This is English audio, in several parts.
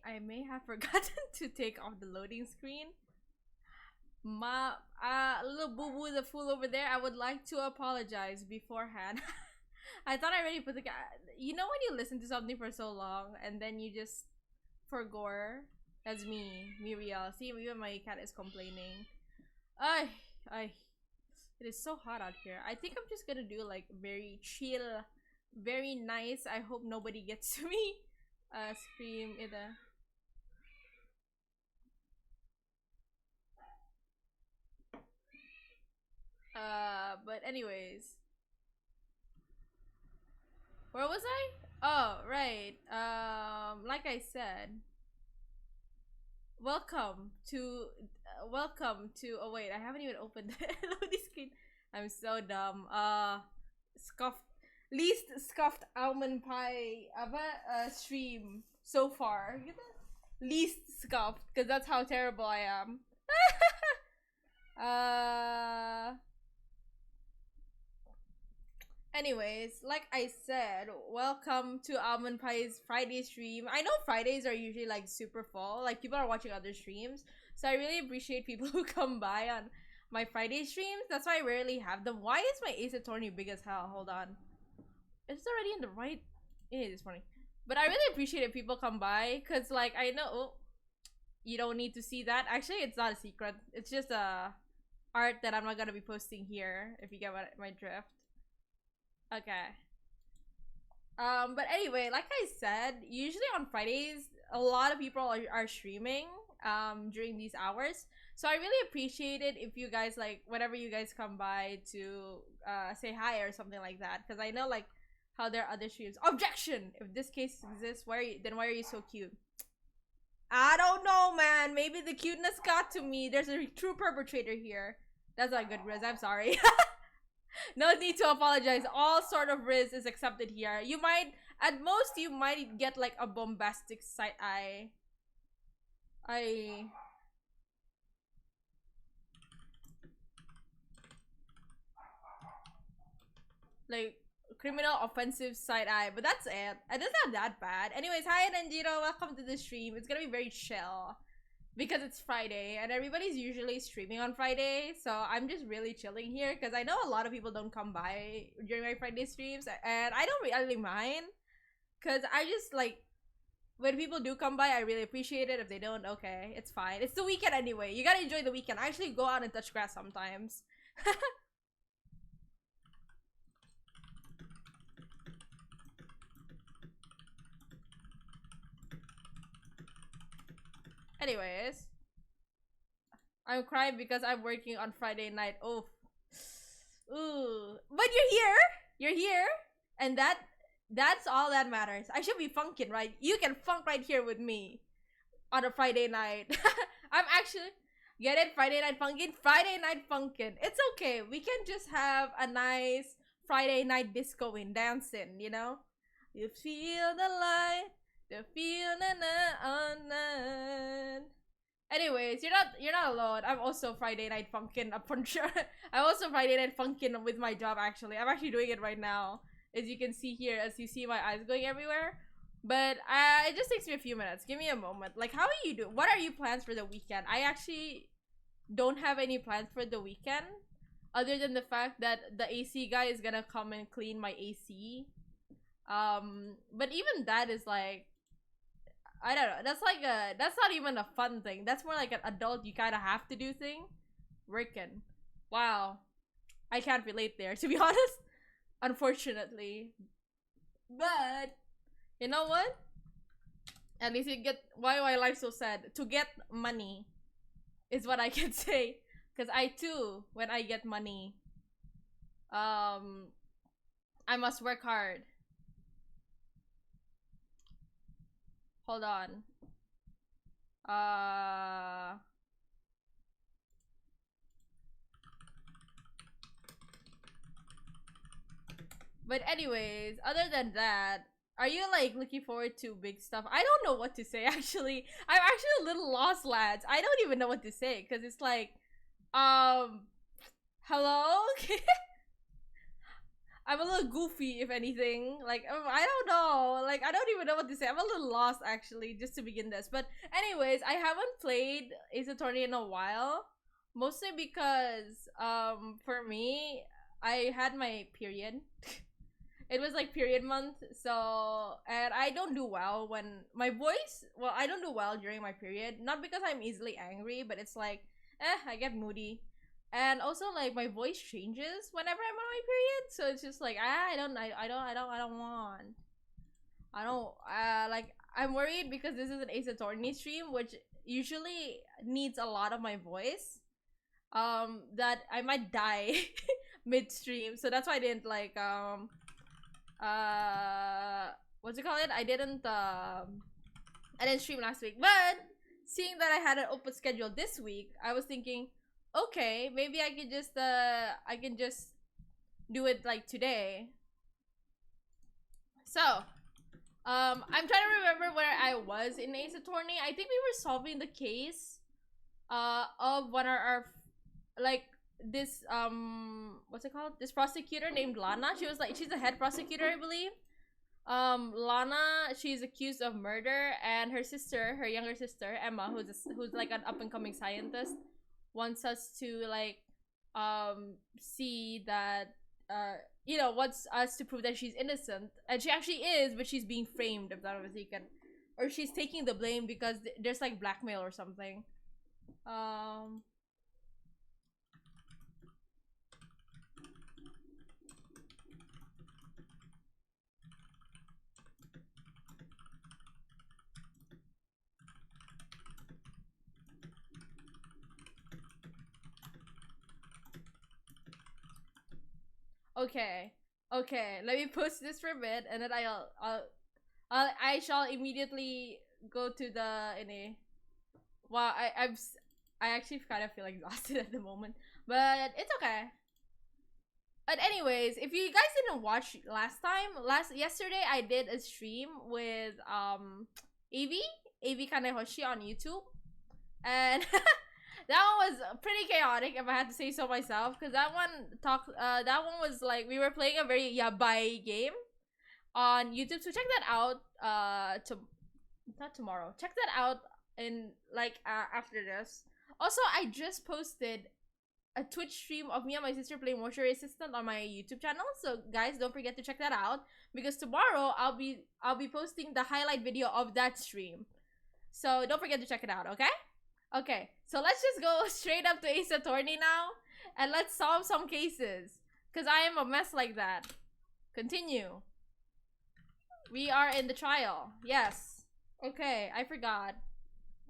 I may have forgotten to take off the loading screen. Little boo boo the fool over there. I would like to apologize beforehand. I thought I already put the you know when you listen to something for so long and then you just forgore. That's me, real. See, even my cat is complaining. I it is so hot out here. I think I'm just gonna do like very chill, very nice. I hope nobody gets to me. Scream either. But anyways, where was I? Oh, right. Like I said, welcome to oh wait, I haven't even opened the loading screen. I'm so dumb. Scuffed, least scuffed almond pie stream so far. Least scuffed, because that's how terrible I am. Anyways, like I said, welcome to Almond Pie's Friday stream. I know Fridays are usually like super full, like people are watching other streams, so I really appreciate people who come by on my Friday streams. That's why I rarely have them. Why is my Ace Attorney big as hell? Hold on. It's already in the right. Yeah, this morning. But I really appreciate if people come by, because like I know you don't need to see that. Actually, it's not a secret. It's just art that I'm not gonna be posting here, if you get my drift. Okay. But anyway, like I said, usually on Fridays, a lot of people are streaming during these hours. So I really appreciate it if you guys, like, whenever you guys come by to say hi or something like that. Because I know, like, how there are other streams. Objection! If this case exists, why are you so cute? I don't know, man. Maybe the cuteness got to me. There's a true perpetrator here. That's not good, Riz. I'm sorry. No need to apologize. All sort of riz is accepted here. You might, at most, you might get like a bombastic side eye. Like, criminal offensive side eye, but that's it. And it's not that bad. Anyways, hi Nanjiro, welcome to the stream. It's gonna be very chill because it's Friday and everybody's usually streaming on Friday, so I'm just really chilling here because I know a lot of people don't come by during my Friday streams, and I don't really mind because I just like when people do come by, I really appreciate it. If they don't, okay, it's fine. It's the weekend anyway. You gotta enjoy the weekend. I actually go out and touch grass sometimes. Anyways, I'm crying because I'm working on Friday night. Oh, ooh! But you're here, and that's all that matters. I should be funkin', right? You can funk right here with me on a Friday night. I'm actually get it, Friday night funkin', Friday night funkin'. It's okay. We can just have a nice Friday night discoing, dancing. You know, you feel the light. The feel on. Anyways, you're not alone. I'm also Friday night funkin'. I'm sure. I'm also Friday night funkin' with my job. Actually, I'm actually doing it right now, as you can see here. As you see my eyes going everywhere, but it just takes me a few minutes. Give me a moment. Like, how are you doing? What are your plans for the weekend? I actually don't have any plans for the weekend, other than the fact that the AC guy is gonna come and clean my AC. But even that is like, I don't know. That's not even a fun thing. That's more like an adult, you kind of have to do thing. Working. Wow. I can't relate there, to be honest. Unfortunately. But, you know what? At least you get, why my life so sad? To get money is what I can say. Because I too, when I get money, I must work hard. Hold on. But anyways, other than that, are you like looking forward to big stuff? I don't know what to say actually. I'm actually a little lost, lads. I don't even know what to say because it's like, um, hello. I'm a little goofy, if anything. Like, I don't know. Like, I don't even know what to say. I'm a little lost, actually, just to begin this. But anyways, I haven't played Ace Attorney in a while. Mostly because, for me, I had my period. It was like period month, so and I don't do well when my voice. Well, I don't do well during my period, not because I'm easily angry, but it's like, I get moody, and also like my voice changes whenever I'm on my period. So it's just like I don't want. I don't like. I'm worried because this is an Ace Attorney stream, which usually needs a lot of my voice. That I might die midstream, so that's why I didn't like what's it called? I didn't stream last week. But seeing that I had an open schedule this week, I was thinking, okay, maybe I can just do it like today. So I'm trying to remember where I was in Ace Attorney. I think we were solving the case of one of our like this what's it called, this prosecutor named Lana. She's a head prosecutor, I believe. Lana, she's accused of murder, and her sister, her younger sister Emma, who's like an up and coming scientist, wants us to like see that wants us to prove that she's innocent, and she actually is, but she's being framed, if that was taken, or she's taking the blame because there's like blackmail or something. Okay. Okay, let me post this for a bit, and then I shall immediately go to the in. Wow, I actually kind of feel exhausted at the moment, but it's okay. But anyways, if you guys didn't watch yesterday, I did a stream with Avi Kanehoshi on YouTube, and that one was pretty chaotic, if I had to say so myself, because that one was like, we were playing a very yabai game on YouTube. So check that out. Not tomorrow. Check that out in like after this. Also, I just posted a Twitch stream of me and my sister playing Mortuary Assistant on my YouTube channel. So guys, don't forget to check that out, because tomorrow I'll be posting the highlight video of that stream. So don't forget to check it out, okay? Okay, so let's just go straight up to Ace Attorney now, and let's solve some cases, because I am a mess like that. Continue. We are in the trial. Yes. Okay, I forgot.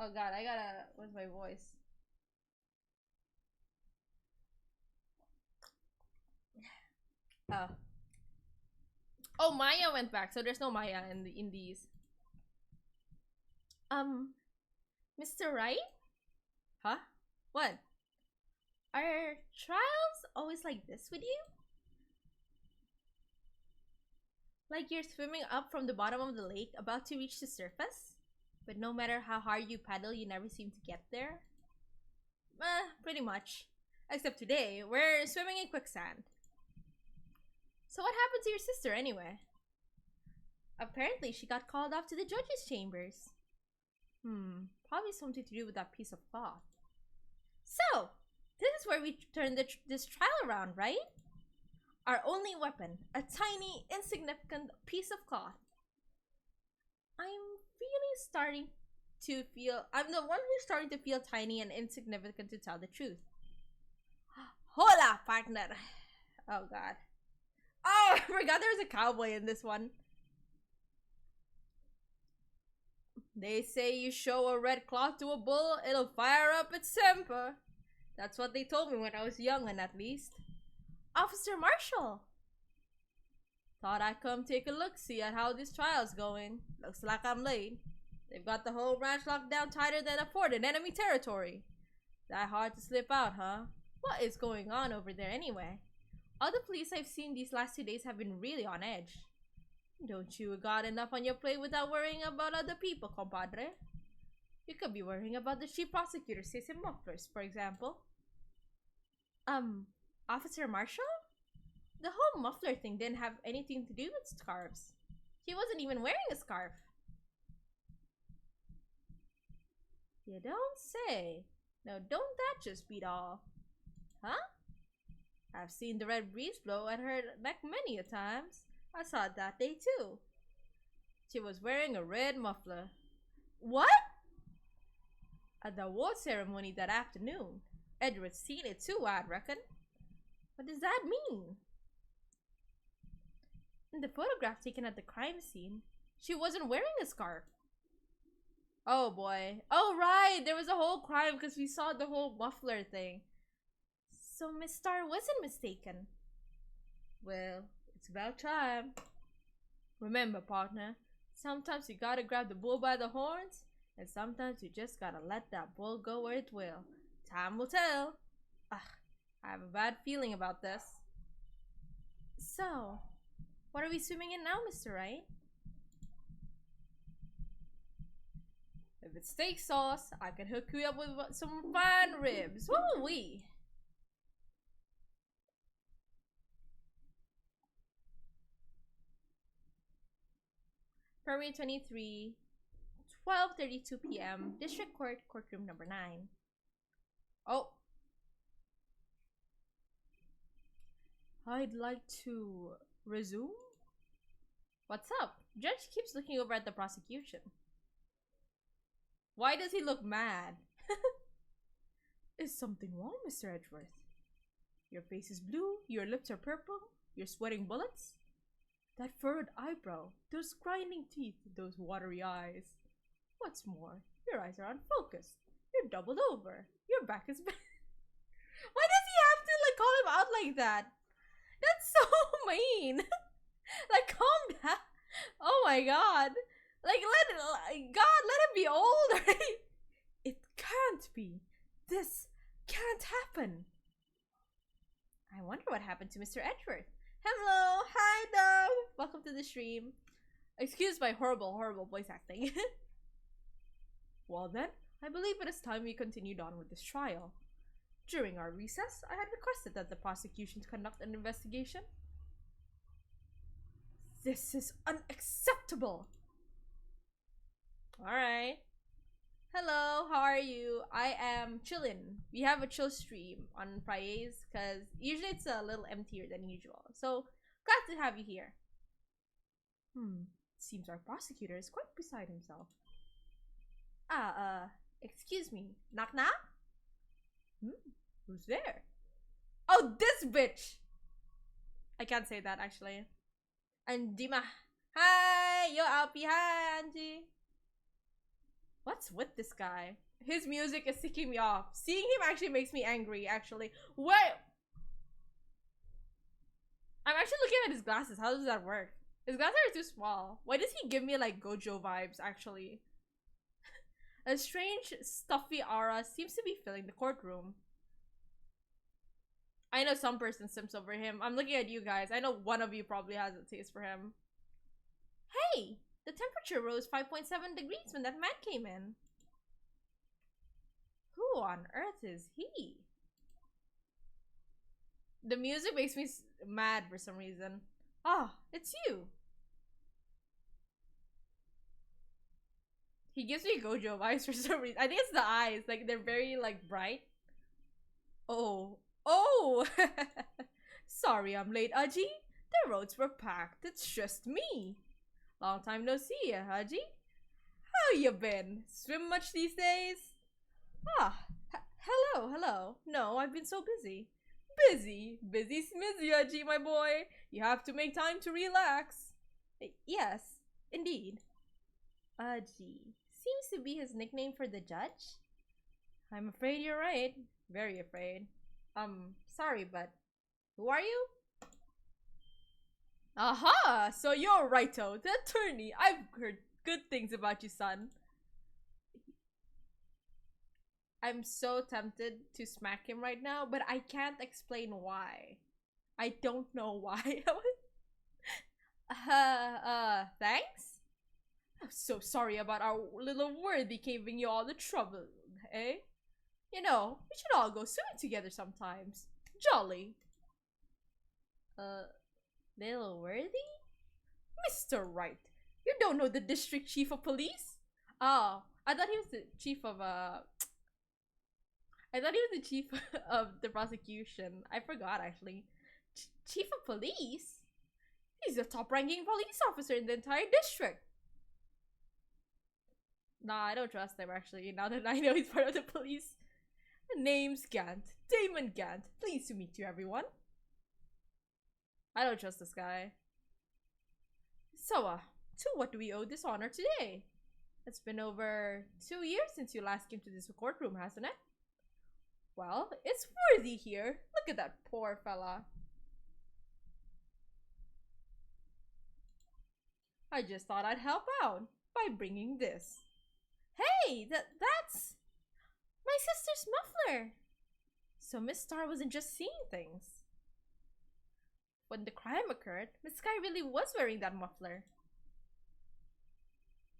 Oh god, what's my voice? Oh, Maya went back, so there's no Maya in these. Mr. Wright? Huh? What? Are trials always like this with you? Like you're swimming up from the bottom of the lake, about to reach the surface? But no matter how hard you paddle, you never seem to get there? Pretty much. Except today, we're swimming in quicksand. So what happened to your sister anyway? Apparently she got called off to the judge's chambers. Probably something to do with that piece of cloth. So, this is where we turn this trial around, right? Our only weapon, a tiny, insignificant piece of cloth. I'm the one who's starting to feel tiny and insignificant, to tell the truth. Hola, partner. Oh god. Oh, I forgot there was a cowboy in this one. They say you show a red cloth to a bull, it'll fire up its temper. That's what they told me when I was young, and at least. Officer Marshall! Thought I'd come take a look-see at how this trial's going. Looks like I'm late. They've got the whole ranch locked down tighter than a fort in enemy territory. That hard to slip out, huh? What is going on over there anyway? All the police I've seen these last 2 days have been really on edge. Don't you got enough on your plate without worrying about other people, compadre? You could be worrying about the chief prosecutor's system mufflers, for example. Officer Marshall? The whole muffler thing didn't have anything to do with scarves. He wasn't even wearing a scarf. You don't say. Now don't that just beat all? Huh? I've seen the red breeze blow at her neck many a times. I saw it that day too. She was wearing a red muffler. What? At the award ceremony that afternoon. Edward's seen it too, I'd reckon. What does that mean? In the photograph taken at the crime scene, she wasn't wearing a scarf. Oh boy. Oh right, there was a whole crime because we saw the whole muffler thing. So Miss Starr wasn't mistaken. Well, it's about time. Remember, partner, sometimes you gotta grab the bull by the horns, and sometimes you just gotta let that bull go where it will. Time will tell. Ugh, I have a bad feeling about this. So, what are we swimming in now, Mr. Wright? If it's steak sauce, I can hook you up with some fine ribs. Woo-wee! February 23, 12:32 p.m. District Court, courtroom number 9. Oh. I'd like to resume? What's up? Judge keeps looking over at the prosecution. Why does he look mad? Is something wrong, Mr. Edgeworth? Your face is blue, your lips are purple, you're sweating bullets? That furrowed eyebrow, those grinding teeth, those watery eyes. What's more, your eyes are unfocused. You're doubled over. Your back is bent. Why does he have to like call him out like that? That's so mean. Like, calm down. Oh my god. Like, let him be old. Right? It can't be. This can't happen. I wonder what happened to Mr. Edgeworth. Hello, hi though. Welcome to the stream. Excuse my horrible voice acting. Well then, I believe it is time we continued on with this trial. During our recess, I had requested that the prosecution conduct an investigation. This is unacceptable. Alright. Hello, how are you? I am chillin'. We have a chill stream on Fridays because usually it's a little emptier than usual. So, glad to have you here. Seems our prosecutor is quite beside himself. Excuse me. Knock knock? Who's there? Oh, this bitch! I can't say that actually. Anjima. Hi! Yo, Alpi. Hi, Angie. What's with this guy? His music is ticking me off. Seeing him actually makes me angry, actually. Wait! I'm actually looking at his glasses. How does that work? His glasses are too small. Why does he give me like Gojo vibes, actually? A strange, stuffy aura seems to be filling the courtroom. I know some person sims over him. I'm looking at you guys. I know one of you probably has a taste for him. Hey! The temperature rose 5.7 degrees when that man came in. Who on earth is he? The music makes me mad for some reason. Ah, it's you. He gives me Gojo vibes for some reason. I think it's the eyes. Like, they're very, like, bright. Oh. Oh! Sorry I'm late, Aji. The roads were packed. It's just me. Long time no see ya, Haji. How you been? Swim much these days? Hello. No, I've been so busy. Busy smizzy, Haji, my boy. You have to make time to relax. Yes, indeed. Haji. Seems to be his nickname for the judge. I'm afraid you're right. Very afraid. Sorry, but who are you? Aha! So you're Raito, the attorney. I've heard good things about you, son. I'm so tempted to smack him right now, but I can't explain why. I don't know why. Thanks? I'm so sorry about our little worthy giving you all the trouble, eh? You know, we should all go swimming together sometimes. Jolly. Uh, Little worthy? Mr. Wright, you don't know the district chief of police? Oh, I thought he was the chief of, I thought he was the chief of the prosecution. I forgot, actually. Chief of police? He's the top-ranking police officer in the entire district. Nah, I don't trust him, actually, now that I know he's part of the police. Name's Gant. Damon Gant. Pleased to meet you, everyone. I don't trust this guy. So, to what do we owe this honor today? It's been over 2 years since you last came to this courtroom, hasn't it? Well, it's worthy here. Look at that poor fella. I just thought I'd help out by bringing this. Hey, that's my sister's muffler. So Miss Star wasn't just seeing things. When the crime occurred, Miss Sky really was wearing that muffler.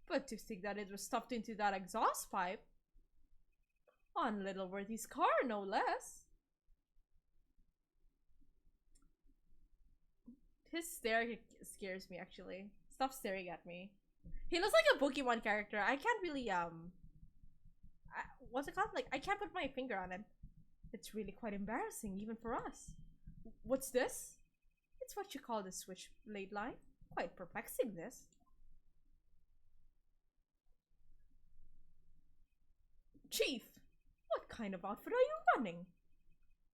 But to think that it was stuffed into that exhaust pipe, on Little Worthy's car, no less. His stare scares me, actually. Stop staring at me. He looks like a Pokemon character. I can't really, what's it called? Like, I can't put my finger on it. It's really quite embarrassing, even for us. What's this? It's what you call the switchblade line. Quite perplexing, this. Chief, what kind of outfit are you running?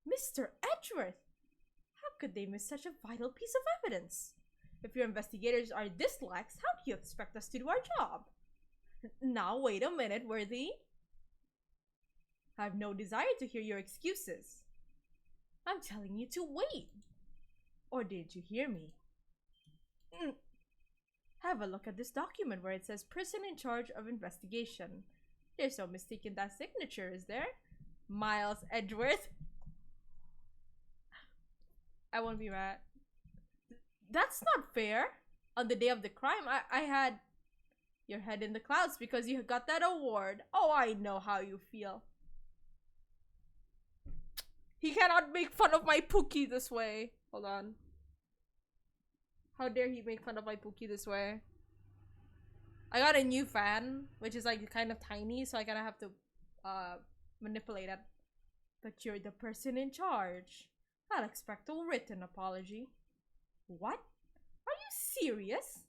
Mr. Edgeworth! How could they miss such a vital piece of evidence? If your investigators are this lax, how do you expect us to do our job? Now wait a minute, Worthy. I have no desire to hear your excuses. I'm telling you to wait. Or did you hear me? Have a look at this document where it says person in charge of investigation. There's no mistaking that signature, is there? Miles Edgeworth. I won't be mad. That's not fair. On the day of the crime, I had your head in the clouds because you got that award. Oh, I know how you feel. He cannot make fun of my Pookie this way. Hold on. How dare he make fun of my Pookie this way? I got a new fan, which is like kind of tiny, so I kind of have to manipulate it. But you're the person in charge. I'll expect a written apology. What? Are you serious?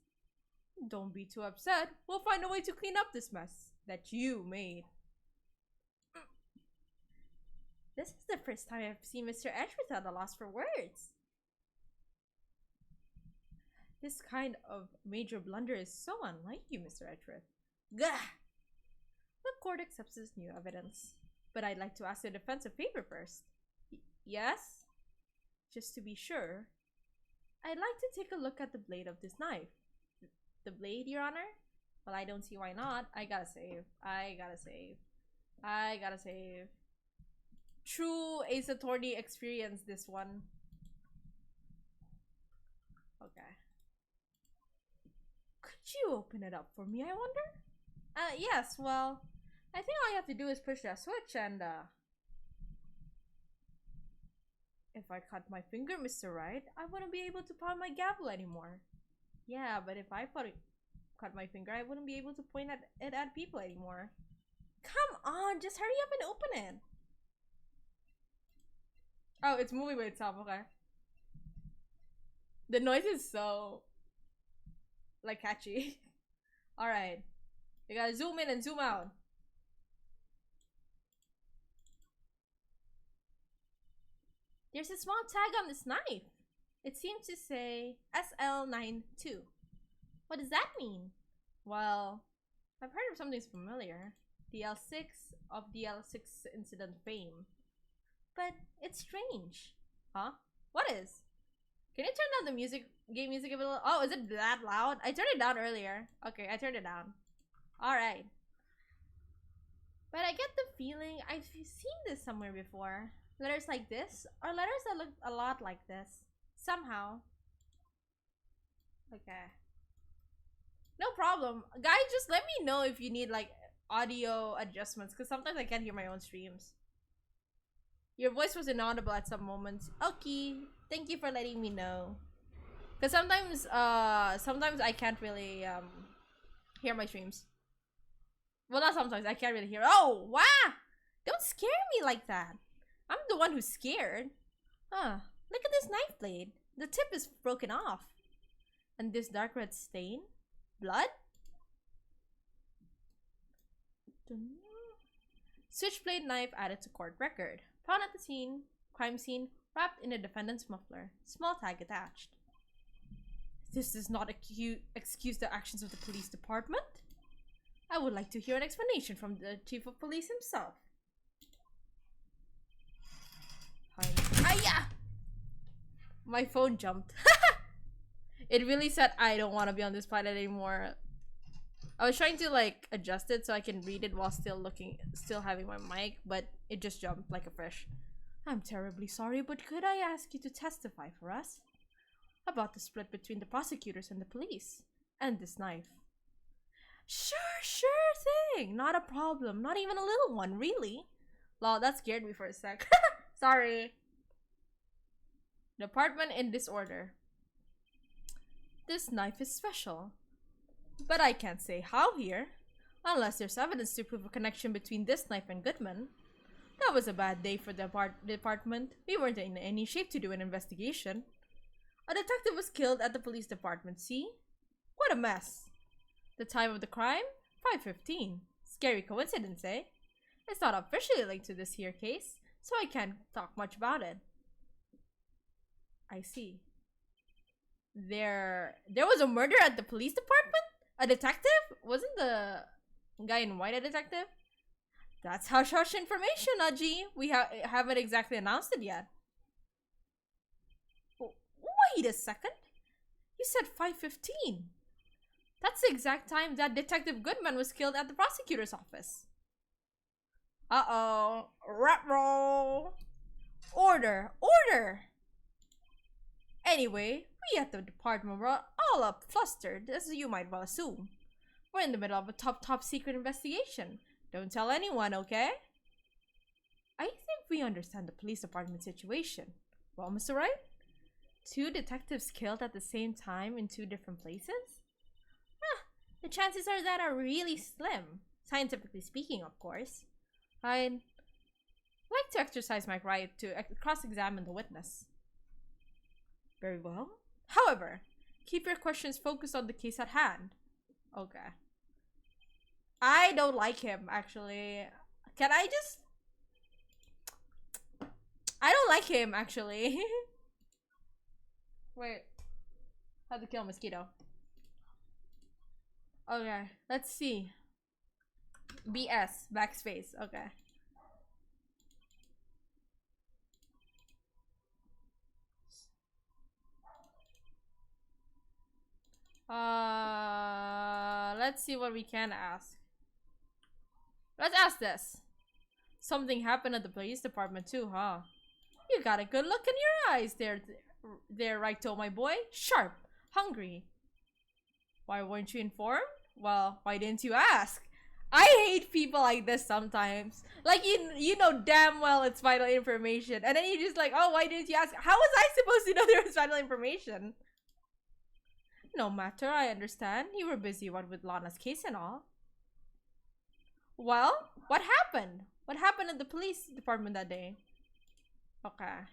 Don't be too upset. We'll find a way to clean up this mess that you made. This is the first time I've seen Mr. Edgeworth at a loss for words. This kind of major blunder is so unlike you, Mr. Edgeworth. Gah! The court accepts this new evidence. But I'd like to ask the defense a favor first. Yes? Just to be sure, I'd like to take a look at the blade of this knife. The blade, Your Honor? Well, I don't see why not. I gotta save. I gotta save. I gotta save. True Ace Attorney experience, this one. Okay. Could you open it up for me, I wonder? Yes, well, I think all you have to do is push that switch and, if I cut my finger, Mr. Wright, I wouldn't be able to pound my gavel anymore. Yeah, but if I cut my finger, I wouldn't be able to point it at people anymore. Come on, just hurry up and open it. Oh, it's moving by itself, okay. The noise is so, like, catchy. Alright. You gotta zoom in and zoom out. There's a small tag on this knife. It seems to say SL92. What does that mean? Well, I've heard of something familiar. The L6 of the L6 incident fame. But it's strange. Huh? What is? Can you turn down the game music a little? Oh, is it that loud? I turned it down earlier. Okay, I turned it down. Alright. But I get the feeling I've seen this somewhere before. Letters like this, or letters that look a lot like this. Somehow. Okay. No problem. Guys, just let me know if you need like audio adjustments because sometimes I can't hear my own streams. Your voice was inaudible at some moments. Okay. Thank you for letting me know. Because sometimes I can't really hear my streams. Well, not sometimes. I can't really hear. Oh, wow! Don't scare me like that. I'm the one who's scared. Huh. Look at this knife blade. The tip is broken off. And this dark red stain? Blood? Switchblade knife added to court record. Found at the scene, crime scene, wrapped in a defendant's muffler. Small tag attached. This does not excuse the actions of the police department. I would like to hear an explanation from the chief of police himself. Hiya! My phone jumped. It really said I don't want to be on this planet anymore. I was trying to like adjust it so I can read it while still having my mic, but it just jumped like a fish. I'm terribly sorry, but could I ask you to testify for us about the split between the prosecutors and the police and this knife? Sure thing. Not a problem. Not even a little one, really. Lol, that scared me for a sec. Sorry. Department in disorder. This knife is special. But I can't say how here. Unless there's evidence to prove a connection between this knife and Goodman. That was a bad day for the department. We weren't in any shape to do an investigation. A detective was killed at the police department, see? What a mess. The time of the crime? 5:15. Scary coincidence, eh? It's not officially linked to this here case, so I can't talk much about it. I see. There was a murder at the police department? A detective? Wasn't the guy in white a detective? That's hush-hush information, Aji. We haven't exactly announced it yet. Wait a second. You said 5:15. That's the exact time that Detective Goodman was killed at the prosecutor's office. Uh-oh. Ruh-roh. Order. Anyway, we at the department were all up flustered, as you might well assume. We're in the middle of a top secret investigation. Don't tell anyone, okay? I think we understand the police department situation. Well, Mr. Wright? 2 detectives killed at the same time in 2 different places? The chances are really slim. Scientifically speaking, of course. I'd like to exercise my right to cross-examine the witness. Very well. However, keep your questions focused on the case at hand. Okay. I don't like him, actually. Can I just... I don't like him, actually. Wait. How to kill a mosquito. Okay, let's see. BS, backspace, okay. Let's see what we can ask. Let's ask this. Something happened at the police department too, huh? You got a good look in your eyes there, Righto, my boy. Sharp, hungry. Why weren't you informed? Well, why didn't you ask? I hate people like this sometimes. Like, you know damn well it's vital information. And then you're just like, oh, why didn't you ask? How was I supposed to know there was vital information? No matter, I understand. You were busy with Lana's case and all. Well, what happened? What happened at the police department that day? Okay.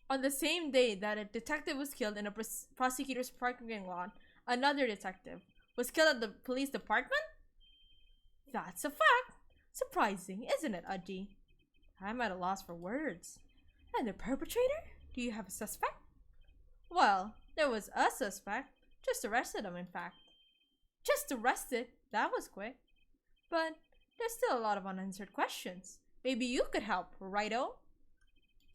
On the same day that a detective was killed in a prosecutor's parking lot, another detective was killed at the police department? That's a fact. Surprising, isn't it, Aji? I'm at a loss for words. And the perpetrator? Do you have a suspect? Well, there was a suspect. Just arrested him, in fact. Just arrested? That was quick. But there's still a lot of unanswered questions. Maybe you could help, righto?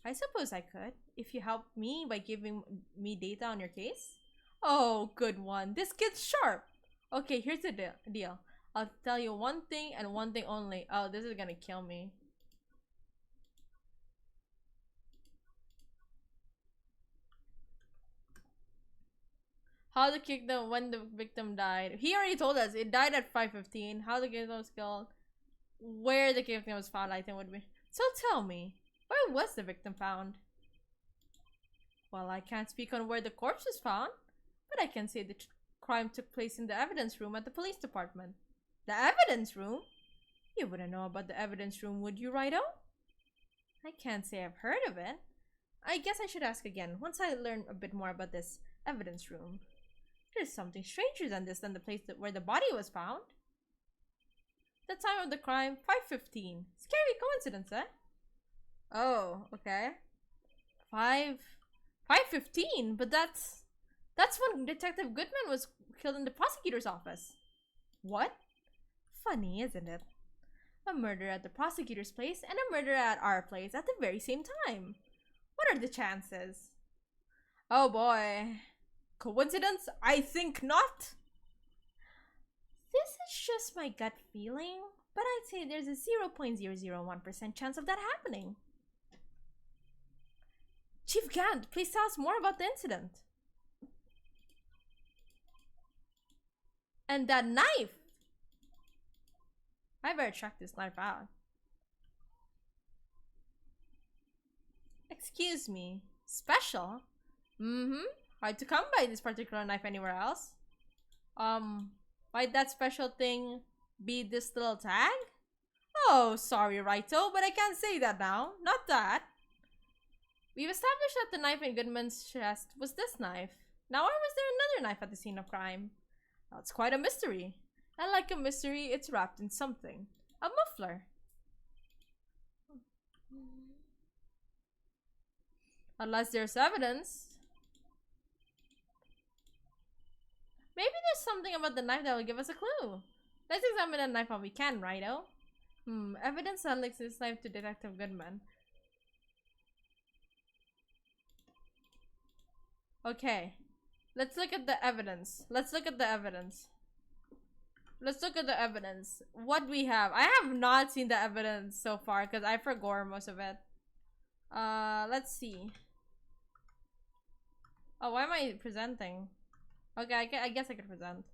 I suppose I could, if you help me by giving me data on your case. Oh, good one. This kid's sharp. Okay, here's the deal. I'll tell you one thing and one thing only. Oh, this is gonna kill me. How the victim, when the victim died. He already told us it died at 5:15. How the victim was killed, where the victim was found, I think would be. So tell me, where was the victim found? Well, I can't speak on where the corpse was found, but I can say the crime took place in the evidence room at the police department. The evidence room? You wouldn't know about the evidence room, would you, Rido? I can't say I've heard of it. I guess I should ask again once I learn a bit more about this evidence room. There's something stranger than this than the place where the body was found. The time of the crime, 5:15. Scary coincidence, eh? Oh, okay. 5:15, but that's when Detective Goodman was killed in the prosecutor's office. What? Funny, isn't it? A murder at the prosecutor's place and a murder at our place at the very same time. What are the chances? Oh boy. Coincidence? I think not. This is just my gut feeling, but I'd say there's a 0.001% chance of that happening. Chief Gant, please tell us more about the incident. And that knife! I better check this knife out. Excuse me. Special? Hard to come by this particular knife anywhere else. Might that special thing be this little tag? Oh, sorry, Raito, but I can't say that now. Not that. We've established that the knife in Goodman's chest was this knife. Now, why was there another knife at the scene of crime? Well, it's quite a mystery. And like a mystery, it's wrapped in something. A muffler. Unless there's evidence. Maybe there's something about the knife that will give us a clue. Let's examine the knife while we can, Rido. Evidence that links this knife to Detective Goodman. Okay. Let's look at the evidence. Let's look at the evidence. What we have. I have not seen the evidence so far because I forgot most of it. Let's see. Oh, why am I presenting? Okay, I guess I could present.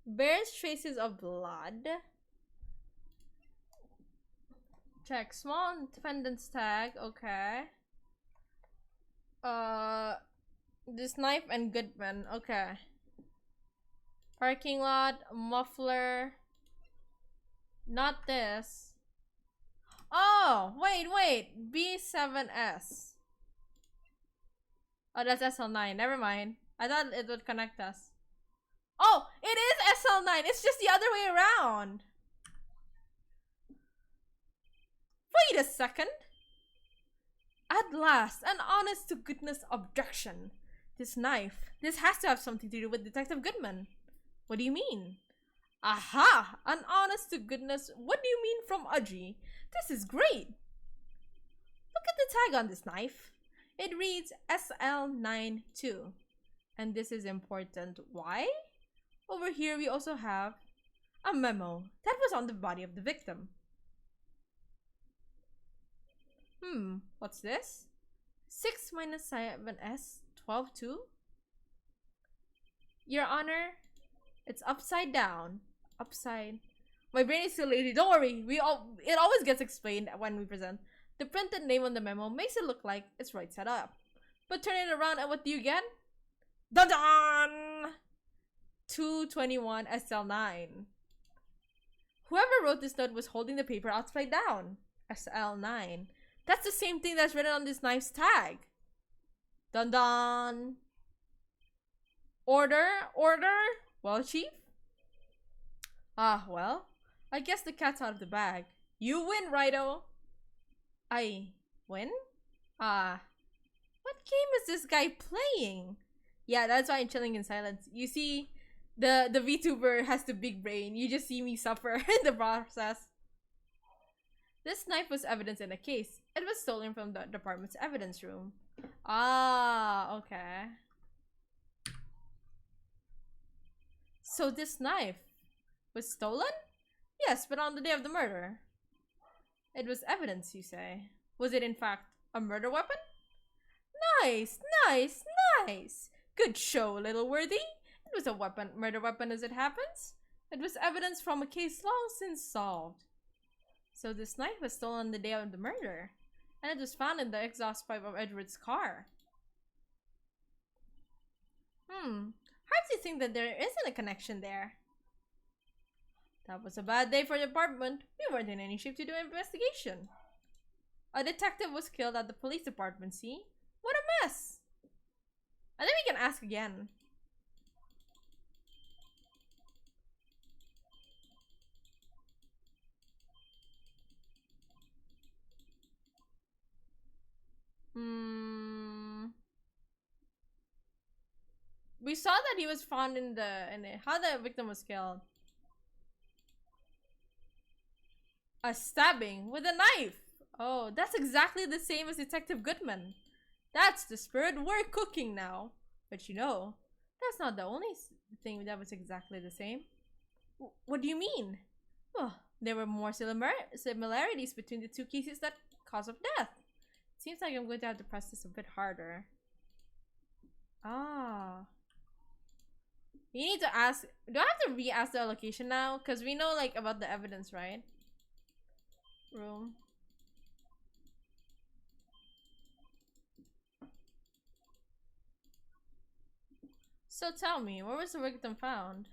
Bears traces of blood. Check. Small defendant's tag. Okay. This knife and Goodman. Okay. Parking lot. Muffler. Not this. Oh, wait. B7S. Oh, that's SL9. Never mind. I thought it would connect us. Oh, it is SL9. It's just the other way around. Wait a second. At last, an honest to goodness objection. This knife. This has to have something to do with Detective Goodman. What do you mean? Aha! An honest to goodness. What do you mean from Udgy? This is great. Look at the tag on this knife. It reads SL92. And this is important. Why? Over here we also have a memo that was on the body of the victim. What's this? 6 minus 7S 12-2? Your Honor, it's upside down. Upside. My brain is still lazy. Don't worry. It always gets explained when we present. The printed name on the memo makes it look like it's right side up. But turn it around and what do you get? Dun-dun! 221 SL9. Whoever wrote this note was holding the paper upside down. SL9. That's the same thing that's written on this knife's tag. Dun-dun! Order? Well, Chief? Well, I guess the cat's out of the bag. You win, Rido. I win? What game is this guy playing? Yeah, that's why I'm chilling in silence. You see, the VTuber has the big brain. You just see me suffer in the process. This knife was evidence in a case. It was stolen from the department's evidence room. Okay. So this knife was stolen? Yes, but on the day of the murder. It was evidence, you say. Was it in fact a murder weapon? Nice! Nice. Good show, little worthy. It was a murder weapon as it happens. It was evidence from a case long since solved. So this knife was stolen on the day of the murder, and it was found in the exhaust pipe of Edward's car. Hard to think that there isn't a connection there. That was a bad day for the department. We weren't in any shape to do an investigation. A detective was killed at the police department, see? What a mess! I think we can ask again. We saw that he was found in how the victim was killed. A stabbing with a knife. Oh, that's exactly the same as Detective Goodman. That's the spirit. We're cooking now. But you know, that's not the only thing that was exactly the same. What do you mean? Well, there were more similarities between the two cases that cause of death. Seems like I'm going to have to press this a bit harder. Ah. You need to ask. Do I have to re-ask the location now? Because we know like about the evidence, right? Room. So tell me, where was the victim found?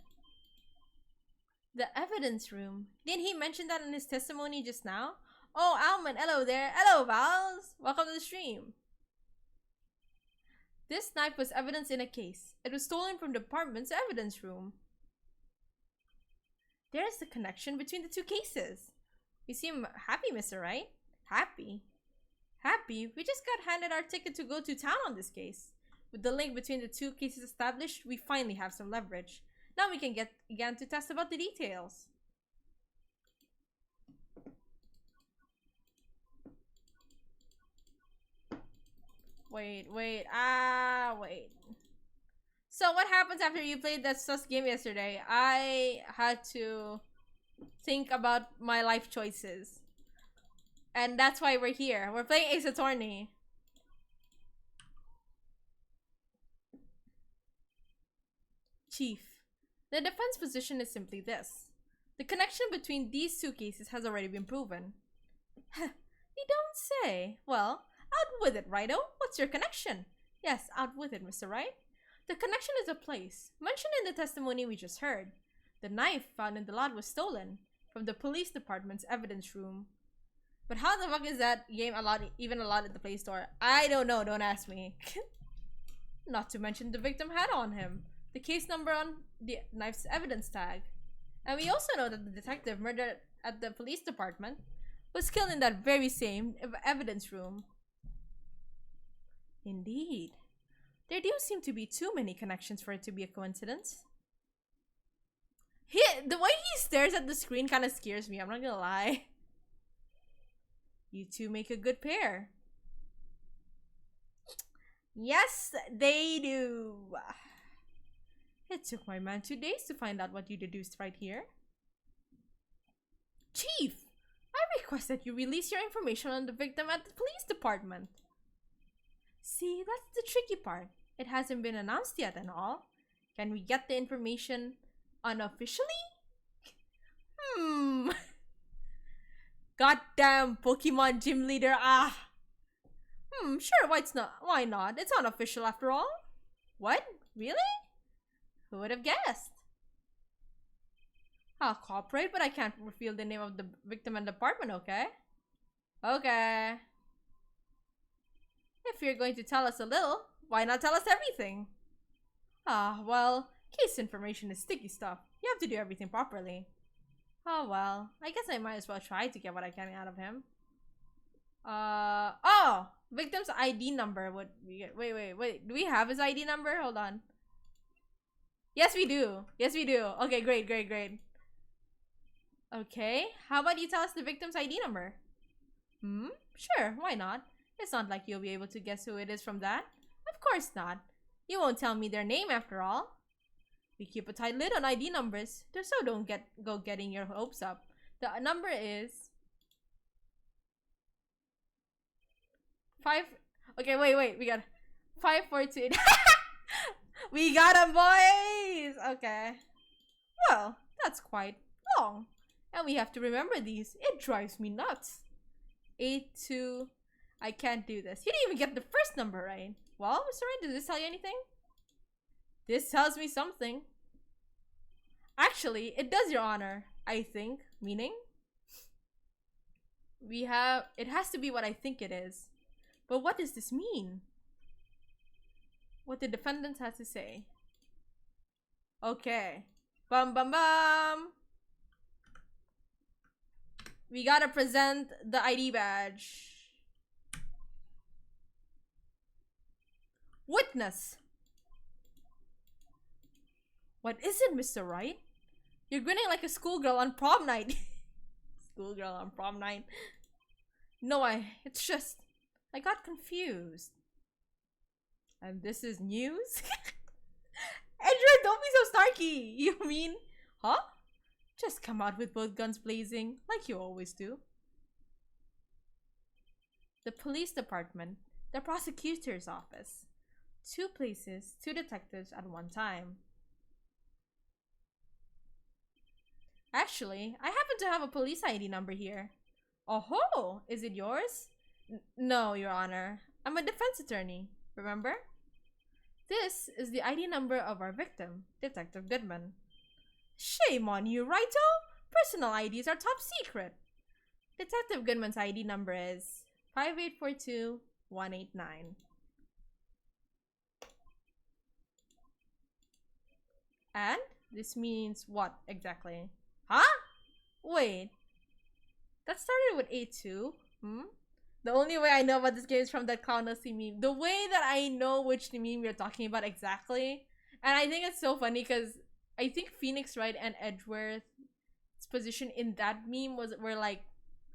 The evidence room. Didn't he mention that in his testimony just now? Oh, Almond, hello there. Hello, Vals. Welcome to the stream. This knife was evidence in a case. It was stolen from the department's evidence room. There's the connection between the two cases. You seem happy, Mr. Wright. Happy? Happy? We just got handed our ticket to go to town on this case. With the link between the two cases established, we finally have some leverage. Now we can again to test about the details. Wait. Wait. So what happens after you played that sus game yesterday? I had to think about my life choices. And that's why we're here. We're playing Ace Attorney. Chief, the defense position is simply this. The connection between these two cases has already been proven. You don't say. Well, out with it, Righto. What's your connection? Yes, out with it, Mr. Wright. The connection is a place, mentioned in the testimony we just heard. The knife found in the lot was stolen from the police department's evidence room. But how the fuck is that game even allowed at the Play Store? I don't know, don't ask me. Not to mention the victim had on him the case number on the knife's evidence tag. And we also know that the detective murdered at the police department was killed in that very same evidence room. Indeed. There do seem to be too many connections for it to be a coincidence. The way he stares at the screen kind of scares me, I'm not gonna lie. You two make a good pair. Yes, they do. It took my man 2 days to find out what you deduced right here. Chief, I request that you release your information on the victim at the police department. See, that's the tricky part. It hasn't been announced yet and all. Can we get the information unofficially? Goddamn Pokemon gym leader, sure, why not? It's unofficial after all. What? Really? Who would have guessed? I'll cooperate, but I can't reveal the name of the victim and department, okay? Okay. If you're going to tell us a little, why not tell us everything? Well, case information is sticky stuff. You have to do everything properly. Oh well, I guess I might as well try to get what I can out of him. Victim's ID number would be... Wait, do we have his ID number? Hold on. Yes, we do. Okay, great. Okay, how about you tell us the victim's ID number? Sure, why not? It's not like you'll be able to guess who it is from that. Of course not. You won't tell me their name after all. We keep a tight lid on ID numbers, so don't go getting your hopes up. The number is... 5... Okay, wait, we got 5428... We got 'em, boys! Okay. Well, that's quite long. And we have to remember these. It drives me nuts. 82. I can't do this. You didn't even get the first number right. Well, Mr. Wright, does this tell you anything? This tells me something. Actually, it does, Your Honor. I think. Meaning? It has to be what I think it is. But what does this mean? What the defendants has to say. Okay. Bum bum bum. We gotta present the ID badge. Witness. What is it, Mr. Wright? You're grinning like a schoolgirl on prom night. Schoolgirl on prom night. No, it's just, I got confused. And this is news? Edward, don't be so snarky. You mean, huh? Just come out with both guns blazing, like you always do. The police department, the prosecutor's office. 2 places, 2 detectives at one time. Actually, I happen to have a police ID number here. Oh, is it yours? No, Your Honor. I'm a defense attorney, remember? This is the ID number of our victim, Detective Goodman. Shame on you, righto? Personal IDs are top secret. Detective Goodman's ID number is 5842189. And this means what exactly? Huh? Wait. That started with A2. The only way I know about this game is from that Clown Nosy meme. The way that I know which meme you're talking about exactly. And I think it's so funny because I think Phoenix Wright and Edgeworth's position in that meme were like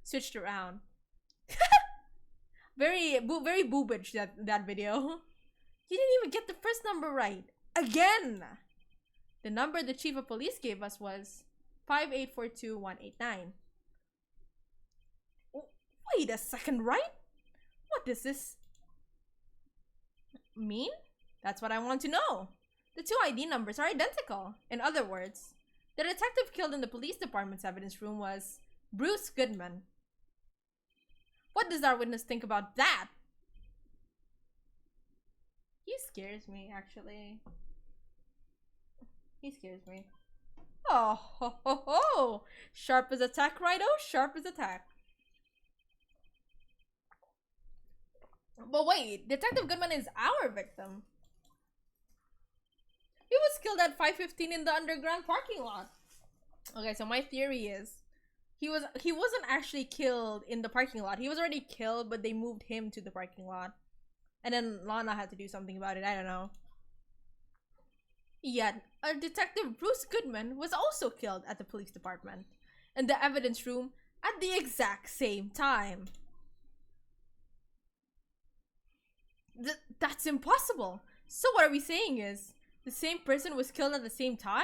switched around. very boobage that video. You didn't even get the first number right. Again! The number the chief of police gave us was 5842189. Wait a second, right? What does this mean? That's what I want to know. The 2 ID numbers are identical. In other words, the detective killed in the police department's evidence room was Bruce Goodman. What does our witness think about that? He scares me, actually. He scares me. Oh, ho, ho, ho. Sharp as attack, righto? Sharp as attack. But wait, Detective Goodman is our victim. He was killed at 5:15 in the underground parking lot. Okay, so my theory is he wasn't actually killed in the parking lot. He was already killed, but they moved him to the parking lot. And then Lana had to do something about it. I don't know. Yet, a Detective Bruce Goodman was also killed at the police department in the evidence room at the exact same time. That's impossible. So what are we saying is the same person was killed at the same time?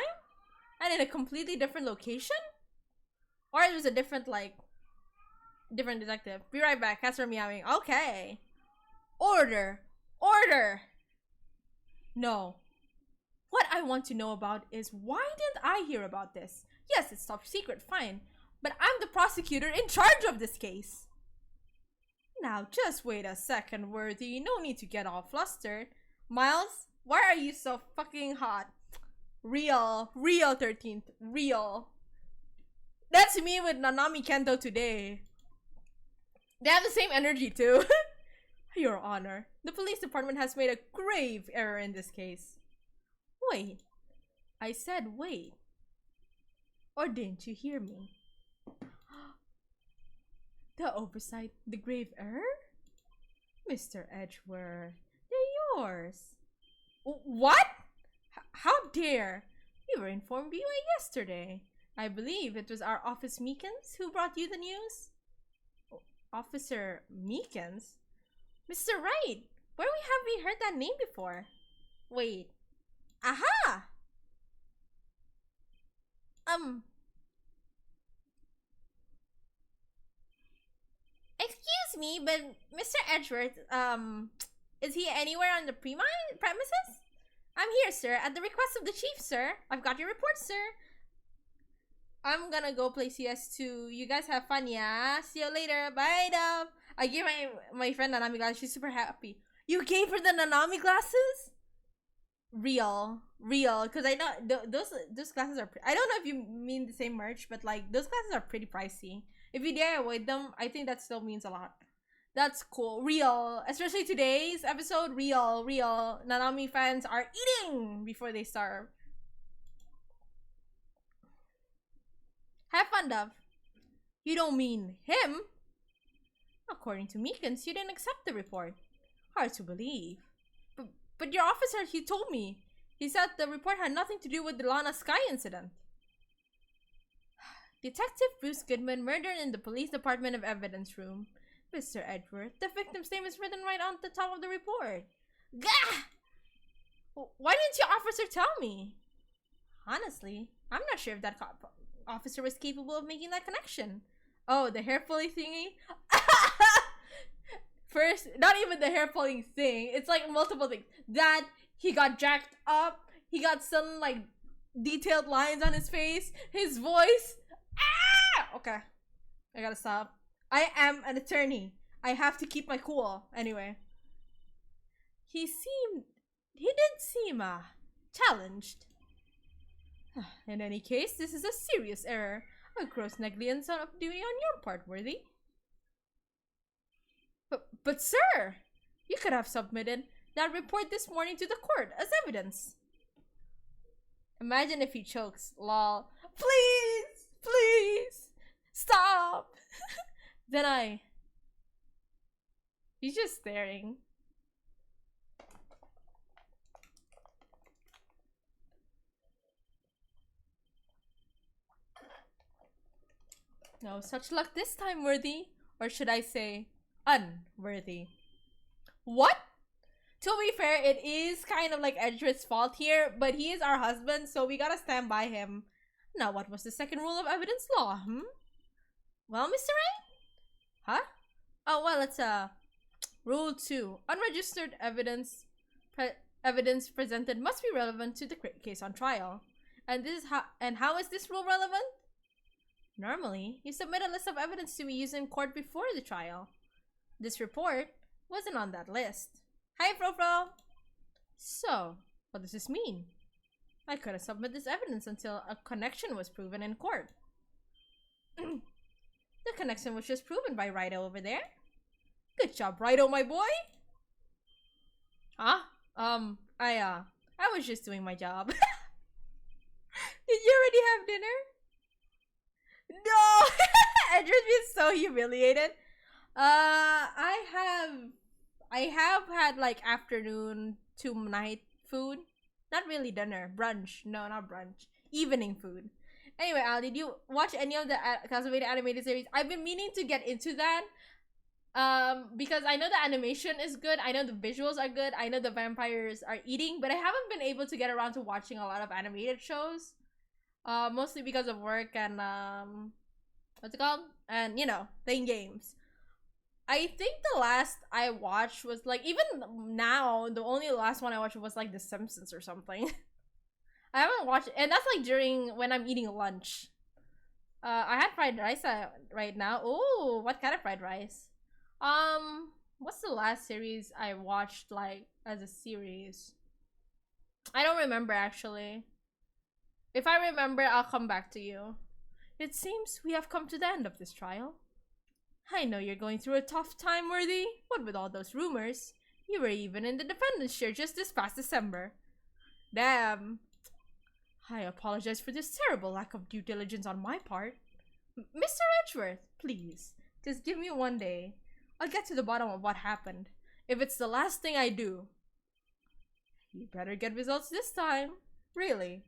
And in a completely different location? Or it was a different detective. Be right back. Cats are meowing. Okay. Order. Order. No. What I want to know about is why didn't I hear about this? Yes, it's top secret, fine. But I'm the prosecutor in charge of this case. Now, just wait a second, Worthy. No need to get all flustered. Miles, why are you so fucking hot? Real 13th, real. That's me with Nanami Kento today. They have the same energy too. Your Honor, the police department has made a grave error in this case. Wait. I said wait. Or didn't you hear me? The oversight, the grave error? Mr. Edgeworth, they're yours. What? How dare? We were informed by yesterday. I believe it was our Officer Meekins who brought you the news. Officer Meekins? Mr. Wright, where have we heard that name before? Wait. Aha! Excuse me, but Mr. Edgeworth, is he anywhere on the premises? I'm here, sir, at the request of the chief, sir. I've got your report, sir. I'm gonna go play CS2. You guys have fun, yeah? See you later. Bye, Dove. I gave my friend Nanami glasses. She's super happy. You gave her the Nanami glasses? Real. Because I know those glasses are... I don't know if you mean the same merch, but like, those glasses are pretty pricey. If you DIY them, I think that still means a lot. That's cool. Real. Especially today's episode. Real. Nanami fans are eating before they starve. Have fun, Dove. You don't mean him? According to Meekins, you didn't accept the report. Hard to believe. But your officer, he told me. He said the report had nothing to do with the Lana Sky incident. Detective Bruce Goodman murdered in the police department of evidence room. Mr. Edgeworth, the victim's name is written right on the top of the report. Gah! Why didn't your officer tell me? Honestly, I'm not sure if that officer was capable of making that connection. Oh, the hair pulling thingy? First, not even the hair pulling thing. It's like multiple things. That, he got jacked up. He got some like detailed lines on his face. His voice. Ah! Okay. I gotta stop. I am an attorney. I have to keep my cool. Anyway. He did seem challenged. In any case, this is a serious error. A gross negligence of duty on your part, Worthy. But sir, you could have submitted that report this morning to the court as evidence. Imagine if he chokes. Lol. Please, stop. Then he's just staring. No such luck this time, Worthy. Or should I say, unworthy. What? To be fair, it is kind of like Edgeworth's fault here, but he is our husband, so we gotta stand by him. Now, what was the second rule of evidence law, Well, Mr. Ray? Huh? Oh, well, it's Rule 2. Unregistered evidence presented must be relevant to the case on trial. And how is this rule relevant? Normally, you submit a list of evidence to be used in court before the trial. This report wasn't on that list. Hi, Frofro! So, what does this mean? I couldn't submit this evidence until a connection was proven in court. The connection was just proven by Rido over there. Good job, Rido, my boy! Huh? I was just doing my job. Did you already have dinner? No! Edward's been so humiliated. I have had like afternoon to night food. Not really dinner. Brunch. No, not brunch. Evening food. Anyway, Al, did you watch any of the Castlevania animated series? I've been meaning to get into that. Because I know the animation is good. I know the visuals are good. I know the vampires are eating. But I haven't been able to get around to watching a lot of animated shows. Mostly because of work and, what's it called? And, you know, playing games. I think the last I watched was, like, even now, the only last one I watched was, like, The Simpsons or something. I haven't watched it, and that's, like, when I'm eating lunch. I had fried rice right now. Oh, what kind of fried rice? What's the last series I watched, like, as a series? I don't remember, actually. If I remember, I'll come back to you. It seems we have come to the end of this trial. I know you're going through a tough time, Worthy. What with all those rumors? You were even in the defendant's chair just this past December. Damn. I apologize for this terrible lack of due diligence on my part. Mr. Edgeworth, please, just give me one day. I'll get to the bottom of what happened. If it's the last thing I do. You better get results this time. Really.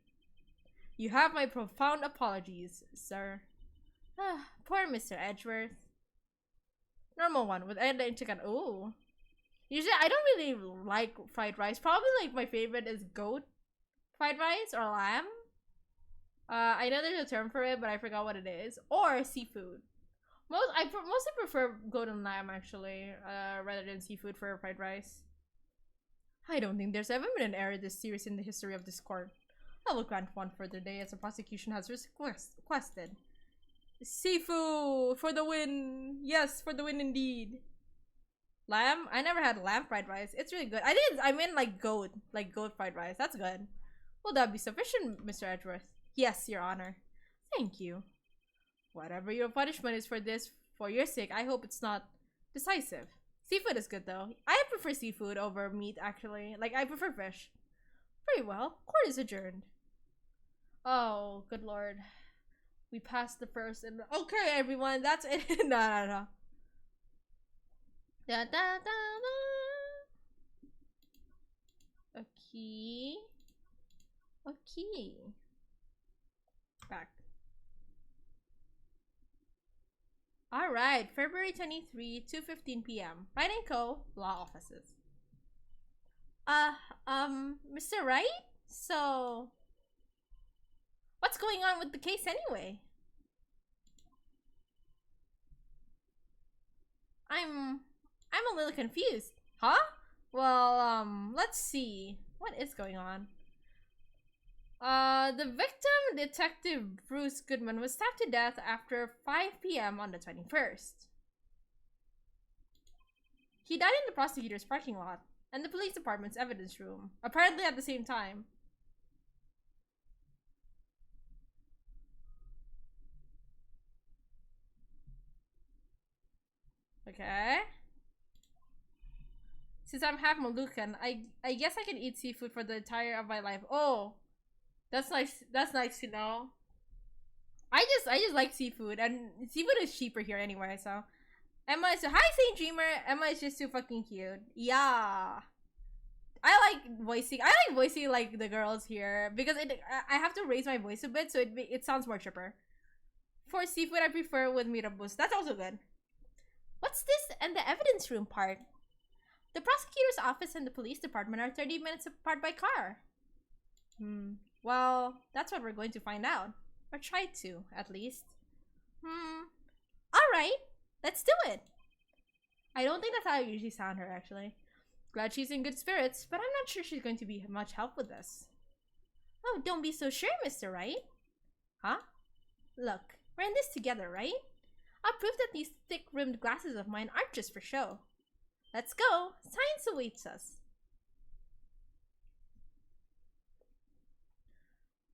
You have my profound apologies, sir. Poor Mr. Edgeworth. Normal one with egg and chicken. Ooh. Usually, I don't really like fried rice. Probably like my favorite is goat fried rice or lamb. I know there's a term for it, but I forgot what it is. Or seafood. I mostly prefer goat and lamb actually, rather than seafood for fried rice. I don't think there's ever been an error this serious in the history of this court. I will grant one further day as the prosecution has requested. Seafood for the win! Yes, for the win indeed. Lamb? I never had lamb fried rice. It's really good. I mean like goat fried rice. That's good. Will that be sufficient, Mr. Edgeworth? Yes, Your Honor. Thank you. Whatever your punishment is for this, for your sake, I hope it's not decisive. Seafood is good though. I prefer seafood over meat actually. Like I prefer fish. Very well. Court is adjourned. Oh, good lord. We passed the first and okay everyone, that's it. No. Da, da, da, da. Okay. Back. Alright, February 23, 2:15 p.m. Wright & Co. Law Offices. Mr. Wright? So, what's going on with the case anyway? I'm a little confused. Huh? Well, let's see. What is going on? The victim, Detective Bruce Goodman, was stabbed to death after 5 p.m. on the 21st. He died in the prosecutor's parking lot and the police department's evidence room, apparently at the same time. Okay. Since I'm half Moluccan, I guess I can eat seafood for the entire of my life. Oh, that's nice. That's nice to know. I just like seafood, and seafood is cheaper here anyway. So, Emma is hi Saint Dreamer. Emma is just too fucking cute. Yeah, I like voicing like the girls here because I have to raise my voice a bit so it sounds more chipper. For seafood, I prefer with mirabus. That's also good. What's this and the evidence room part? The prosecutor's office and the police department are 30 minutes apart by car. Well, that's what we're going to find out. Or try to, at least. Alright, let's do it. I don't think that's how I usually sound her, actually. Glad she's in good spirits, but I'm not sure she's going to be much help with this. Oh, don't be so sure, Mr. Wright. Huh? Look, we're in this together, right? I'll prove that these thick-rimmed glasses of mine aren't just for show. Let's go. Science awaits us.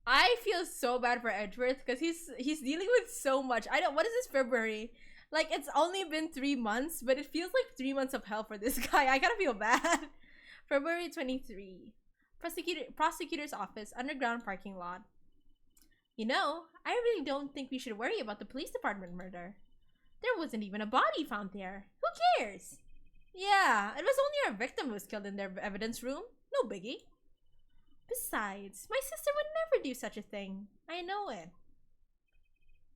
I feel so bad for Edgeworth because he's dealing with so much. What is this February? Like, it's only been 3 months, but it feels like 3 months of hell for this guy. I gotta feel bad. February 23. Prosecutor's office, underground parking lot. You know, I really don't think we should worry about the police department murder. There wasn't even a body found there. Who cares? Yeah, it was only our victim who was killed in their evidence room. No biggie. Besides, my sister would never do such a thing. I know it.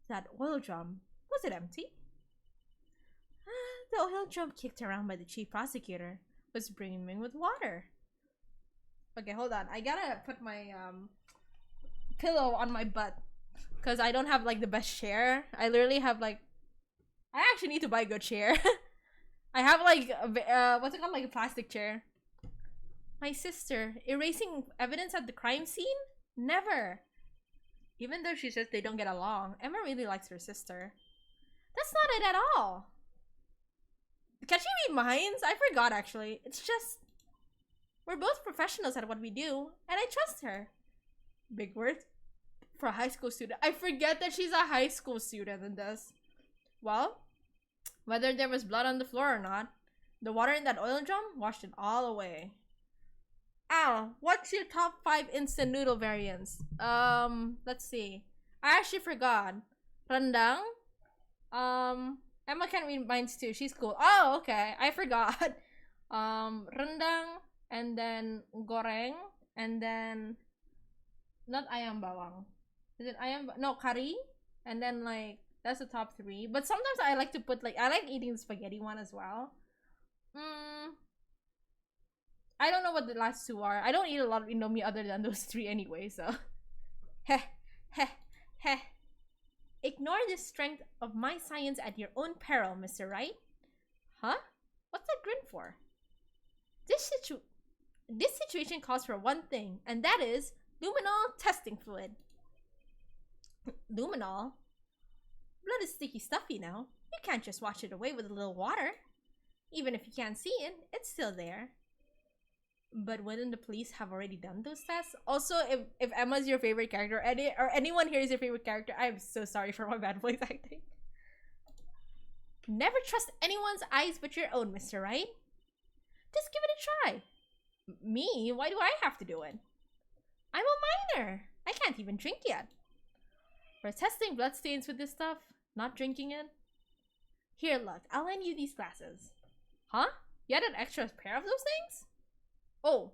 That oil drum, was it empty? The oil drum kicked around by the chief prosecutor was brimming with water. Okay, hold on. I gotta put my pillow on my butt because I don't have like the best chair. I literally have like I actually need to buy a good chair. I have like what's it called, like a plastic chair. My sister erasing evidence at the crime scene? Never. Even though she says they don't get along, Emma really likes her sister. That's not it at all. Can she read minds? I forgot actually. It's just we're both professionals at what we do, and I trust her. Big word for a high school student. I forget that she's a high school student in this. Well, whether there was blood on the floor or not, the water in that oil drum washed it all away. Al, what's your top 5 instant noodle variants? Let's see. I actually forgot. Rendang. Emma can read minds too. She's cool. Oh, okay. I forgot. Rendang, and then goreng, and then not ayam bawang. Is it ayam? No, curry, and then like that's the top 3. But sometimes I like to put like I like eating the spaghetti one as well. I don't know what the last 2 are. I don't eat a lot of Indomie other than those 3 anyway, so. Heh, heh, heh. Ignore the strength of my science at your own peril, Mr. Wright. Huh? What's that grin for? This situation calls for one thing, and that is luminol testing fluid. Luminol? Blood is sticky stuff, you know. You can't just wash it away with a little water. Even if you can't see it, it's still there. But wouldn't the police have already done those tests? Also, if Emma's your favorite character, or anyone here is your favorite character, I'm so sorry for my bad voice acting. Never trust anyone's eyes but your own, Mr. Right? Just give it a try. Me? Why do I have to do it? I'm a minor. I can't even drink yet. We're testing bloodstains with this stuff, not drinking it. Here, look, I'll lend you these glasses. Huh? You had an extra pair of those things? Oh,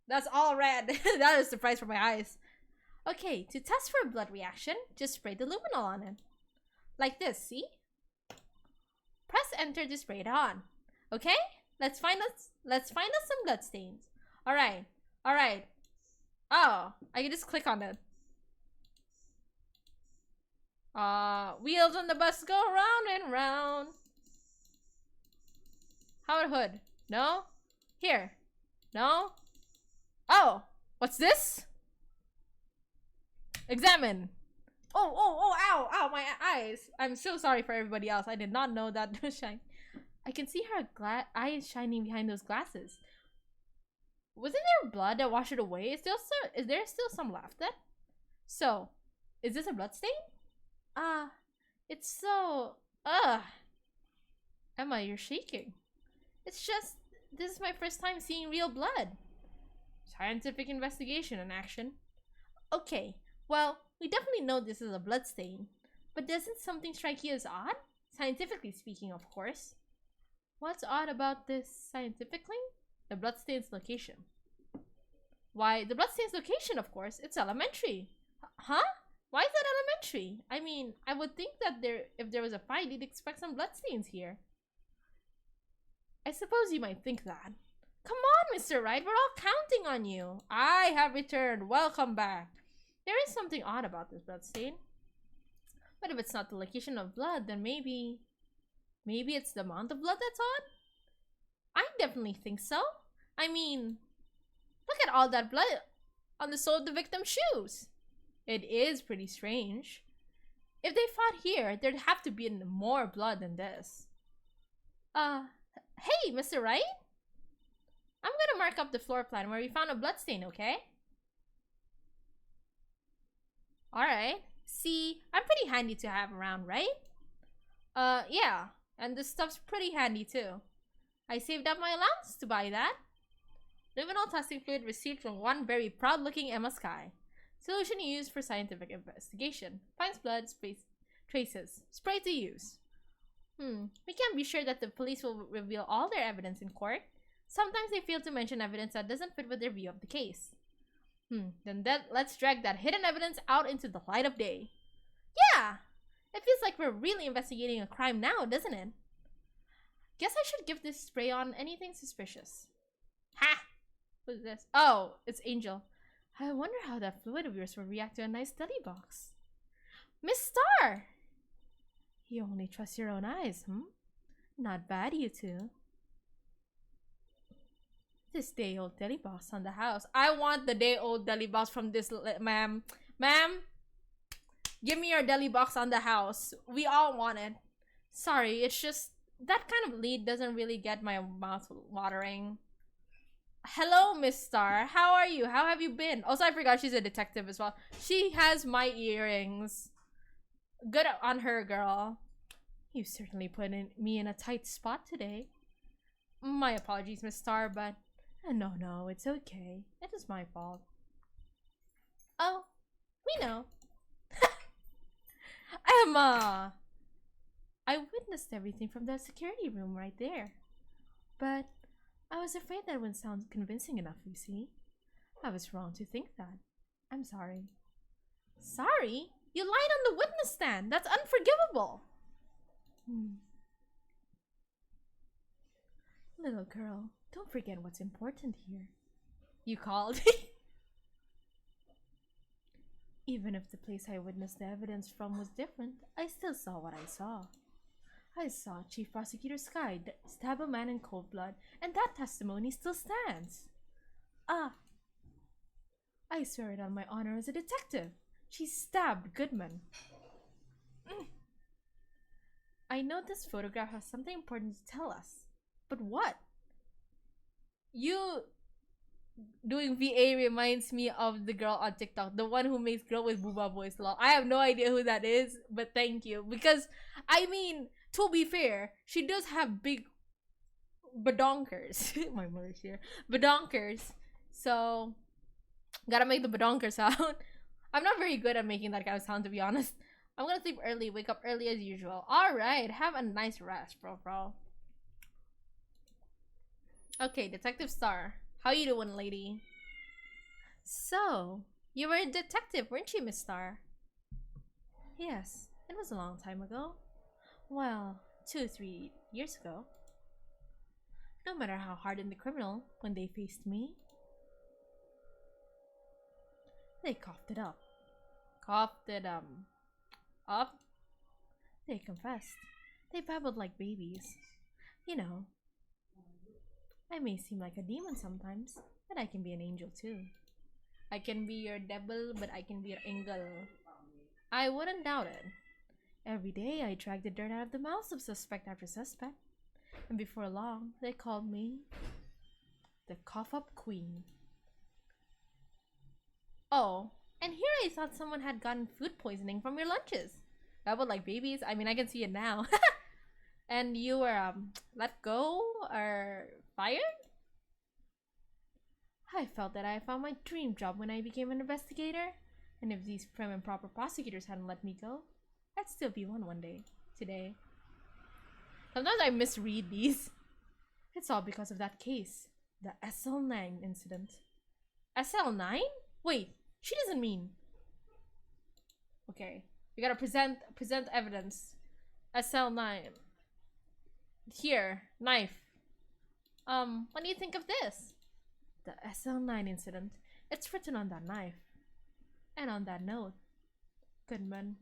that's all red. That is a surprise for my eyes. Okay, to test for a blood reaction, just spray the luminol on it. Like this, see? Press enter to spray it on. Okay? Let's find us some blood stains. Alright. Oh, I can just click on it. Wheels on the bus go round and round. How about hood? No? Here. No? Oh! What's this? Examine! Ow, my eyes! I'm so sorry for everybody else. I did not know that shine. I can see her eyes shining behind those glasses. Wasn't there blood that washed it away? Is there still some left then? So, is this a blood stain? It's so... Emma, you're shaking. It's just... This is my first time seeing real blood. Scientific investigation in action. Okay, well, we definitely know this is a blood stain. But doesn't something strike you as odd? Scientifically speaking, of course. What's odd about this scientifically? The bloodstain's location. Why, the bloodstain's location, of course. It's elementary. Huh? Why is that elementary? I mean, I would think that if there was a fight, you'd expect some bloodstains here. I suppose you might think that. Come on, Mr. Wright, we're all counting on you. I have returned. Welcome back. There is something odd about this bloodstain. But if it's not the location of blood, then maybe it's the amount of blood that's odd? I definitely think so. I mean, look at all that blood on the sole of the victim's shoes. It is pretty strange. If they fought here, there'd have to be more blood than this. Hey, Mr. Wright? I'm gonna mark up the floor plan where we found a bloodstain, okay? Alright. See, I'm pretty handy to have around, right? Yeah. And this stuff's pretty handy too. I saved up my allowance to buy that. Luminol testing fluid received from one very proud-looking Emma Sky. Solution used for scientific investigation. Finds blood, traces. Spray to use. We can't be sure that the police will reveal all their evidence in court. Sometimes they fail to mention evidence that doesn't fit with their view of the case. Then let's drag that hidden evidence out into the light of day. Yeah! It feels like we're really investigating a crime now, doesn't it? Guess I should give this spray on anything suspicious. Ha! What is this? Oh, it's Angel. I wonder how that fluid of yours will react to a nice study box. Miss Star! You only trust your own eyes, Not bad, you two. This day-old deli box on the house. I want the day-old deli box from this, ma'am. Ma'am, give me your deli box on the house. We all want it. Sorry, it's just that kind of lead doesn't really get my mouth watering. Hello, Miss Star. How are you? How have you been? Also, I forgot she's a detective as well. She has my earrings. Good on her, girl. You certainly put me in a tight spot today. My apologies, Miss Star, but... No, it's okay. It is my fault. Oh, we know. Emma! I witnessed everything from the security room right there. But I was afraid that wouldn't sound convincing enough, you see. I was wrong to think that. I'm sorry. Sorry? You lied on the witness stand. That's unforgivable. Little girl, don't forget what's important here. You called? Even if the place I witnessed the evidence from was different, I still saw what I saw. I saw Chief Prosecutor Sky stab a man in cold blood, and that testimony still stands. Ah, I swear it on my honor as a detective. She stabbed Goodman. I know this photograph has something important to tell us. But what? You doing VA reminds me of the girl on TikTok, the one who makes girl with booba voice. Lol. I have no idea who that is, but thank you. Because, I mean, to be fair, she does have big badonkers. My mother's here. Badonkers. So, gotta make the badonker sound. I'm not very good at making that kind of sound, to be honest. I'm gonna sleep early, wake up early as usual. Alright, have a nice rest, bro. Okay, Detective Star. How you doing, lady? So, you were a detective, weren't you, Miss Star? Yes, it was a long time ago. Well, 2-3 years ago. No matter how hardened the criminal, when they faced me, they coughed it up. Coughed it, up? They confessed. They babbled like babies. You know, I may seem like a demon sometimes, but I can be an angel too. I can be your devil, but I can be your angel. I wouldn't doubt it. Every day I drag the dirt out of the mouths of suspect after suspect. And before long, they called me the cough-up queen. Oh, and here I thought someone had gotten food poisoning from your lunches. Babbled like babies? I mean, I can see it now. And you were, let go or fired? I felt that I found my dream job when I became an investigator. And if these prim and proper prosecutors hadn't let me go, I'd still be one day. Today. Sometimes I misread these. It's all because of that case. The SL9 incident. SL9? Wait, she doesn't mean... Okay. We gotta present evidence. SL9. Here, knife. What do you think of this? The SL9 incident. It's written on that knife. And on that note, Goodman.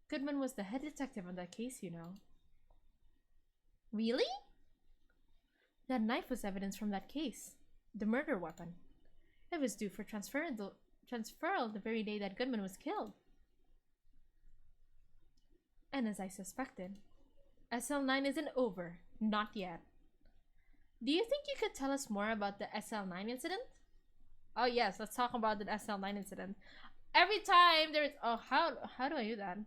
Goodman was the head detective on that case, you know. Really? That knife was evidence from that case. The murder weapon. It was due for transferal the very day that Goodman was killed. And as I suspected, SL9 isn't over. Not yet. Do you think you could tell us more about the SL9 incident? Oh yes, let's talk about the SL9 incident. Every time there's... Oh, how do I do that?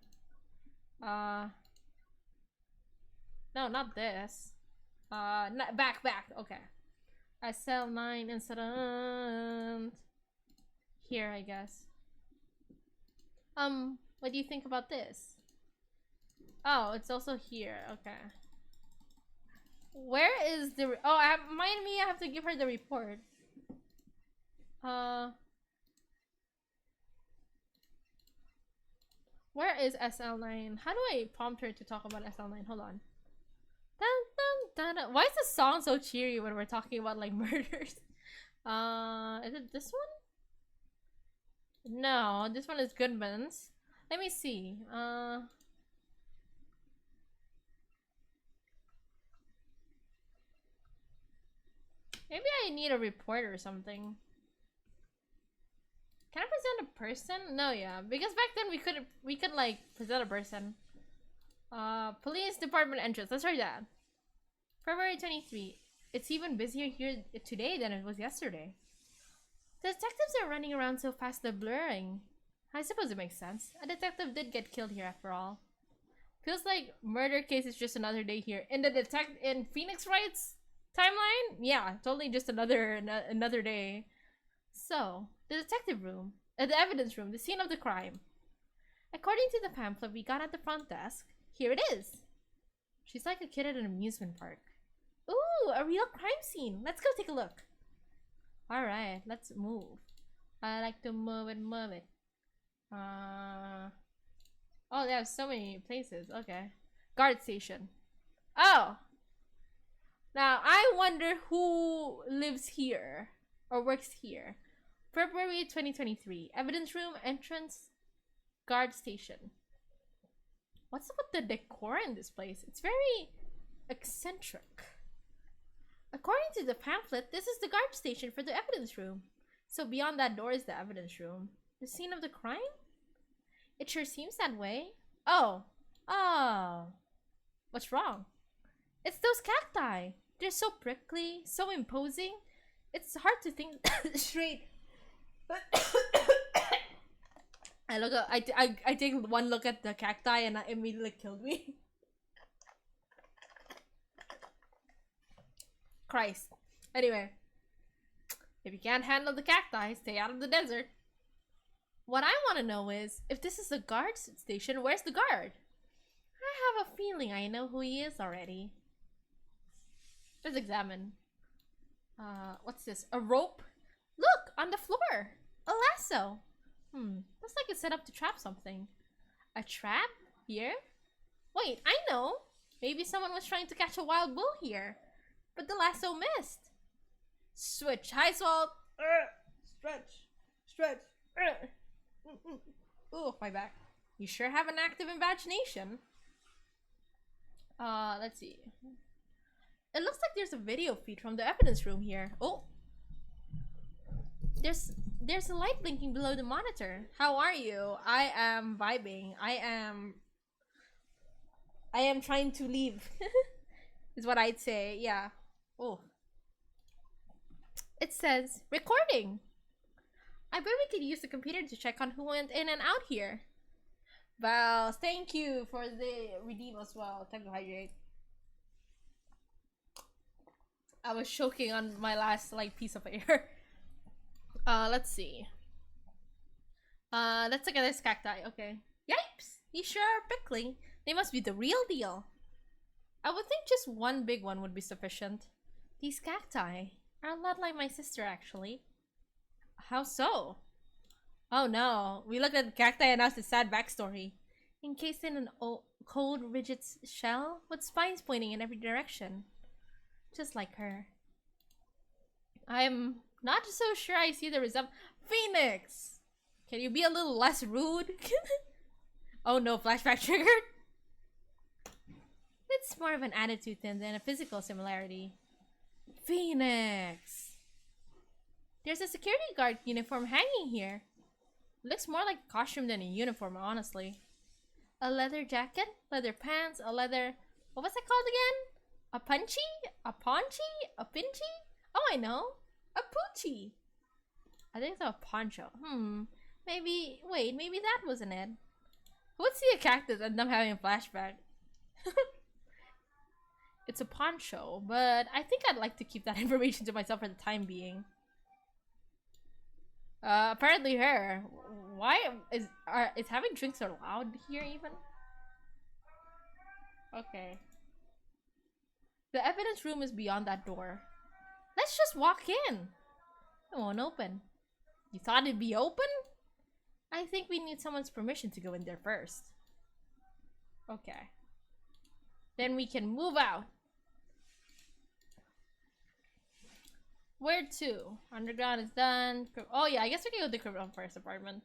No, not this. Back. Okay. SL9 incident. Here, I guess. What do you think about this? Oh, it's also here. Okay. Where is the... Oh, mind me, I have to give her the report. Where is SL9? How do I prompt her to talk about SL9? Hold on. Dun, dun, dun. Why is the song so cheery when we're talking about like murders? Is it this one? No, this one is Goodman's. Let me see. Maybe I need a report or something. Can I present a person? No, yeah, because back then we could like present a person. Police department entrance. Let's try that. February 23. It's even busier here today than it was yesterday. The detectives are running around so fast they're blurring. I suppose it makes sense. A detective did get killed here after all. Feels like murder case is just another day here. In the in Phoenix Wright's timeline? Yeah, totally just another day. So, the detective room, the evidence room, the scene of the crime. According to the pamphlet we got at the front desk, here it is. She's like a kid at an amusement park. Ooh, a real crime scene. Let's go take a look. Alright, let's move. I like to move it. Oh, they have so many places. Okay. Guard station. Oh! Now, I wonder who lives here or works here. February 2023. Evidence room, entrance, guard station. What's up with the decor in this place? It's very eccentric. According to the pamphlet, this is the guard station for the evidence room. So beyond that door is the evidence room. The scene of the crime? It sure seems that way. Oh. Oh. What's wrong? It's those cacti. They're so prickly, so imposing. It's hard to think straight. I take one look at the cacti and it immediately killed me. Christ. Anyway. If you can't handle the cacti, stay out of the desert. What I want to know is, if this is a guard station, where's the guard? I have a feeling I know who he is already. Let's examine. What's this? A rope? Look! On the floor! A lasso! Looks like it's set up to trap something. A trap? Here? Wait, I know! Maybe someone was trying to catch a wild bull here. But the lasso missed. Switch. High salt. Stretch. Stretch. Oh, my back. You sure have an active imagination. Let's see. It looks like there's a video feed from the evidence room here. Oh. There's a light blinking below the monitor. How are you? I am vibing. I am trying to leave. Is what I'd say. Yeah. Oh. It says recording. I bet we could use the computer to check on who went in and out here. Well, thank you for the redeem as well. Time to hydrate. I was choking on my last piece of air. Let's see. Let's look at this cacti. Okay. Yipes! These sure are prickly. They must be the real deal. I would think just one big one would be sufficient. These cacti are a lot like my sister, actually. How so? Oh no, we looked at the cacti and asked the sad backstory. Encased in an cold, rigid shell with spines pointing in every direction. Just like her. I'm not so sure I see the result. Phoenix! Can you be a little less rude? Oh no, flashback triggered? It's more of an attitude thing than a physical similarity. Phoenix! There's a security guard uniform hanging here. Looks more like a costume than a uniform, honestly. A leather jacket, leather pants, a leather... What was that called again? A punchy? A paunchy? A pinchy? Oh, I know. A poochie. I think it's a poncho. Maybe... Wait, maybe that wasn't it. Who would see a cactus and them having a flashback? It's a poncho, but I think I'd like to keep that information to myself for the time being. Apparently her. Why is having drinks allowed here even? Okay. The evidence room is beyond that door. Let's just walk in. It won't open. You thought it'd be open? I think we need someone's permission to go in there first. Okay. Then we can move out. Where to? Underground is done. Oh yeah, I guess we can go to the criminal first apartment.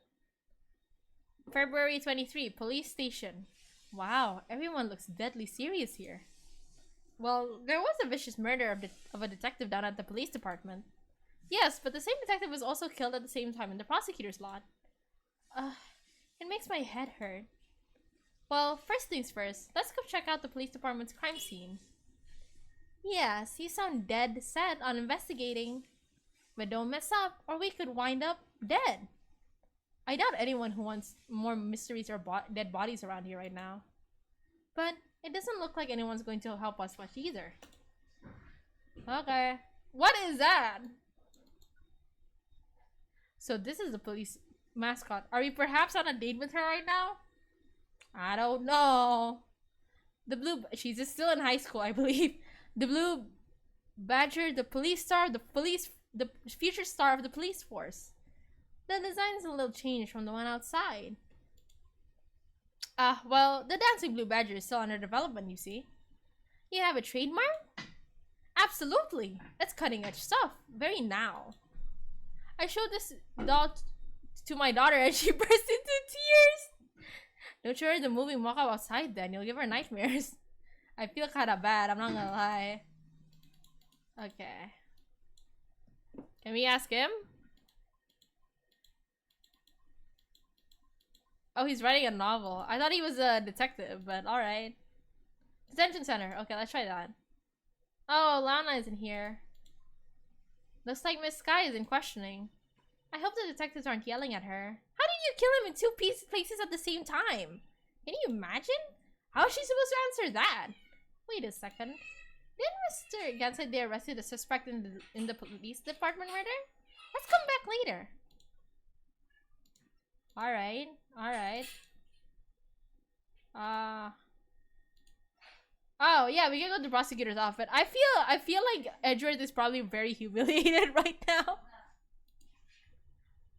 February 23, police station. Wow, everyone looks deadly serious here. Well, there was a vicious murder of a detective down at the police department. Yes, but the same detective was also killed at the same time in the prosecutor's lot. It makes my head hurt. Well, first things first, let's go check out the police department's crime scene. Yes, you sound dead set on investigating. But don't mess up, or we could wind up dead. I doubt anyone who wants more mysteries or dead bodies around here right now. But it doesn't look like anyone's going to help us much either. Okay. What is that? So this is the police mascot. Are we perhaps on a date with her right now? I don't know. The blue... She's still in high school, I believe. The blue badger, the police star, the future star of the police force. The design is a little changed from the one outside. Well, the dancing blue badger is still under development, you see. You have a trademark? Absolutely. That's cutting edge stuff. Very now. I showed this doll to my daughter and she burst into tears. Don't show her the movie mock-up outside then. You'll give her nightmares. I feel kinda bad, I'm not gonna lie. Okay. Can we ask him? Oh, he's writing a novel. I thought he was a detective, but alright. Detention center. Okay, let's try that. Oh, Lana isn't here. Looks like Miss Sky is in questioning. I hope the detectives aren't yelling at her. How did you kill him in two places at the same time? Can you imagine? How is she supposed to answer that? Wait a second. Didn't Mr. Gan say they arrested a suspect in the police department murder? Let's come back later. Alright, alright. Oh yeah, we can go to the prosecutor's office. I feel like Edward is probably very humiliated right now.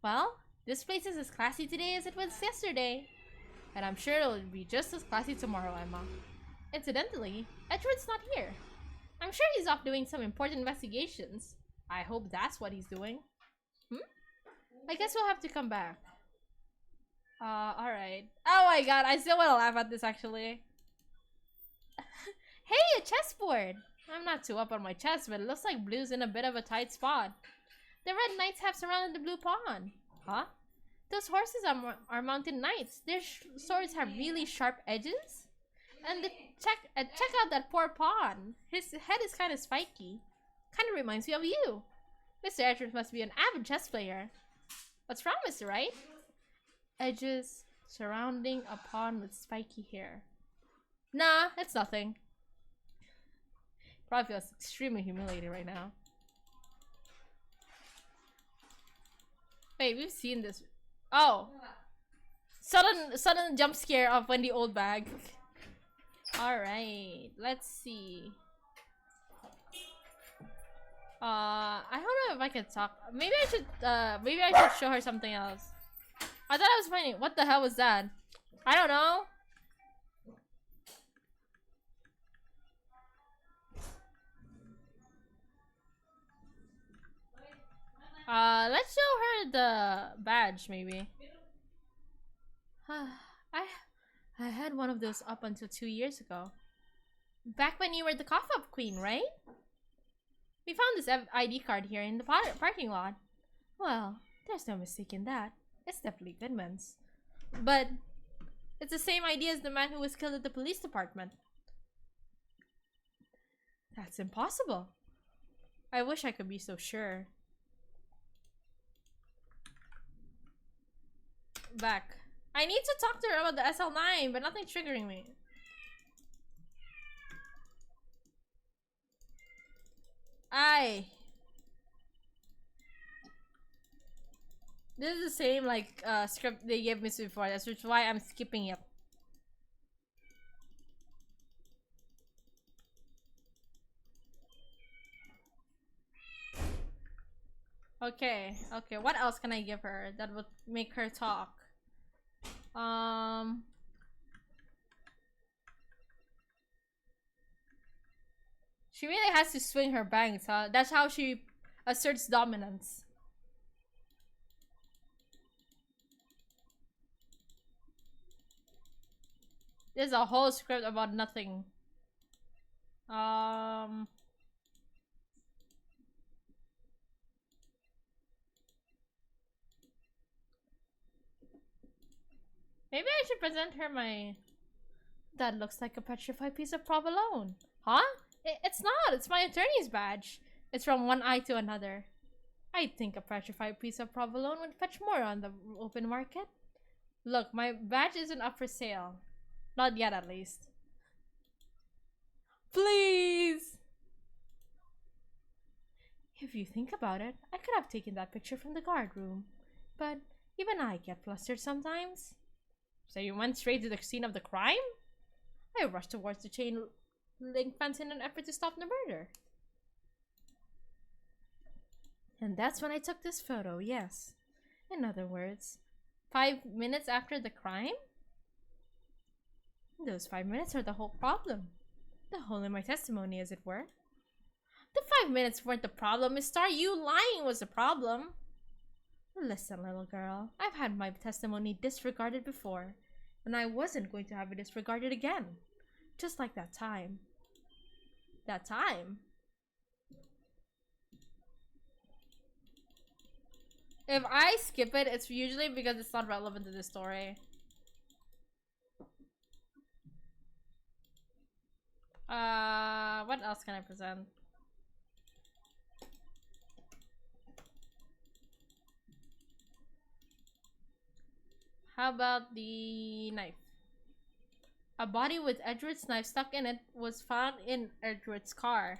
Well, this place is as classy today as it was yesterday. And I'm sure it'll be just as classy tomorrow, Emma. Incidentally, Edward's not here. I'm sure he's off doing some important investigations. I hope that's what he's doing. I guess we'll have to come back. Alright. Oh my god, I still want to laugh at this actually. Hey, a chessboard! I'm not too up on my chess, but it looks like Blue's in a bit of a tight spot. The red knights have surrounded the blue pawn. Huh? Those horses are mountain knights. Their swords have really sharp edges. And check out that poor pawn. His head is kind of spiky. Kind of reminds me of you. Mr. Edwards must be an avid chess player. What's wrong, Mr. Wright? Edges surrounding a pawn with spiky hair. Nah, it's nothing. Probably feels extremely humiliated right now. Wait, we've seen this. Oh, sudden jump scare of Wendy old bag. All right, let's see. I don't know if I can talk. Maybe I should show her something else. I thought I was finding. What the hell was that? I don't know. Let's show her the badge, maybe. I had one of those up until 2 years ago. Back when you were the cough-up queen, right? We found this ID card here in the parking lot. Well, there's no mistaking that. It's definitely Goodman's. But it's the same ID as the man who was killed at the police department. That's impossible. I wish I could be so sure. Back. I need to talk to her about the SL9, but nothing's triggering me. This is the same like script they gave me before. That's why I'm skipping it. Okay, okay. What else can I give her that would make her talk? She really has to swing her bangs, huh? That's how she asserts dominance. There's a whole script about nothing. Maybe I should present her my... That looks like a petrified piece of provolone. Huh? It's not. It's my attorney's badge. It's from one eye to another. I think a petrified piece of provolone would fetch more on the open market. Look, my badge isn't up for sale. Not yet, at least. Please! If you think about it, I could have taken that picture from the guard room. But even I get flustered sometimes. So you went straight to the scene of the crime? I rushed towards the chain link fence in an effort to stop the murder. And that's when I took this photo, yes. In other words, 5 minutes after the crime? Those 5 minutes are the whole problem. The hole in my testimony, as it were. The 5 minutes weren't the problem, Miss Star. You lying was the problem. Listen, little girl. I've had my testimony disregarded before. And I wasn't going to have it disregarded again. Just like that time. That time? If I skip it, it's usually because it's not relevant to the story. What else can I present? How about the knife? A body with Edward's knife stuck in it was found in Edward's car.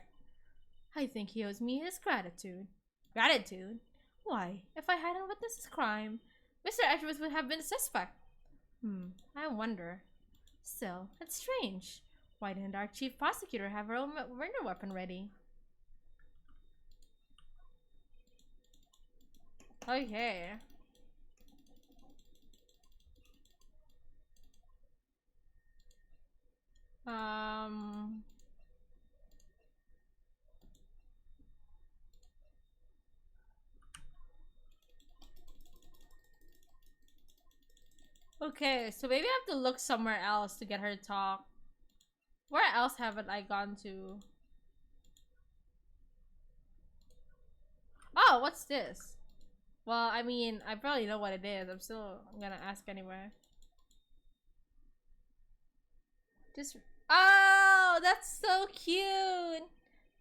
I think he owes me his gratitude. Gratitude? Why, if I hadn't witnessed this crime, Mr. Edwards would have been a suspect. I wonder. Still, it's strange. Why didn't our chief prosecutor have her own murder weapon ready? Okay. Okay, so maybe I have to look somewhere else to get her to talk. Where else haven't I gone to? Oh, what's this? Well, I mean, I probably know what it is. I'm still gonna ask anyway. Just... Oh, that's so cute!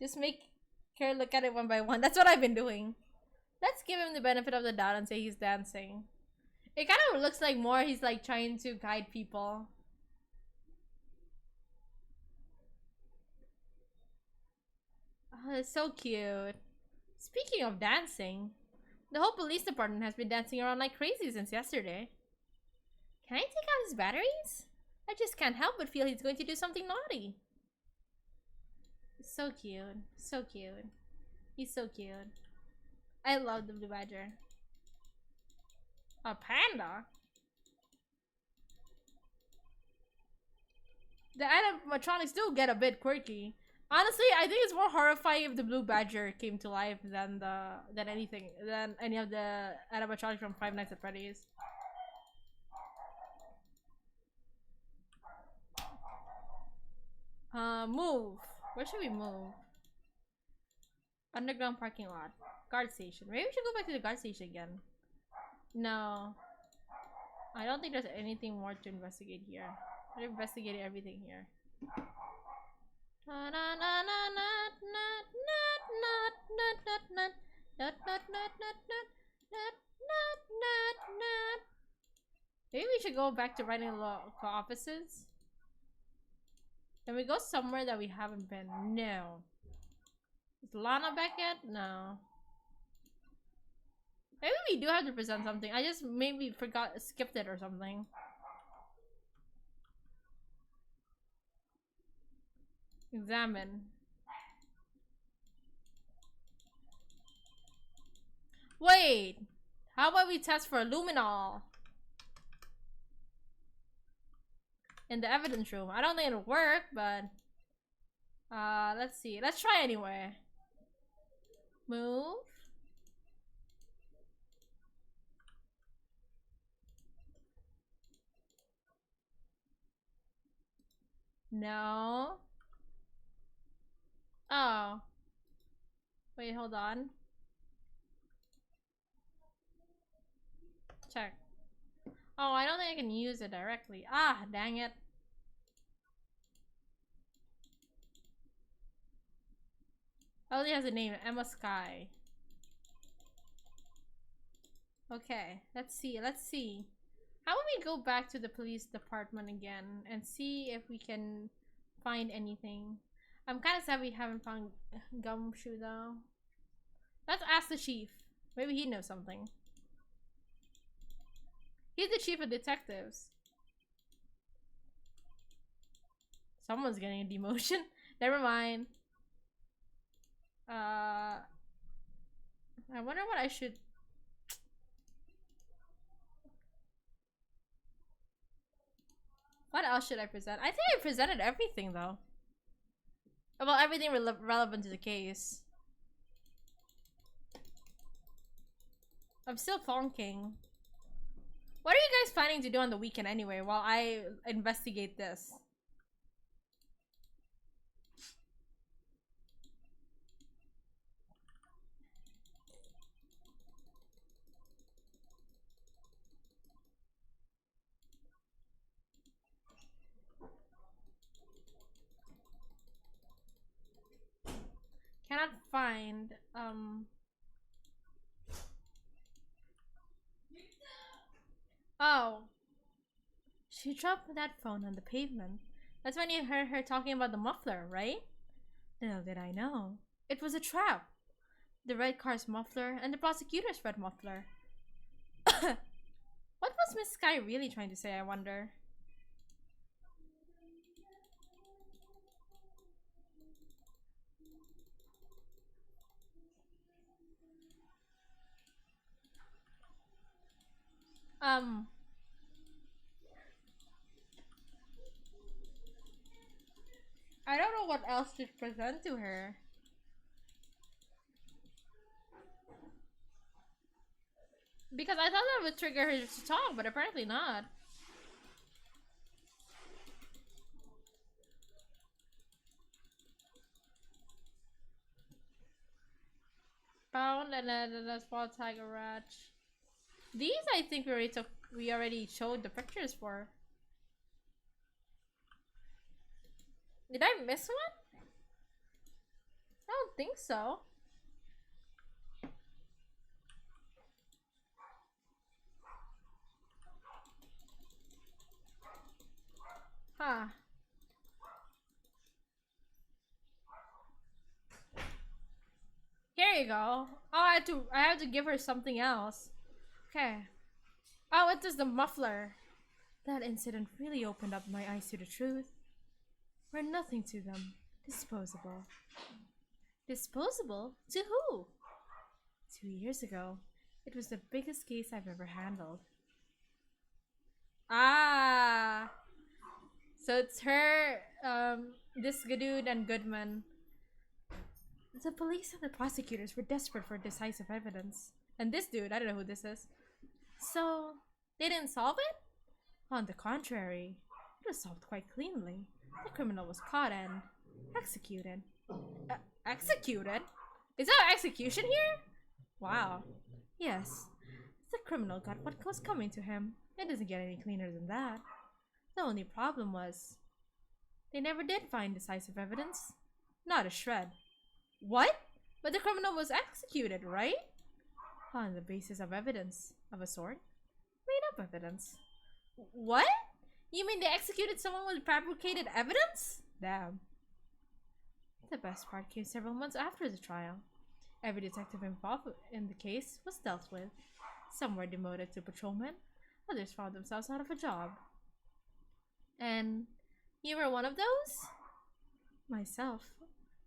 Just make her look at it one by one. That's what I've been doing. Let's give him the benefit of the doubt and say he's dancing. It kind of looks like more he's like trying to guide people. Oh, it's so cute. Speaking of dancing, the whole police department has been dancing around like crazy since yesterday. Can I take out his batteries? I just can't help but feel he's going to do something naughty. So cute. So cute. He's so cute. I love the blue badger. A panda? The animatronics do get a bit quirky. Honestly, I think it's more horrifying if the blue badger came to life than any of the animatronics from Five Nights at Freddy's. Move. Where should we move? Underground parking lot. Guard station. Maybe we should go back to the guard station again. No. I don't think there's anything more to investigate here. I investigated everything here. Maybe we should go back to writing local offices. Can we go somewhere that we haven't been? No. Is Lana back yet? No. Maybe we do have to present something. I just maybe skipped it or something. Examine. Wait! How about we test for luminol? In the evidence room. I don't think it'll work, but... let's see. Let's try anyway. Move. No. Oh. Wait, hold on. Check. Oh, I don't think I can use it directly. Ah, dang it. Oh, it only has a name. Emma Sky. Okay, let's see. Let's see. How about we go back to the police department again and see if we can find anything. I'm kind of sad we haven't found Gumshoe though. Let's ask the chief. Maybe he knows something. He's the chief of detectives. Someone's getting a demotion. Never mind. I wonder what I should... What else should I present? I think I presented everything though. Well, everything relevant to the case. I'm still thonking. What are you guys planning to do on the weekend anyway while I investigate this? Oh, she dropped that phone on the pavement. That's when you heard her talking about the muffler, right? Little did I know. It was a trap. The red car's muffler and the prosecutor's red muffler. What was Miss Sky really trying to say, I wonder? Um, I don't know what else to present to her. Because I thought that would trigger her to talk, but apparently not. Found and then a small tiger ratch. These I think we already showed the pictures for. Did I miss one? I don't think so. Huh. Here you go. Oh, I have to give her something else. Okay. Oh, it is the muffler. That incident really opened up my eyes to the truth. We're nothing to them. Disposable. Disposable? To who? 2 years ago. It was the biggest case I've ever handled. Ah. So it's her, this Gadood and Goodman. The police and the prosecutors were desperate for decisive evidence. And this dude, I don't know who this is. So, they didn't solve it? On the contrary, it was solved quite cleanly. The criminal was caught and executed. Executed? Is there execution here? Wow. Yes. The criminal got what was coming to him. It doesn't get any cleaner than that. The only problem was, they never did find decisive evidence. Not a shred. What? But the criminal was executed, right? On the basis of evidence of a sort. Made up evidence. What? You mean they executed someone with fabricated evidence? Damn. The best part came several months after the trial. Every detective involved in the case was dealt with. Some were demoted to patrolmen. Others found themselves out of a job. And you were one of those? Myself.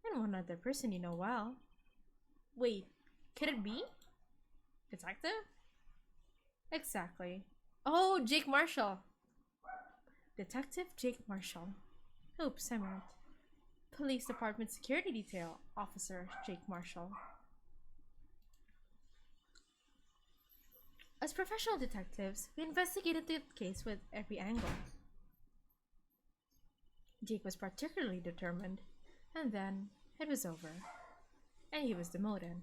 And one other person you know well. Wait, could it be? Detective? Exactly. Oh, Jake Marshall. Detective Jake Marshall. Oops, I meant. Police Department Security Detail Officer Jake Marshall. As professional detectives, we investigated the case with every angle. Jake was particularly determined, and then it was over, and he was demoted.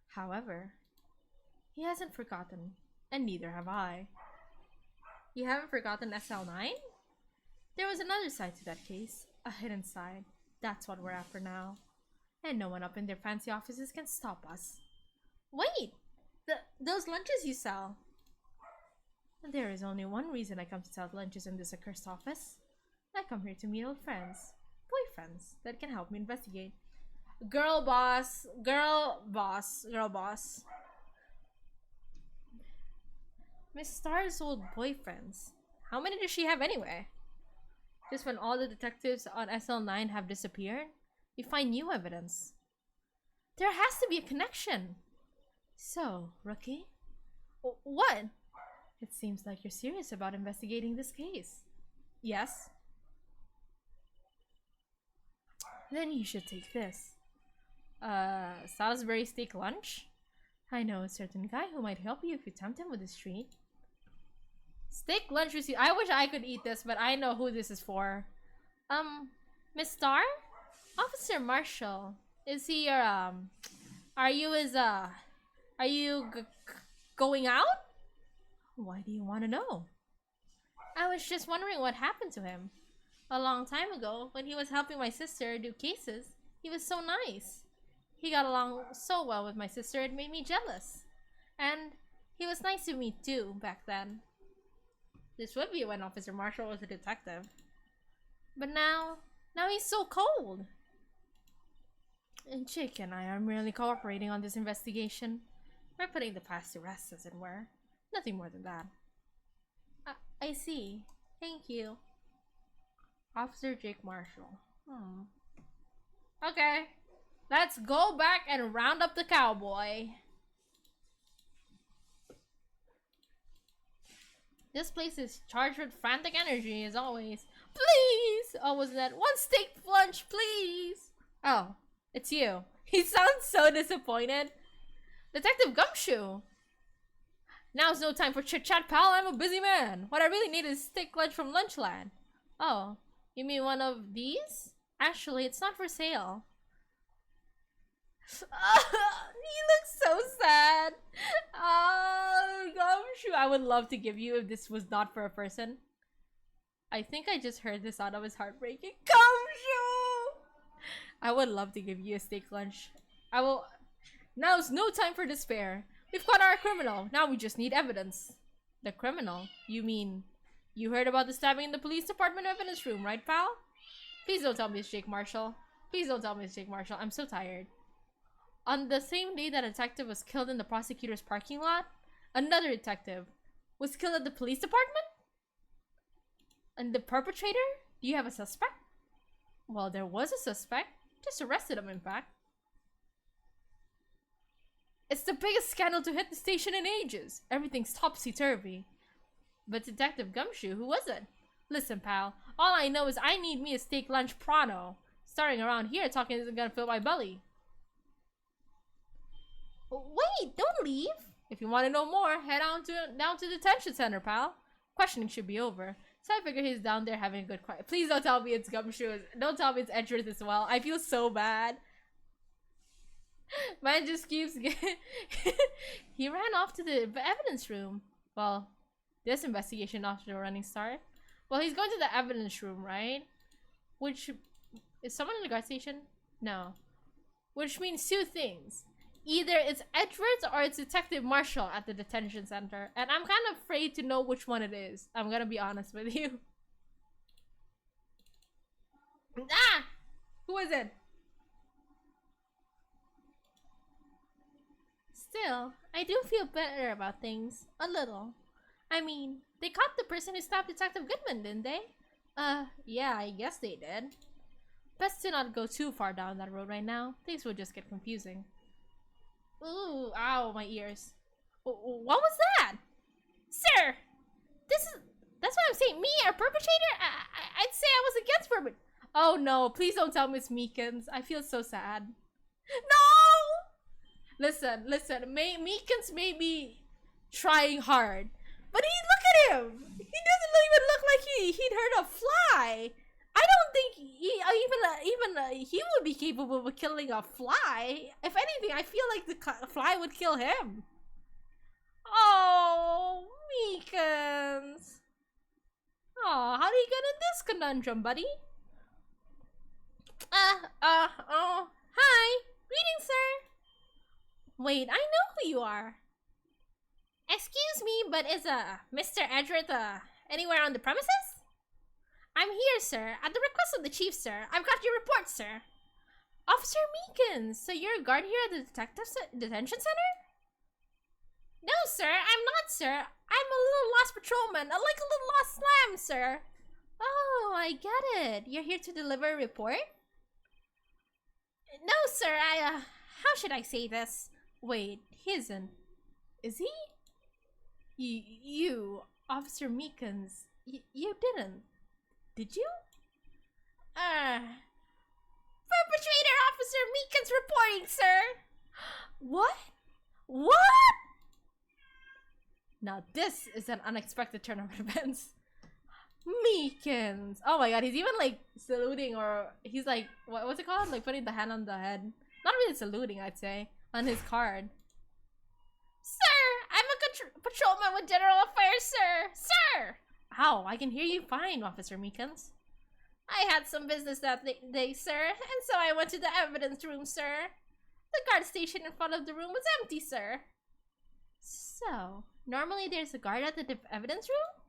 However, he hasn't forgotten, and neither have I. You haven't forgotten SL9? There was another side to that case, a hidden side. That's what we're after now. And no one up in their fancy offices can stop us. Wait! Those lunches you sell. There is only one reason I come to sell lunches in this accursed office. I come here to meet old friends. Boyfriends that can help me investigate. Girl boss. Girl boss. Girl boss. Miss Star's old boyfriends. How many does she have anyway? Just when all the detectives on SL9 have disappeared, we find new evidence. There has to be a connection. So, rookie? What? It seems like you're serious about investigating this case. Yes. Then you should take this. Salisbury steak lunch? I know a certain guy who might help you if you tempt him with this treat. Steak lunch receipt. I wish I could eat this, but I know who this is for. Miss Star? Officer Marshall. Is he your, are you going out? Why do you want to know? I was just wondering what happened to him. A long time ago, when he was helping my sister do cases, he was so nice. He got along so well with my sister it made me jealous. And he was nice to me too back then. This would be when Officer Marshall was a detective. But now he's so cold. And Jake and I are merely cooperating on this investigation. We're putting the past to rest, as it were. Nothing more than that. I see. Thank you. Officer Jake Marshall. Okay. Let's go back and round up the cowboy. This place is charged with frantic energy, as always. Please! Oh, was that one steak lunch, please? Oh, it's you. He sounds so disappointed. Detective Gumshoe! Now's no time for chit-chat, pal. I'm a busy man. What I really need is steak lunch from Lunchland. Oh, you mean one of these? Actually, it's not for sale. He looks so sad. Oh, Gumshoe. I would love to give you if this was not for a person. I think I just heard the sound of his heart breaking. Gumshoe! I would love to give you a steak lunch. I will. Now's no time for despair. We've caught our criminal. Now we just need evidence. The criminal? You mean you heard about the stabbing in the police department evidence room, right, pal? Please don't tell me it's Jake Marshall. Please don't tell me it's Jake Marshall. I'm so tired. On the same day that a detective was killed in the prosecutor's parking lot, another detective was killed at the police department? And the perpetrator? Do you have a suspect? Well, there was a suspect. Just arrested him, in fact. It's the biggest scandal to hit the station in ages. Everything's topsy-turvy. But Detective Gumshoe, who was it? Listen, pal. All I know is I need me a steak lunch pronto. Starting around here talking isn't gonna fill my belly. Wait, don't leave. If you want to know more, head on down to the detention center, pal. Questioning should be over. So I figure he's down there having a good quiet. Please don't tell me it's Gumshoe. Don't tell me it's Edgeworth as well. I feel so bad. Man just keeps getting... He ran off to the evidence room. Well, this investigation off to a running start. Well, he's going to the evidence room, right? Which... Is someone in the guard station? No. Which means two things. Either it's Edgeworth or it's Detective Marshall at the detention center. And I'm kind of afraid to know which one it is. I'm gonna be honest with you. Ah! Who is it? Still, I do feel better about things. A little. I mean, they caught the person who stabbed Detective Goodman, didn't they? Yeah, I guess they did. Best to not go too far down that road right now. Things will just get confusing. Ooh, ow, my ears. What was that? Sir! That's what I'm saying. Me, a perpetrator? I'd say I was against perpetrator. Oh no, please don't tell Miss Meekins. I feel so sad. No! Listen, Meekins may be trying hard. But look at him! He doesn't even look like he'd hurt a fly. I don't think even he would be capable of killing a fly. If anything, I feel like the fly would kill him. Oh, Meekins. Oh, how do you get in this conundrum, buddy? Oh, hi. Greetings, sir. Wait, I know who you are. Excuse me, but is Mr. Edgeworth anywhere on the premises? I'm here, sir. At the request of the chief, sir. I've got your report, sir. Officer Meekins, so you're a guard here at the detention center? No, sir. I'm not, sir. I'm a little lost patrolman. Like a little lost lamb, sir. Oh, I get it. You're here to deliver a report? No, sir. How should I say this? Wait, he isn't. Is he? You, Officer Meekins, you didn't. Did you? Perpetrator Officer Meekins reporting, sir! What? What? Now this is an unexpected turn of events. Meekins! Oh my god, he's even like saluting, or he's like, what's it called? Like putting the hand on the head. Not really saluting, I'd say, on his card. Sir! I'm a patrolman with general affairs, sir! Sir! Ow, I can hear you fine, Officer Meekins. I had some business that day, sir, and so I went to the evidence room, sir. The guard station in front of the room was empty, sir. So, normally there's a guard at the evidence room?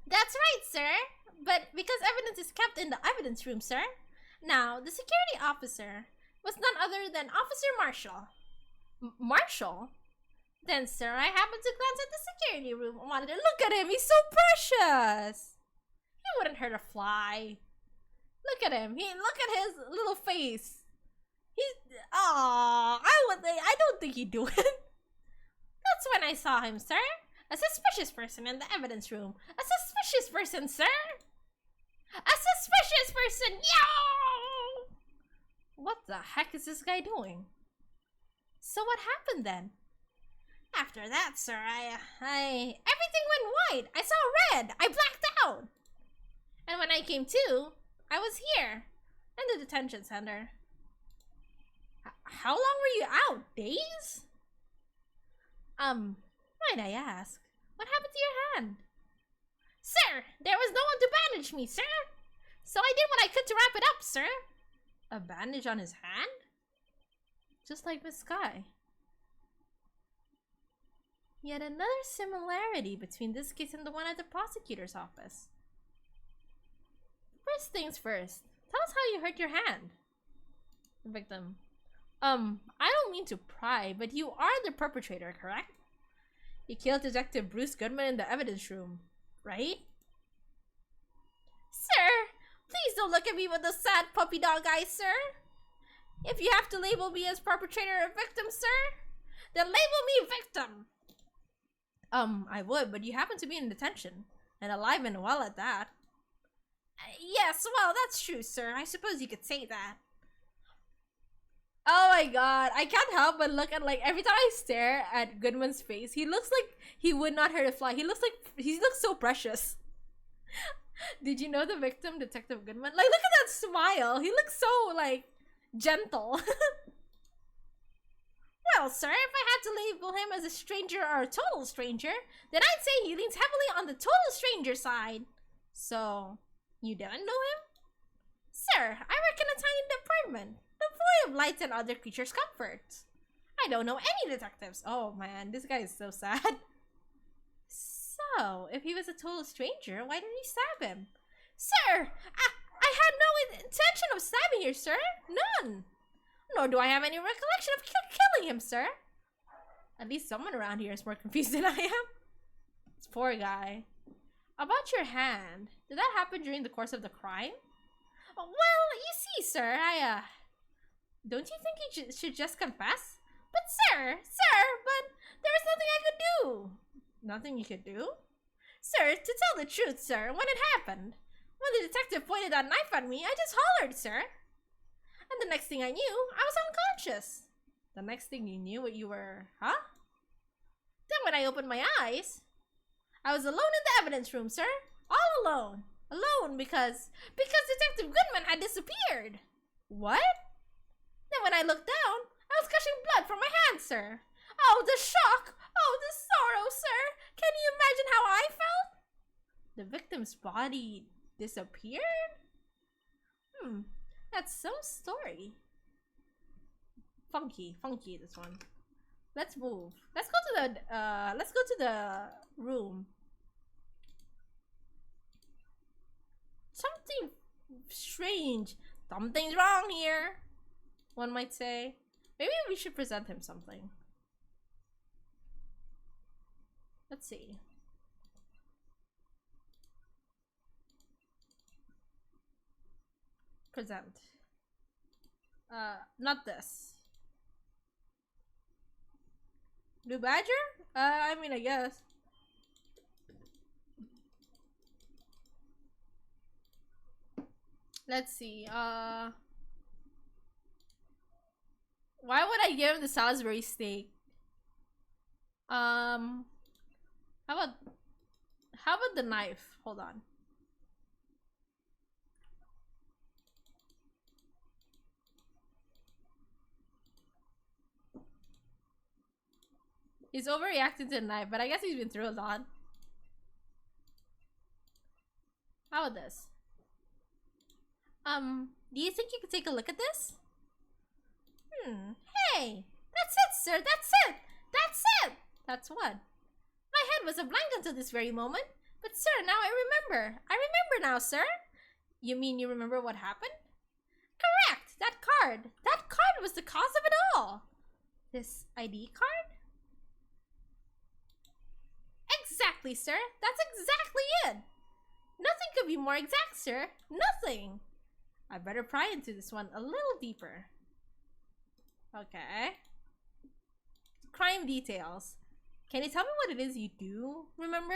That's right, sir. But because evidence is kept in the evidence room, sir. Now, the security officer was none other than Officer Marshall. Marshall? Then, sir, I happened to glance at the security room and wanted to look at him. He's so precious. He wouldn't hurt a fly. Look at him. Look at his little face. I don't think he'd do it. That's when I saw him, sir. A suspicious person in the evidence room. A suspicious person, sir. A suspicious person. Yo! What the heck is this guy doing? So what happened then? After that, sir, everything went white. I saw red. I blacked out. And when I came to, I was here in the detention center. How long were you out? Days? Might I ask, what happened to your hand? Sir, there was no one to bandage me, sir. So I did what I could to wrap it up, sir. A bandage on his hand? Just like Miss Sky. Yet another similarity between this case and the one at the prosecutor's office. First things first, tell us how you hurt your hand. The victim. I don't mean to pry, but you are the perpetrator, correct? You killed Detective Bruce Goodman in the evidence room, right? Sir, please don't look at me with those sad puppy dog eyes, sir. If you have to label me as perpetrator or victim, sir, then label me victim. I would, but you happen to be in detention, and alive and well at that. Yes, well, that's true, sir. I suppose you could say that. Oh my god, I can't help but look at, like, every time I stare at Goodman's face, he looks like he would not hurt a fly. He looks so precious. Did you know the victim, Detective Goodman? Like, look at that smile. He looks so, like, gentle. Well, sir, if I had to label him as a stranger or a total stranger, then I'd say he leans heavily on the total stranger side. So, you didn't know him? Sir, I work in a tiny department, devoid of lights and other creatures' comforts. I don't know any detectives. Oh man, this guy is so sad. So, if he was a total stranger, why did he stab him? Sir, I had no intention of stabbing you, sir. None. Nor do I have any recollection of killing him, sir. At least someone around here is more confused than I am. This poor guy. About your hand, did that happen during the course of the crime? Well, you see, sir, don't you think you should just confess? But sir, but there was nothing I could do. Nothing you could do? Sir, to tell the truth, sir, when it happened, when the detective pointed that knife at me, I just hollered, sir. And the next thing I knew, I was unconscious. The next thing you knew, what you were, huh? Then when I opened my eyes, I was alone in the evidence room, sir. All alone. Alone because Detective Goodman had disappeared. What? Then when I looked down, I was gushing blood from my hand, sir. Oh, the shock! Oh, the sorrow, sir! Can you imagine how I felt? The victim's body disappeared? That's some story. Funky, this one. Let's move. Let's go to the room. Something strange. Something's wrong here, one might say. Maybe we should present him something. Let's see. Present. Not this. Blue Badger? I mean, I guess. Let's see. Why would I give him the Salisbury steak? How about the knife? Hold on. He's overreacting to the knife, but I guess he's been through a lot. How about this? Do you think you could take a look at this? Hey! That's it, sir! That's it! That's it! That's what? My head was a blank until this very moment. But sir, now I remember. I remember now, sir. You mean you remember what happened? Correct! That card! That card was the cause of it all! This ID card? Exactly, sir. That's exactly it. Nothing could be more exact, sir. Nothing. I better pry into this one a little deeper. Okay. Crime details. Can you tell me what it is you do remember?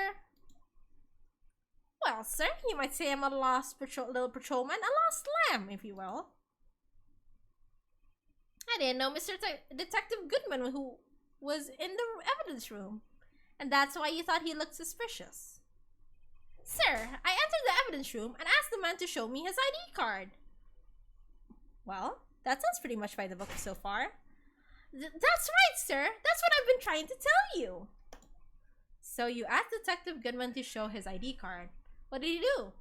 Well, sir, you might say I'm a lost little patrolman, a lost lamb, if you will. I didn't know Mr. Detective Goodman who was in the evidence room. And that's why you thought he looked suspicious. Sir, I entered the evidence room and asked the man to show me his ID card. Well, that sounds pretty much by the book so far. That's right, sir. That's what I've been trying to tell you. So you asked Detective Goodman to show his ID card. What did he do?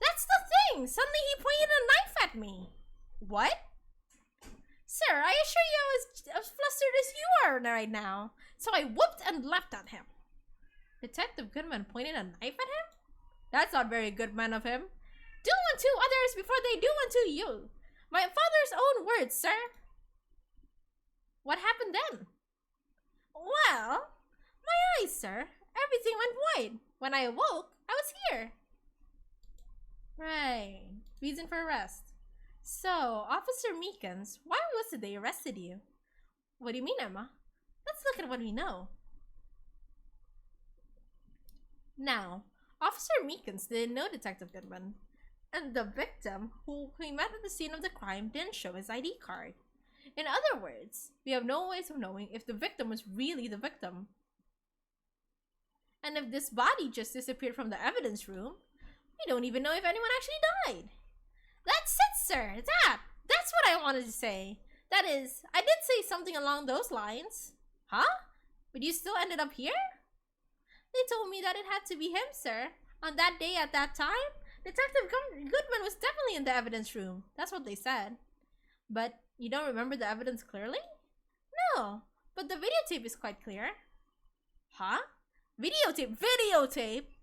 That's the thing! Suddenly he pointed a knife at me. What? Sir, I assure you I was as flustered as you are right now. So I whooped and leapt at him. Detective Goodman pointed a knife at him? That's not very good man of him. Do unto others before they do unto you. My father's own words, sir. What happened then? Well, my eyes, sir. Everything went white. When I awoke, I was here. Right. Reason for arrest. So, Officer Meekins, why was it they arrested you? What do you mean, Emma? Let's look at what we know. Now, Officer Meekins didn't know Detective Goodman, and the victim, who he met at the scene of the crime, didn't show his ID card. In other words, we have no ways of knowing if the victim was really the victim. And if this body just disappeared from the evidence room, we don't even know if anyone actually died. That's it, sir! That's what I wanted to say. That is, I did say something along those lines. Huh? But you still ended up here? They told me that it had to be him, sir. On that day at that time, Detective Goodman was definitely in the evidence room. That's what they said. But you don't remember the evidence clearly? No, but the videotape is quite clear. Huh? Videotape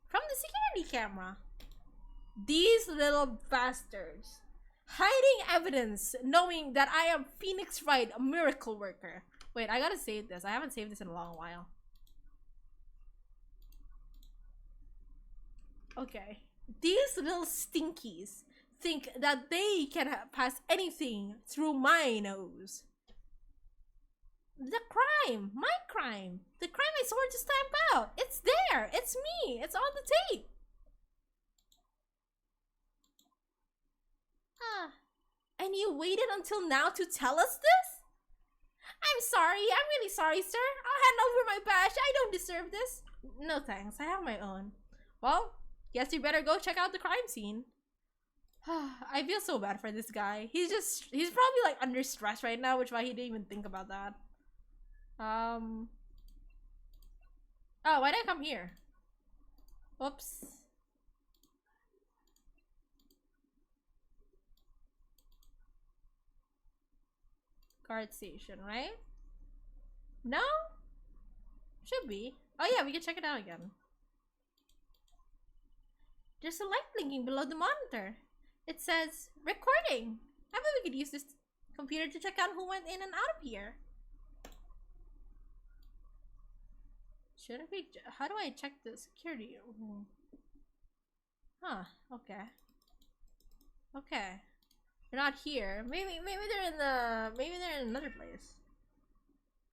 from the security camera. These little bastards. Hiding evidence, knowing that I am Phoenix Wright, a miracle worker. Wait, I gotta save this. I haven't saved this in a long while. Okay. These little stinkies think that they can pass anything through my nose. The crime! My crime! The crime I swore to stamp out! It's there! It's me! It's on the tape! And you waited until now to tell us this? I'm sorry. I'm really sorry, sir. I'll hand over my badge. I don't deserve this. No thanks. I have my own. Well, guess you better go check out the crime scene. I feel so bad for this guy. He's probably like under stress right now, which is why he didn't even think about that. Oh, why did I come here? Oops. Guard station, right? No? Should be. Oh yeah, we can check it out again. There's a light blinking below the monitor. It says, recording. I bet we could use this computer to check out who went in and out of here. Shouldn't we? How do I check the security? Huh, okay. Okay. They're not here. Maybe they're in another place.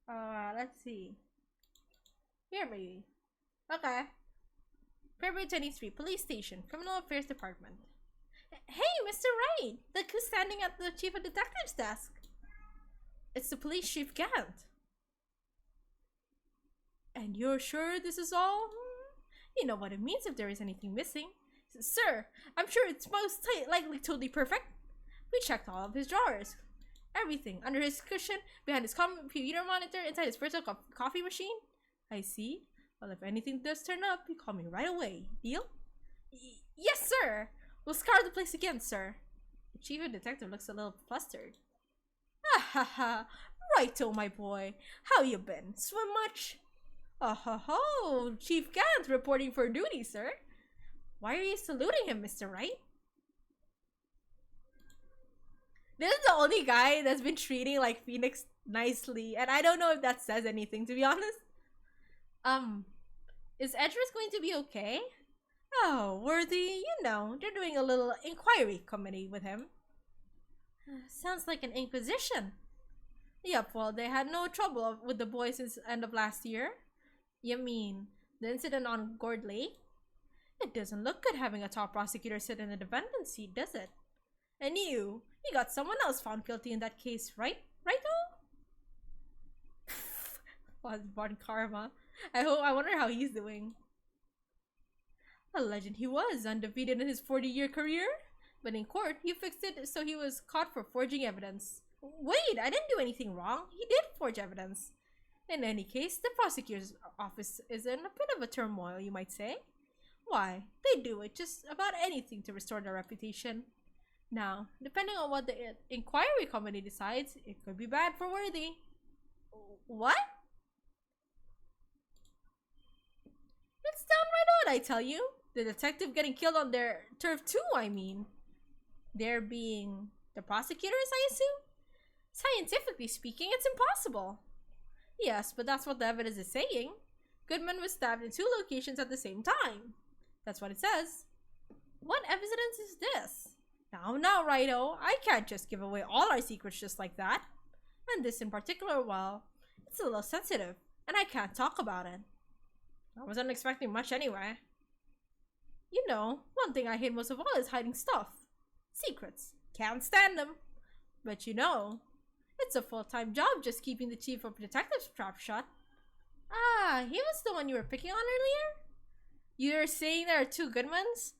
Let's see. Here maybe. Okay. February 23, Police Station, Criminal Affairs Department. Hey, Mr. Wright! Look who's standing at the Chief of Detectives desk. It's the Police Chief Gant. And you're sure this is all? You know what it means if there is anything missing. Sir, I'm sure it's most likely totally perfect. We checked all of his drawers. Everything. Under his cushion, behind his computer monitor, inside his personal coffee machine. I see. Well, if anything does turn up, you call me right away. Deal? Yes, sir! We'll scour the place again, sir. The Chief of Detective looks a little flustered. Ha ha ha. Righto, my boy. How you been? Swim much? Oh ho ho. Chief Gant reporting for duty, sir. Why are you saluting him, Mr. Wright? This is the only guy that's been treating like Phoenix nicely, and I don't know if that says anything, to be honest. Um, is Edris going to be okay? Oh, Worthy, they're doing a little inquiry committee with him. Sounds like an inquisition. Yep, well, they had no trouble with the boy since end of last year. You mean, the incident on Gord Lake? It doesn't look good having a top prosecutor sit in the defendant seat, does it? And you got someone else found guilty in that case, right? Righto? Bon Karma. I wonder how he's doing. A legend he was, undefeated in his 40-year career. But in court, he fixed it so he was caught for forging evidence. Wait, I didn't do anything wrong. He did forge evidence. In any case, the prosecutor's office is in a bit of a turmoil, you might say. Why, they do it just about anything to restore their reputation. Now, depending on what the inquiry committee decides, it could be bad for Worthy. What? It's downright odd, I tell you. The detective getting killed on their turf too, I mean. They're being the prosecutors, I assume? Scientifically speaking, it's impossible. Yes, but that's what the evidence is saying. Goodman was stabbed in 2 locations at the same time. That's what it says. What evidence is this? Now, Righto, I can't just give away all our secrets just like that. And this in particular, well, it's a little sensitive, and I can't talk about it. I wasn't expecting much anyway. One thing I hate most of all is hiding stuff. Secrets. Can't stand them. But it's a full-time job just keeping the chief of detectives trap shut. Ah, he was the one you were picking on earlier? You're saying there are 2 Goodmans?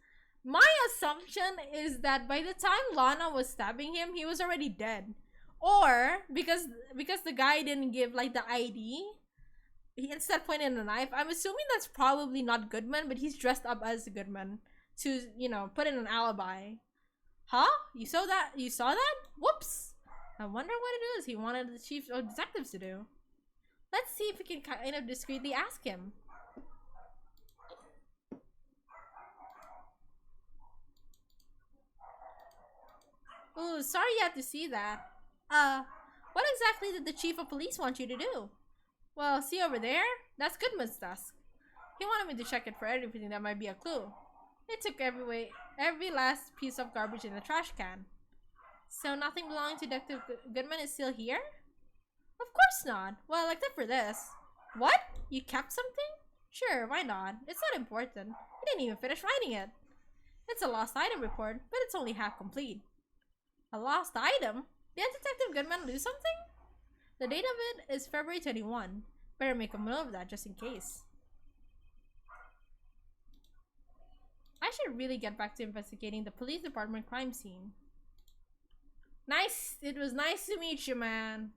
My assumption is that by the time Lana was stabbing him, he was already dead. Or, because the guy didn't give, like, the ID, he instead pointed a knife. I'm assuming that's probably not Goodman, but he's dressed up as Goodman to, put in an alibi. Huh? You saw that? Whoops! I wonder what it is he wanted the chief of detectives to do. Let's see if we can kind of discreetly ask him. Ooh, sorry you had to see that. What exactly did the chief of police want you to do? Well, see over there? That's Goodman's desk. He wanted me to check it for everything that might be a clue. It took every last piece of garbage in the trash can. So nothing belonging to Detective Goodman is still here? Of course not. Well, except for this. What? You kept something? Sure, why not? It's not important. You didn't even finish writing it. It's a lost item report, but it's only half complete. A lost item? Did Detective Goodman lose something? The date of it is February 21. Better make a note of that just in case. I should really get back to investigating the police department crime scene. Nice. It was nice to meet you, man.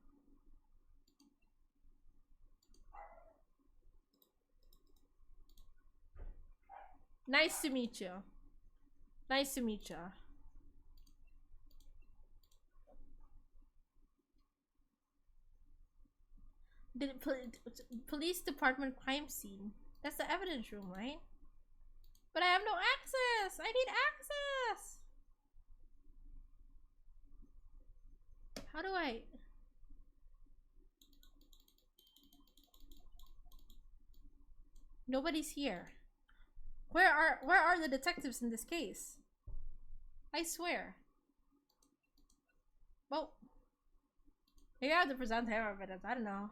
Nice to meet you. Nice to meet you. The police department crime scene. That's the evidence room, right? But I have no access. I need access. How do I? Nobody's here. Where are the detectives in this case? I swear. Well, maybe I have to present their evidence. I don't know.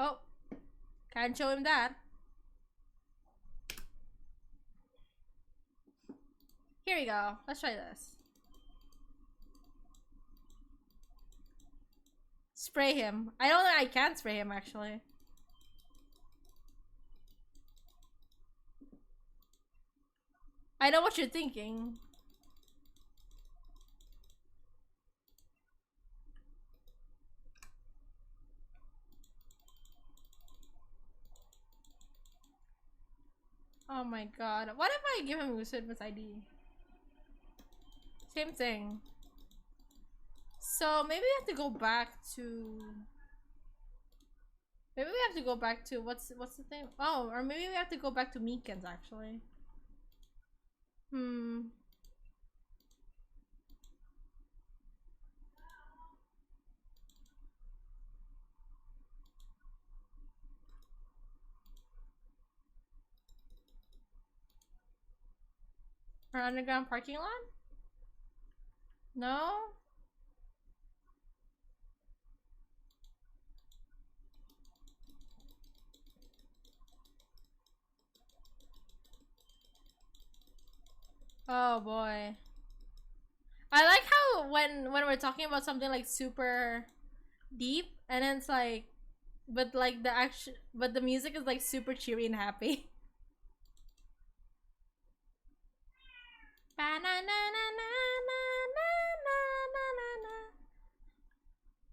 Oh, can't show him that. Here we go. Let's try this. Spray him. I don't think I can spray him, actually. I know what you're thinking. Oh my god. What if I give him Usud's ID? Same thing. So maybe we have to go back to... Maybe we have to go back to... What's the thing? Oh, or maybe we have to go back to Meekins, actually. Our underground parking lot? No? Oh boy. I like how when we're talking about something like super deep and then it's like but like the music is like super cheery and happy.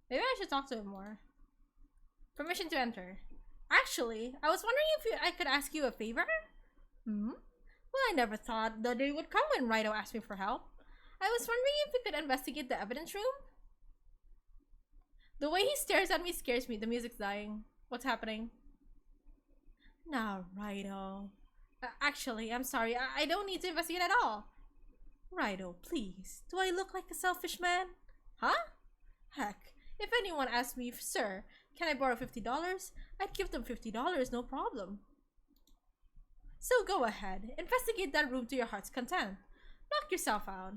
Maybe I should talk to him more. Permission to enter. Actually, I was wondering if I could ask you a favor? Well, I never thought the day would come when Rido asked me for help. I was wondering if we could investigate the evidence room? The way he stares at me scares me. The music's dying. What's happening? Now, Rido. Actually, I'm sorry. I don't need to investigate at all. Rido, please. Do I look like a selfish man? Huh? Heck, if anyone asked me, sir, can I borrow $50? I'd give them $50, no problem. So go ahead, investigate that room to your heart's content. Knock yourself out.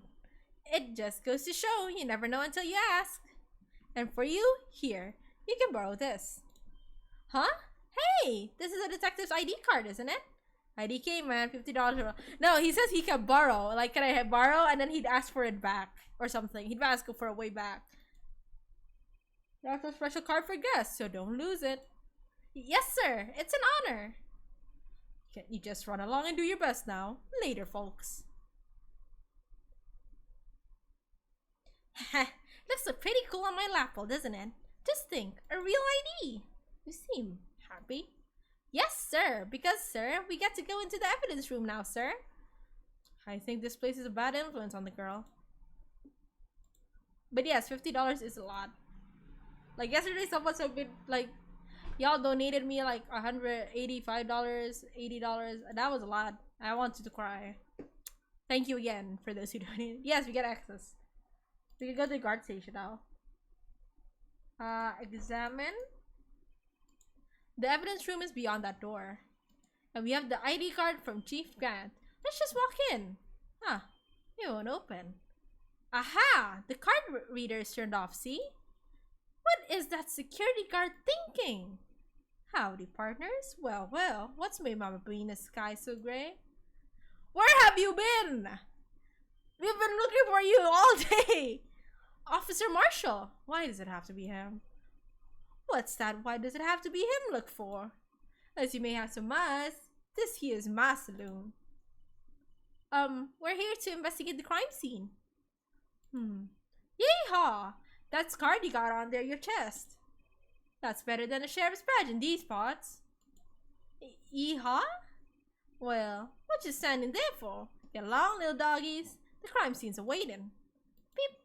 It just goes to show you never know until you ask. And for you, here, you can borrow this. Huh? Hey, this is a detective's ID card, isn't it? IDK, man, $50. No, he says he can borrow. Like, can I borrow? And then he'd ask for it back or something. He'd ask for a way back. That's a special card for guests, so don't lose it. Yes, sir. It's an honor. Can't you just run along and do your best now? Later, folks. Looks so pretty cool on my lapel, doesn't it? Just think, a real ID. You seem happy. Yes, sir. Because, sir, we get to go into the evidence room now, sir. I think this place is a bad influence on the girl. But yes, $50 is a lot. Like, yesterday someone so good, like, y'all donated me like $185, $80. That was a lot. I wanted to cry. Thank you again for those who donated. Yes, we get access. We can go to the guard station now. Examine. The evidence room is beyond that door. And we have the ID card from Chief Grant. Let's just walk in. Huh. It won't open. Aha! The card reader is turned off, see? What is that security guard thinking? Howdy, partners. Well, well, what's made Mama Brina's sky so gray? Where have you been? We've been looking for you all day. Officer Marshall. Why does it have to be him? What's that? Why does it have to be him look for? As you may have surmised, this here is my saloon. We're here to investigate the crime scene. Yeehaw! That scar you got on there, your chest. That's better than a sheriff's badge in these parts. Yeehaw? Well, what you standing there for? Get along, little doggies. The crime scene's awaiting. Beep.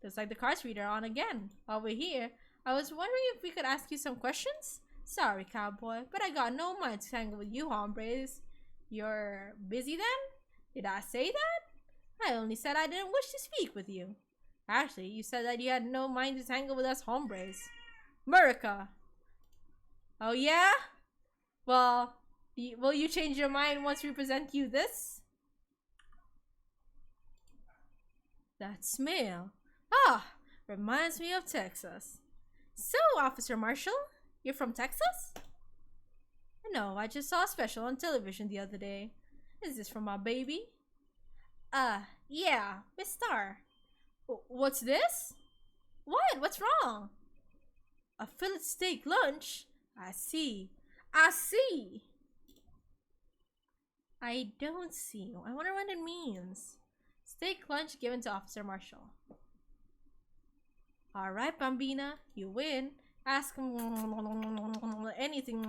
Looks like the cards reader on again. While we're here, I was wondering if we could ask you some questions? Sorry, cowboy, but I got no mind to tangle with you hombres. You're busy then? Did I say that? I only said I didn't wish to speak with you. Actually, you said that you had no mind to tangle with us hombres. Murica. Oh yeah? Well, will you change your mind once we present you this? That smell. Ah, reminds me of Texas. So, Officer Marshall, you're from Texas? No, I just saw a special on television the other day. Is this from my baby? Yeah, Miss Star. What's this? What? What's wrong? A fillet steak lunch? I see. I see. I don't see. I wonder what it means. Steak lunch given to Officer Marshall. Alright, Bambina. You win. Ask anything.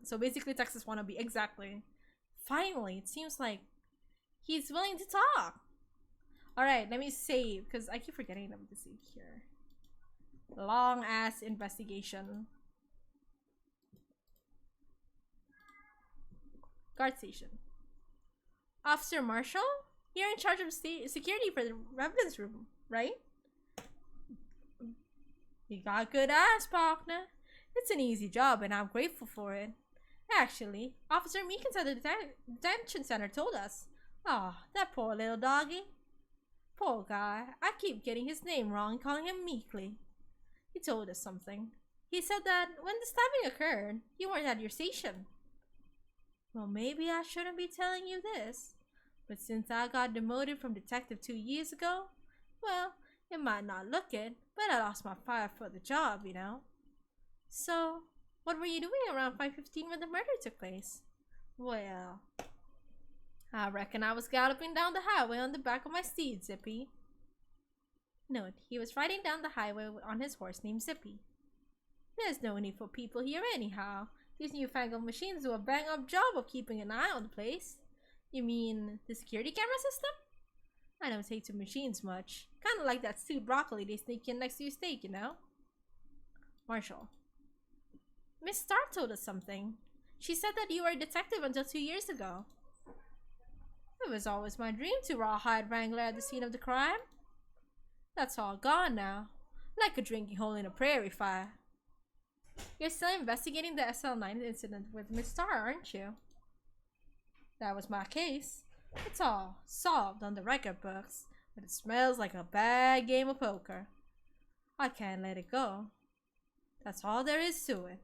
So basically Texas wannabe. Exactly. Finally, it seems like he's willing to talk. Alright, let me save, because I keep forgetting them to save here. Long ass investigation. Guard station. Officer Marshall? You're in charge of security for the evidence room, right? You got a good ass, partner. It's an easy job and I'm grateful for it. Actually, Officer Meekins at the detention center told us. Oh, that poor little doggy. Poor guy. I keep getting his name wrong and calling him Meekly. He told us something. He said that when the stabbing occurred, you weren't at your station. Well, maybe I shouldn't be telling you this, but since I got demoted from detective 2 years ago, well, it might not look it, but I lost my fire for the job, you know. So, what were you doing around 5:15 when the murder took place? Well, I reckon I was galloping down the highway on the back of my steed, Zippy. Note, he was riding down the highway on his horse named Zippy. There's no need for people here anyhow. These newfangled machines do a bang-up job of keeping an eye on the place. You mean the security camera system? I don't take to machines much. Kinda like that stewed broccoli they sneak in next to your steak, you know? Marshall. Miss Stark told us something. She said that you were a detective until 2 years ago. It was always my dream to rawhide Wrangler at the scene of the crime. That's all gone now. Like a drinking hole in a prairie fire. You're still investigating the SL9 incident with Miss Starr, aren't you? That was my case. It's all solved on the record books, but it smells like a bad game of poker. I can't let it go. That's all there is to it.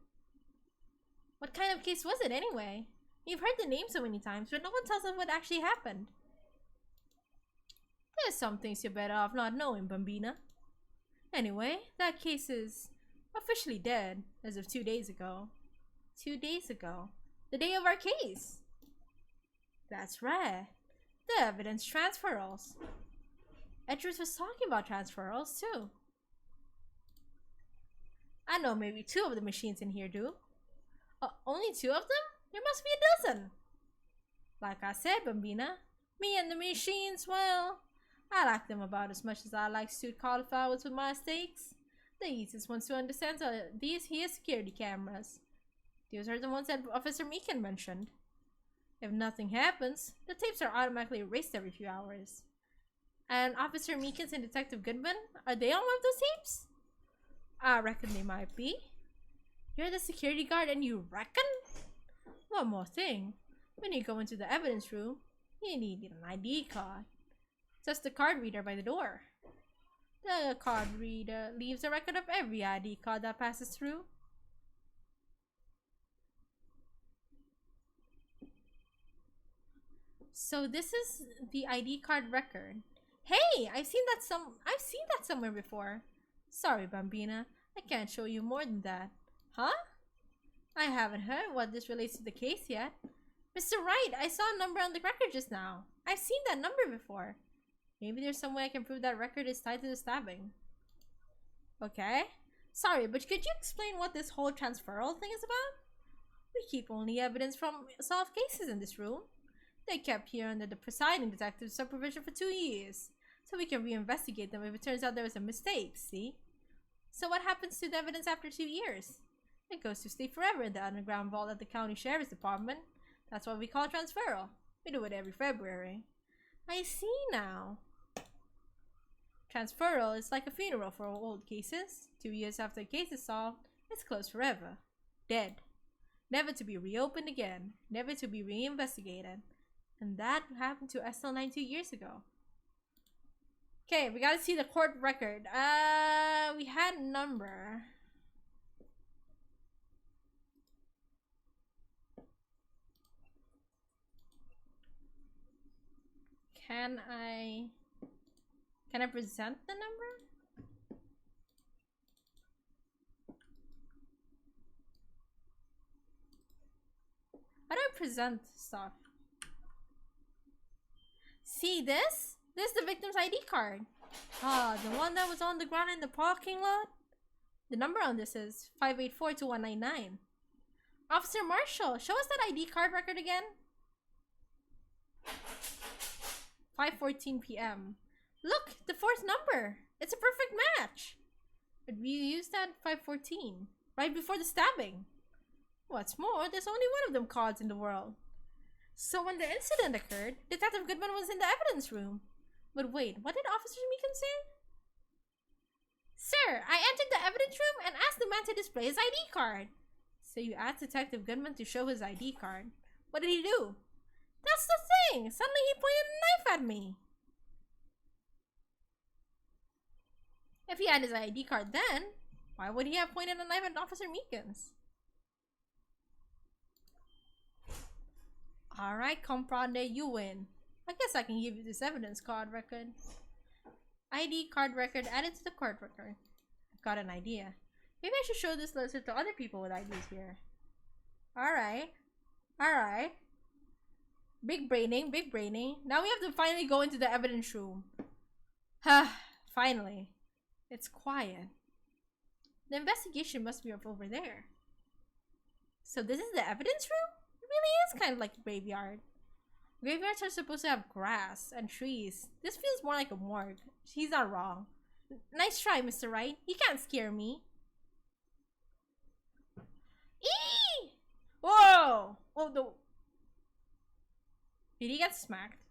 What kind of case was it anyway? You've heard the name so many times, but no one tells us what actually happened. There's some things you're better off not knowing, Bambina. Anyway, that case is officially dead as of 2 days ago. 2 days ago? The day of our case? That's right. The evidence transferals. Edwards was talking about transferals too. I know maybe 2 of the machines in here do. Only 2 of them? There must be a dozen. Like I said, Bambina, me and the machines, well, I like them about as much as I like stewed cauliflowers with my steaks. The easiest ones to understand are these here security cameras. These are the ones that Officer Meekin mentioned. If nothing happens, the tapes are automatically erased every few hours. And Officer Meekins and Detective Goodman, are they on one of those tapes? I reckon they might be. You're the security guard and you reckon? One more thing. When you go into the evidence room, you need an ID card. Just the card reader by the door. The card reader leaves a record of every ID card that passes through. So this is the ID card record. Hey, I've seen that somewhere before. Sorry, Bambina, I can't show you more than that. Huh? I haven't heard what this relates to the case yet. Mr. Wright, I saw a number on the record just now. I've seen that number before. Maybe there's some way I can prove that record is tied to the stabbing. Okay. Sorry, but could you explain what this whole transferal thing is about? We keep only evidence from solved cases in this room. They kept here under the presiding detective's supervision for 2 years, so we can reinvestigate them if it turns out there was a mistake, see? So what happens to the evidence after 2 years? It goes to stay forever in the underground vault at the county sheriff's department. That's what we call transferal. We do it every February. I see now. Transferal is like a funeral for old cases. 2 years after a case is solved, it's closed forever. Dead. Never to be reopened again. Never to be reinvestigated. And that happened to SL9 2 years ago. Okay, we gotta see the court record. We had a number. Can I present the number? How do I present stuff? See this? This is the victim's ID card. Ah, the one that was on the ground in the parking lot? The number on this is 584-2199. Officer Marshall, show us that ID card record again. 5:14 p.m. Look, the fourth number. It's a perfect match. But we used that 5:14, right before the stabbing. What's more, there's only one of them cards in the world. So when the incident occurred, Detective Goodman was in the evidence room. But wait, what did Officer Meekin say? Sir, I entered the evidence room and asked the man to display his ID card. So you asked Detective Goodman to show his ID card. What did he do? That's the thing! Suddenly he pointed a knife at me. If he had his ID card then, why would he have pointed a knife at Officer Meekins? Alright, comprende, you win. I guess I can give you this evidence card record. ID card record added to the court record. I've got an idea. Maybe I should show this letter to other people with IDs here. Alright. Alright. Big braining, big braining. Now we have to finally go into the evidence room. Finally. It's quiet. The investigation must be up over there. So this is the evidence room? It really is kind of like a graveyard. Graveyards are supposed to have grass and trees. This feels more like a morgue. He's not wrong. Nice try, Mr. Wright. You can't scare me. Eee! Whoa! Oh, no. Did he get smacked?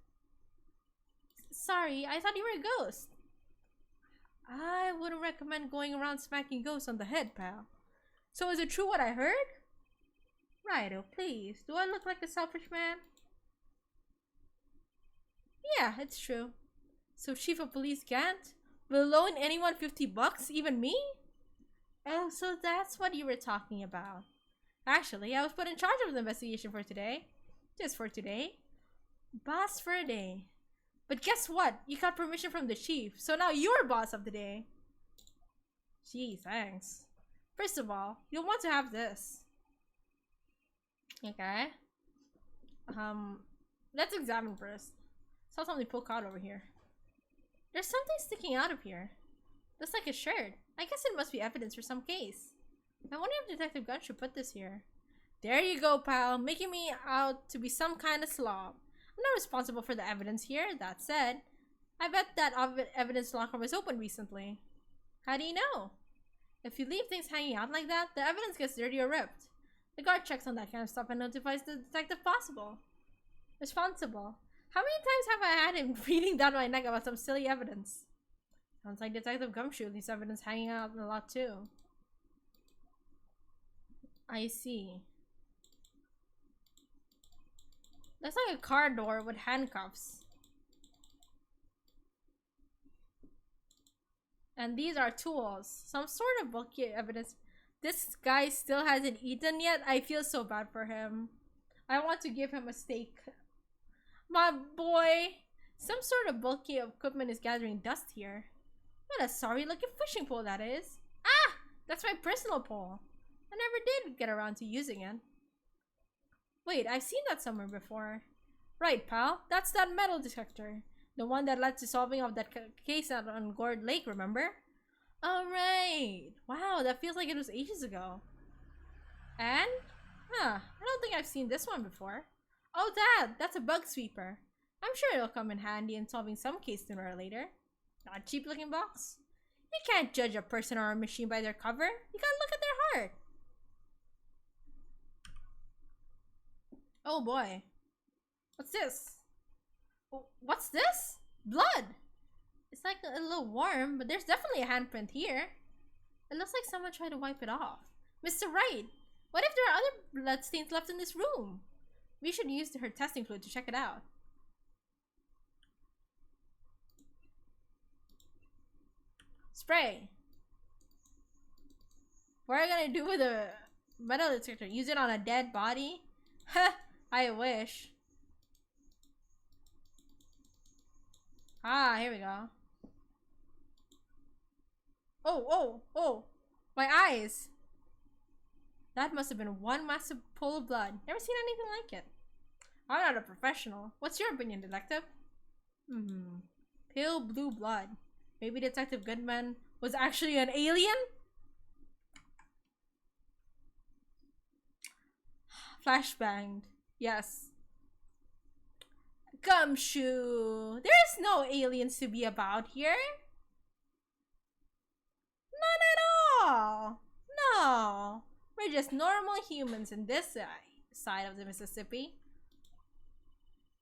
Sorry, I thought you were a ghost. I wouldn't recommend going around smacking ghosts on the head, pal. So is it true what I heard? Righto, please. Do I look like a selfish man? Yeah, it's true. So Chief of Police can't? Will loan anyone $50, even me? Oh, so that's what you were talking about. Actually, I was put in charge of the investigation for today. Just for today. Boss for a day. But guess what? You got permission from the chief, so now you're boss of the day. Gee, thanks. First of all, you'll want to have this. Okay. Let's examine first. Saw something poke out over here. There's something sticking out of here. Looks like a shirt. I guess it must be evidence for some case. I wonder if Detective Gunn should put this here. There you go, pal. Making me out to be some kind of slob. I'm not responsible for the evidence here. That said, I bet that evidence locker was opened recently. How do you know? If you leave things hanging out like that, the evidence gets dirty or ripped. The guard checks on that kind of stuff and notifies the detective responsible. How many times have I had him breathing down my neck about some silly evidence? Sounds like Detective Gumshoe leaves evidence hanging out a lot too. I see. That's like a car door with handcuffs. And these are tools. Some sort of bulky evidence. This guy still hasn't eaten yet. I feel so bad for him. I want to give him a steak. My boy. Some sort of bulky equipment is gathering dust here. What a sorry looking fishing pole that is. Ah! That's my personal pole. I never did get around to using it. Wait, I've seen that somewhere before. Right, pal. That's that metal detector. The one that led to solving of that case out on Gourd Lake, remember? Alright. Wow, that feels like it was ages ago. And? Huh, I don't think I've seen this one before. Oh, that's a bug sweeper. I'm sure it'll come in handy in solving some case sooner or later. Not a cheap looking box. You can't judge a person or a machine by their cover. You gotta look at their heart. Oh boy. What's this? What's this? Blood! It's like a little warm, but there's definitely a handprint here. It looks like someone tried to wipe it off. Mr. Wright, what if there are other bloodstains left in this room? We should use her testing fluid to check it out. Spray. What are you gonna do with a metal detector? Use it on a dead body? Huh, I wish. Ah, here we go. Oh, my eyes. That must have been one massive pool of blood. Never seen anything like it. I'm not a professional. What's your opinion, detective? Pale blue blood. Maybe Detective Goodman was actually an alien? Flashbanged. Yes. Gumshoe! There's no aliens to be about here. None at all. No. We're just normal humans in this side of the Mississippi.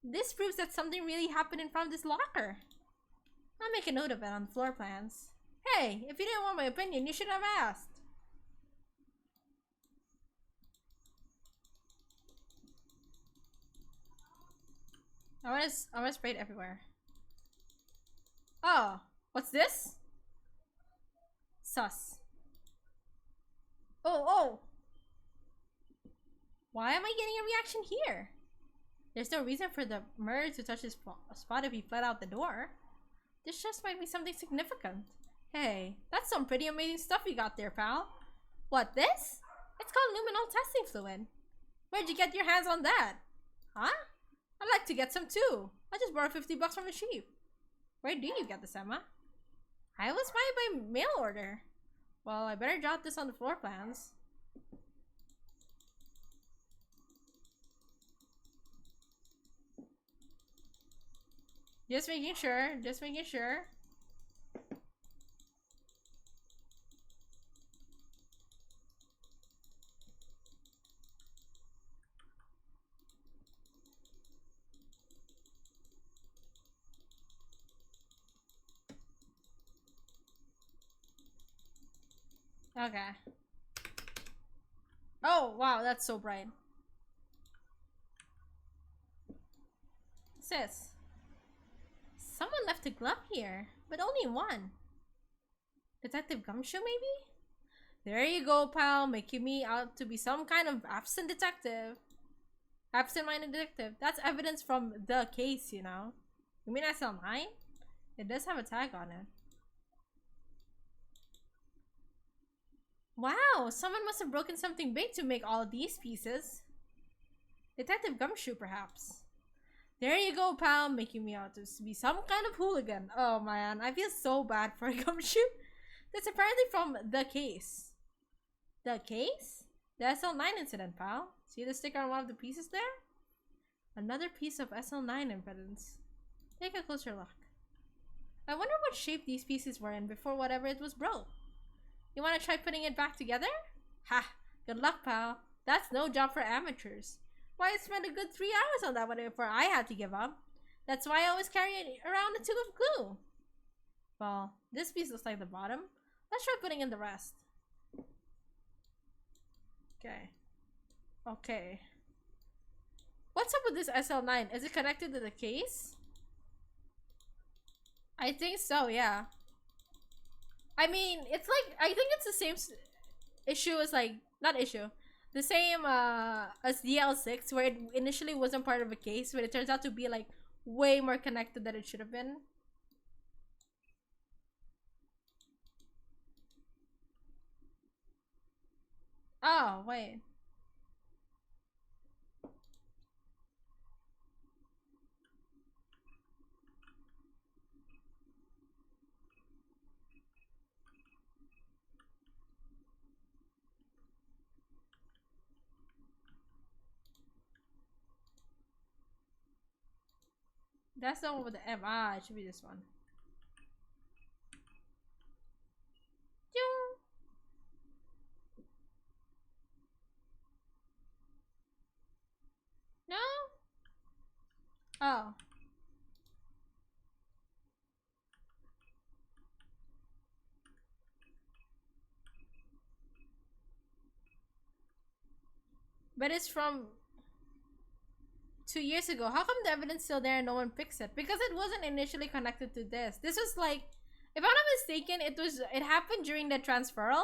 This proves that something really happened in front of this locker. I'll make a note of it on the floor plans. Hey, if you didn't want my opinion, you should have asked. I want to spray it everywhere. Oh, what's this? Sus. Oh. Why am I getting a reaction here? There's no reason for the murder to touch this spot if he fled out the door. This just might be something significant. Hey, that's some pretty amazing stuff you got there, pal. What, this? It's called luminol testing fluid. Where'd you get your hands on that? Huh? I'd like to get some too. I just borrowed $50 from a sheep. Where do you get this, Emma? I was buying by mail order. Well, I better jot this on the floor plans. Just making sure. Okay. Oh, wow, that's so bright. Sis. Someone left a glove here, but only one. Detective Gumshoe, maybe? There you go, pal, making me out to be some kind of absent-minded detective. That's evidence from the case, you know. You mean SL9? It does have a tag on it. Wow, someone must have broken something big to make all of these pieces. Detective Gumshoe, perhaps. There you go, pal, making me out to be some kind of hooligan. Oh man, I feel so bad for Gumshoe. That's apparently from the case. The case? The SL9 incident, pal. See the sticker on one of the pieces there? Another piece of SL9 evidence. Take a closer look. I wonder what shape these pieces were in before whatever it was broke. You want to try putting it back together? Ha! Good luck, pal. That's no job for amateurs. Why, I spent a good 3 hours on that one before I had to give up. That's why I always carry around a tube of glue. Well, this piece looks like the bottom. Let's try putting in the rest. Okay. What's up with this SL9? Is it connected to the case? I think so, yeah. I mean, it's like, I think it's the same issue as like, not issue. The same as DL6, where it initially wasn't part of a case, but it turns out to be like way more connected than it should have been. Oh, wait. That's the one with the M. Ah, it should be this one. No? Oh. But it's from 2 years ago. How come the evidence still there and no one fixed it? Because it wasn't initially connected to this. This was like, if I'm not mistaken, it happened during the transferal.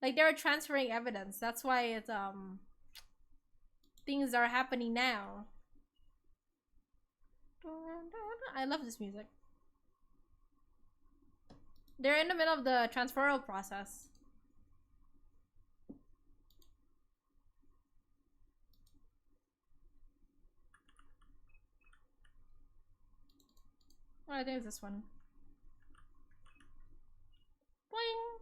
Like they were transferring evidence. That's why it's things are happening now. I love this music. They're in the middle of the transferal process. Oh, I think it's this one. Boing!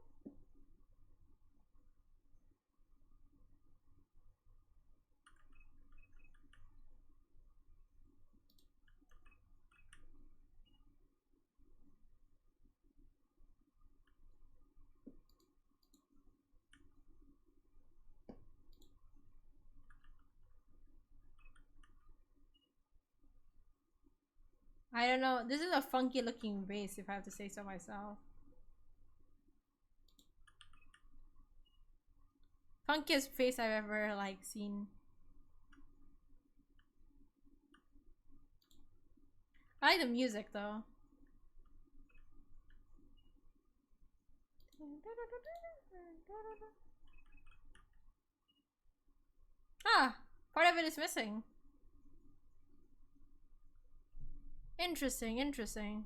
I don't know. This is a funky looking base, if I have to say so myself. Funkiest face I've ever like seen. I like the music though. Ah, part of it is missing. Interesting, interesting.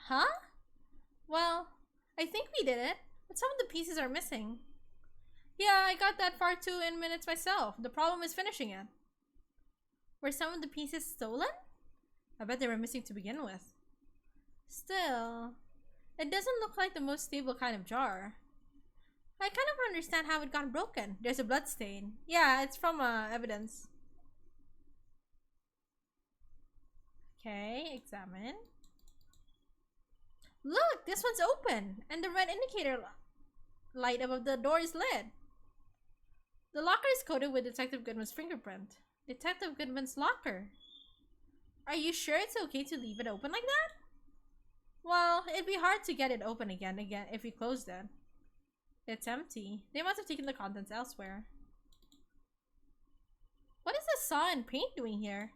Huh? Well, I think we did it, but some of the pieces are missing. Yeah, I got that far too in minutes myself. The problem is finishing it. Were some of the pieces stolen? I bet they were missing to begin with. Still, it doesn't look like the most stable kind of jar. I kind of understand how it got broken. There's a blood stain. Yeah, it's from evidence. Okay, examine. Look, this one's open, and the red indicator light above the door is lit. The locker is coated with Detective Goodman's fingerprint. Detective Goodman's locker. Are you sure it's okay to leave it open like that? Well, it'd be hard to get it open again if we closed it. It's empty. They must have taken the contents elsewhere. What is the saw and paint doing here?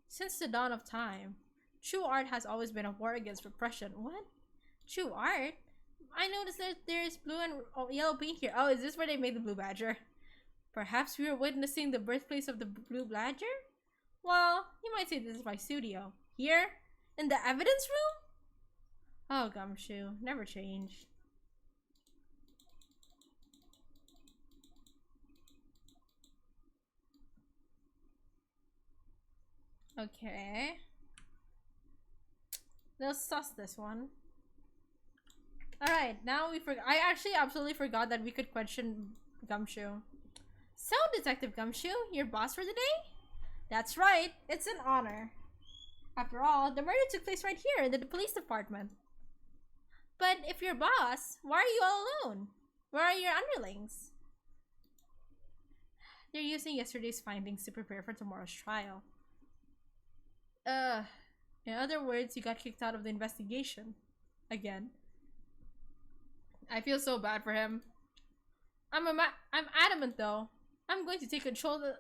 Since the dawn of time, true art has always been a war against repression. What? True art? I noticed that there's blue and yellow paint here. Oh, is this where they made the blue badger? Perhaps we were witnessing the birthplace of the blue badger? Well, you might say this is my studio. Here? In the evidence room? Oh, Gumshoe. Never change. Okay. Let's suss this one. Alright, now we forgot. I actually absolutely forgot that we could question Gumshoe. So, Detective Gumshoe, your boss for the day? That's right, it's an honor. After all, the murder took place right here in the police department. But if you're boss, why are you all alone? Where are your underlings? They're using yesterday's findings to prepare for tomorrow's trial. In other words, you got kicked out of the investigation. Again. I feel so bad for him. I'm adamant though. I'm going to take control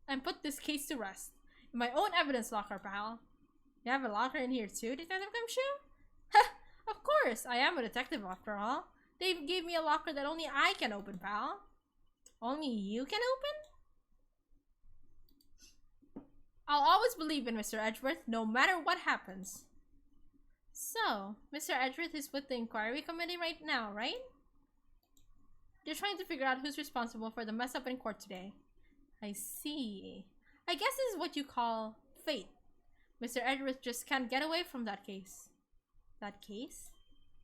and put this case to rest. In my own evidence locker, pal. You have a locker in here too, Detective Gumshoe? Ha! Of course! I am a detective after all. They gave me a locker that only I can open, pal. Only you can open? I'll always believe in Mr. Edgeworth, no matter what happens. So, Mr. Edgeworth is with the inquiry committee right now, right? They're trying to figure out who's responsible for the mess up in court today. I see. I guess this is what you call fate. Mr. Edgeworth just can't get away from that case. That case?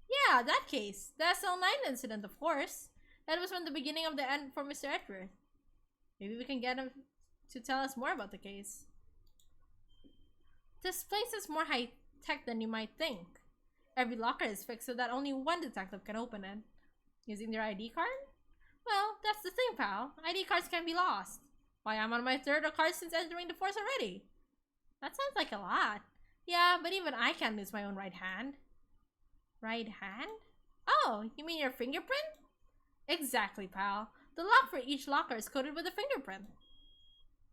Yeah, that case. The SL9 incident, of course. That was from the beginning of the end for Mr. Edgeworth. Maybe we can get him to tell us more about the case. This place is more high-tech than you might think. Every locker is fixed so that only one detective can open it. Using their ID card? Well, that's the thing, pal. ID cards can be lost. Why, I'm on my third card since entering the force already. That sounds like a lot. Yeah, but even I can't lose my own right hand. Right hand? Oh, you mean your fingerprint? Exactly, pal. The lock for each locker is coated with a fingerprint.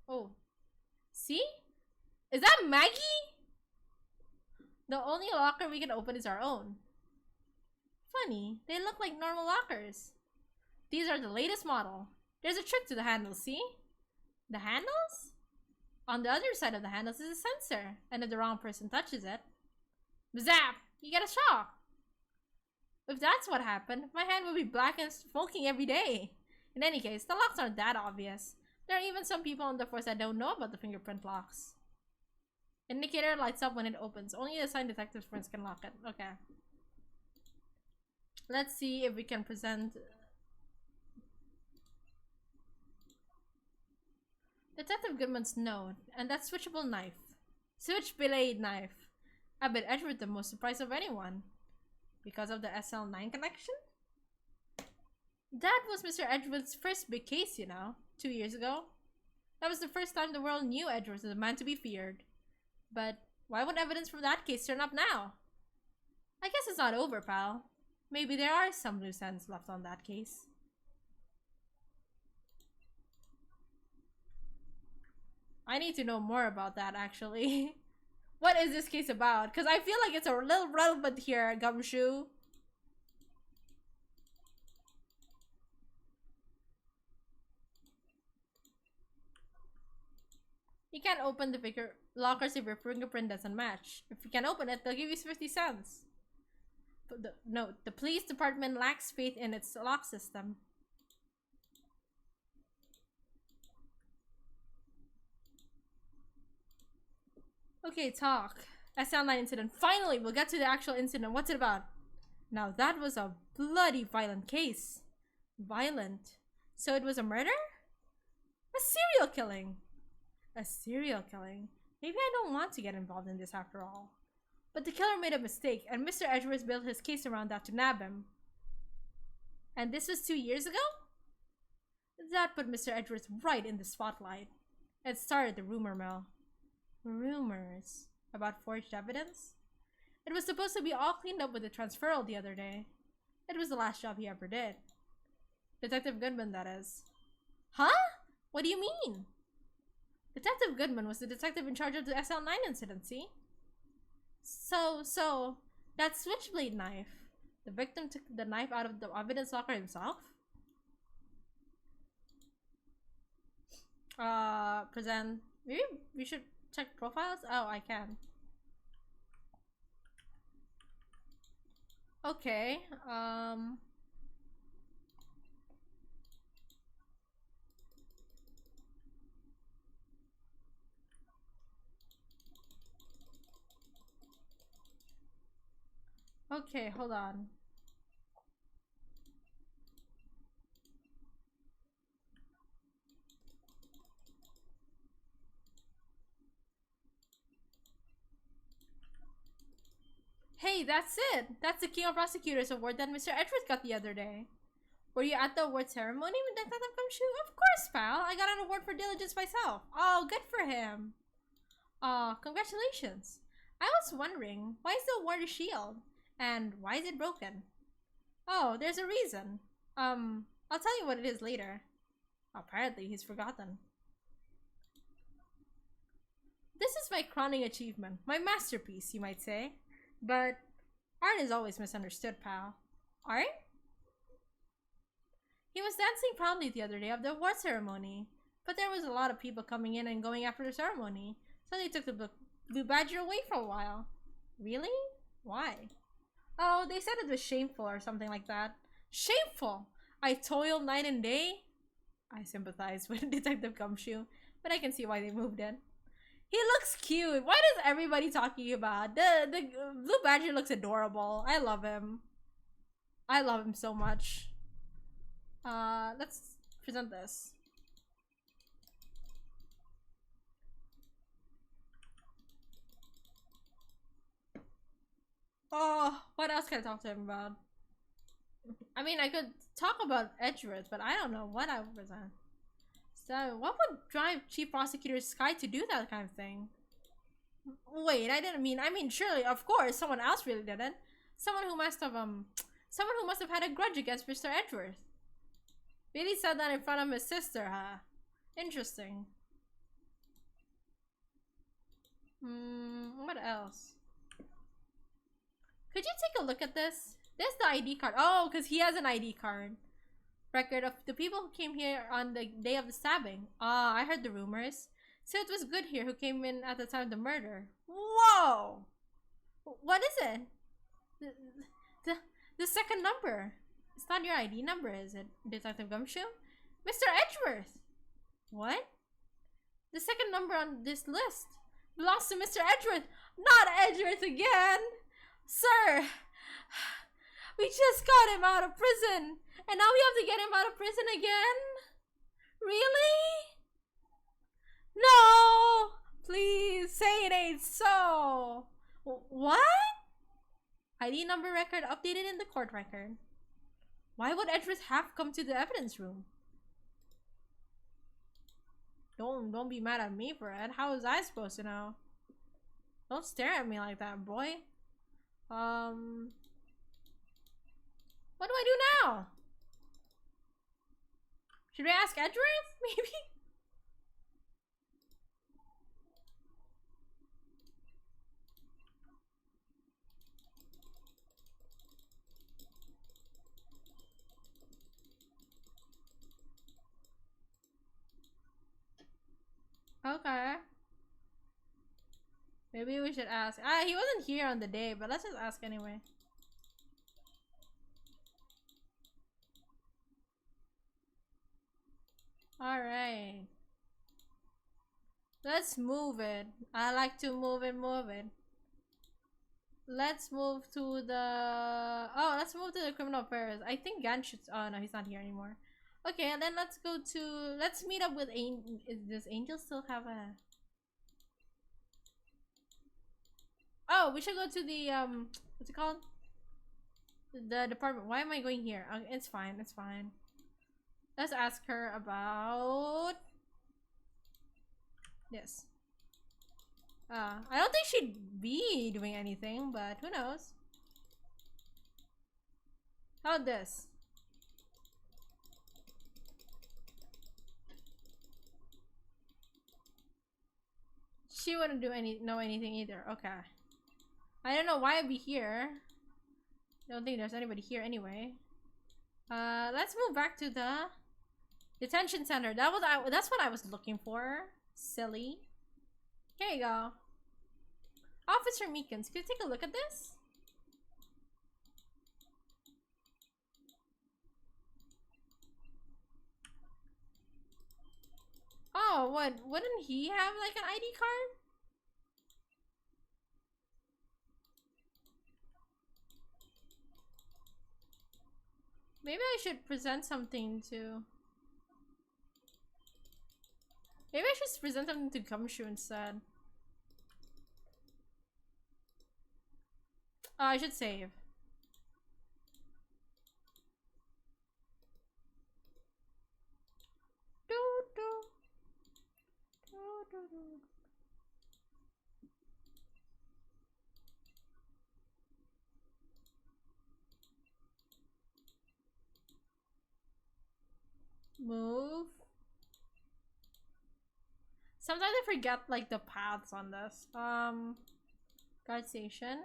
Oh. See? Is that Maggie? The only locker we can open is our own. Funny, they look like normal lockers. These are the latest model. There's a trick to the handles, see? The handles? On the other side of the handles is a sensor, and if the wrong person touches it, zap! You get a shock. If that's what happened, my hand would be black and smoking every day. In any case, the locks aren't that obvious. There are even some people on the force that don't know about the fingerprint locks. Indicator lights up when it opens. Only the assigned detective's friends can lock it. Okay. Let's see if we can present... Detective Goodman's note, and that switchable knife. Switch-blade knife. I bet Edgeworth the most surprised of anyone. Because of the SL9 connection? That was Mr. Edgeworth's first big case, you know, 2 years ago. That was the first time the world knew Edgeworth was a man to be feared. But why would evidence from that case turn up now? I guess it's not over, pal. Maybe there are some loose ends left on that case. I need to know more about that, actually. What is this case about? Because I feel like it's a little relevant here, Gumshoe. You can't open the lockers if your fingerprint doesn't match. If you can open it, they'll give you 50 cents. Note, the police department lacks faith in its lock system. Okay, talk. SL9 incident. Finally, we'll get to the actual incident. What's it about? Now that was a bloody violent case. Violent. So it was a murder? A serial killing. A serial killing. Maybe I don't want to get involved in this after all. But the killer made a mistake, and Mr. Edwards built his case around that to nab him. And this was 2 years ago? That put Mr. Edwards right in the spotlight. It started the rumor mill. Rumors about forged evidence? It was supposed to be all cleaned up with the transferal the other day. It was the last job he ever did. Detective Goodman, that is. Huh? What do you mean? Detective Goodman was the detective in charge of the SL9 incident, see? So, that switchblade knife. The victim took the knife out of the evidence locker himself? Present. Maybe we should check profiles? Oh, I can. Okay, okay, hold on. Hey, that's it! That's the King of Prosecutors award that Mr. Edwards got the other day. Were you at the award ceremony with Detective Gumshoe? Of course, pal! I got an award for diligence myself. Oh, good for him. Congratulations. I was wondering, why is the award a shield? And why is it broken? Oh, there's a reason. I'll tell you what it is later. Apparently, he's forgotten. This is my crowning achievement. My masterpiece, you might say. But art is always misunderstood, pal. Art? He was dancing proudly the other day of the award ceremony. But there was a lot of people coming in and going after the ceremony. So they took the Blue Badger away for a while. Really? Why? Oh, they said it was shameful or something like that. Shameful! I toil night and day? I sympathize with Detective Gumshoe, but I can see why they moved in. He looks cute. Why does everybody talking about the Blue Badger looks adorable. I love him. I love him so much. Let's present this. Oh, what else can I talk to him about? I mean, I could talk about Edgeworth, but I don't know what I would present. So, what would drive Chief Prosecutor Sky to do that kind of thing? Wait, I mean, surely, of course, someone else really didn't. Someone who must have had a grudge against Mr. Edgeworth. Billy said that in front of his sister, huh? Interesting. What else? Could you take a look at this? There's the ID card. Oh, because he has an ID card. Record of the people who came here on the day of the stabbing. Ah, I heard the rumors. So it was Good here who came in at the time of the murder. Whoa! What is it? The second number. It's not your ID number, is it, Detective Gumshoe? Mr. Edgeworth! What? The second number on this list belongs to Mr. Edgeworth. Not Edgeworth again! Sir! We just got him out of prison! And now we have to get him out of prison again? Really? No! Please, say it ain't so! What? ID number record updated in the court record. Why would Edgeworth have come to the evidence room? Don't be mad at me for it. How was I supposed to know? Don't stare at me like that, boy. What do I do now? Should I ask Edgeworth? Maybe? Okay. Maybe we should ask. He wasn't here on the day, but let's just ask anyway. Alright. Let's move it. I like to move it. Let's move to the... Oh, let's move to the criminal affairs. I think Gan should... Oh, no, he's not here anymore. Okay, and then let's go to... Let's meet up with Angel. Does Angel still have a... Oh, we should go to the, what's it called? The department. Why am I going here? It's fine, it's fine. Let's ask her about... this. I don't think she'd be doing anything, but who knows? How about this? She wouldn't know anything either. Okay. I don't know why I'd be here. I don't think there's anybody here anyway. Let's move back to the detention center. That's what I was looking for. Silly. Here you go. Officer Meekins, could you take a look at this? Oh, what? Wouldn't he have like an ID card? Maybe I should present something to... Maybe I should present something to Gumshoe instead. Oh, I should save. Move. Sometimes I forget like the paths on this. Guard station.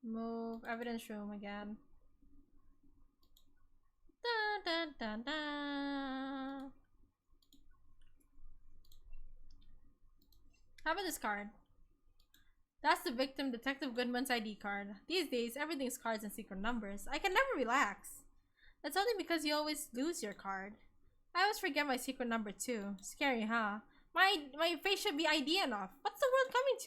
Move. Evidence room again. Dun, dun, dun, dun. How about this card? That's the victim, Detective Goodman's ID card. These days, everything's cards and secret numbers. I can never relax. That's only because you always lose your card. I always forget my secret number too. Scary, huh? My face should be ID enough. What's the world coming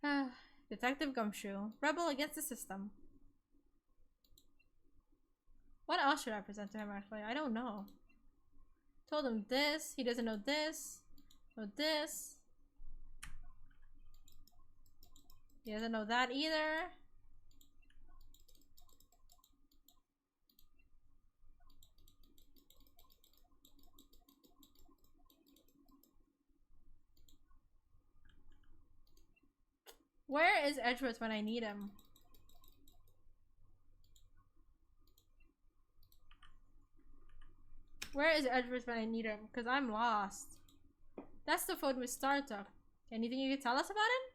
to? Detective Gumshoe. Rebel against the system. What else should I present to him actually? I don't know. Told him this. He doesn't know this. Know this. He doesn't know that either. Where is Edgeworth when I need him? Where is Edgeworth when I need him? Because I'm lost. That's the phone Miss Starr took. Anything you can tell us about it?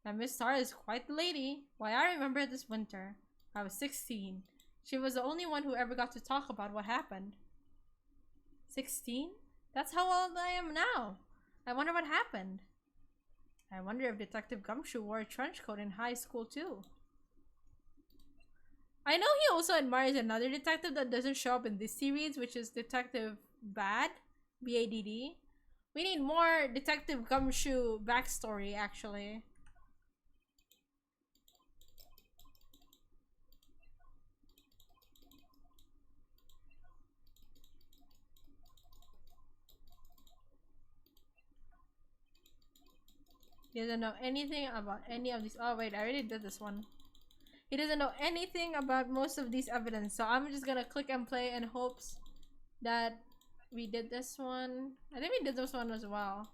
That Miss Starr is quite the lady. Why, I remember it this winter. I was 16. She was the only one who ever got to talk about what happened. 16? That's how old I am now. I wonder what happened. I wonder if Detective Gumshoe wore a trench coat in high school too. I know he also admires another detective that doesn't show up in this series, which is Detective Bad, B-A-D-D. We need more Detective Gumshoe backstory, actually. He doesn't know anything about any of these. Oh wait, I already did this one. He doesn't know anything about most of these evidence, so I'm just gonna click and play in hopes that we did this one. I think we did this one as well.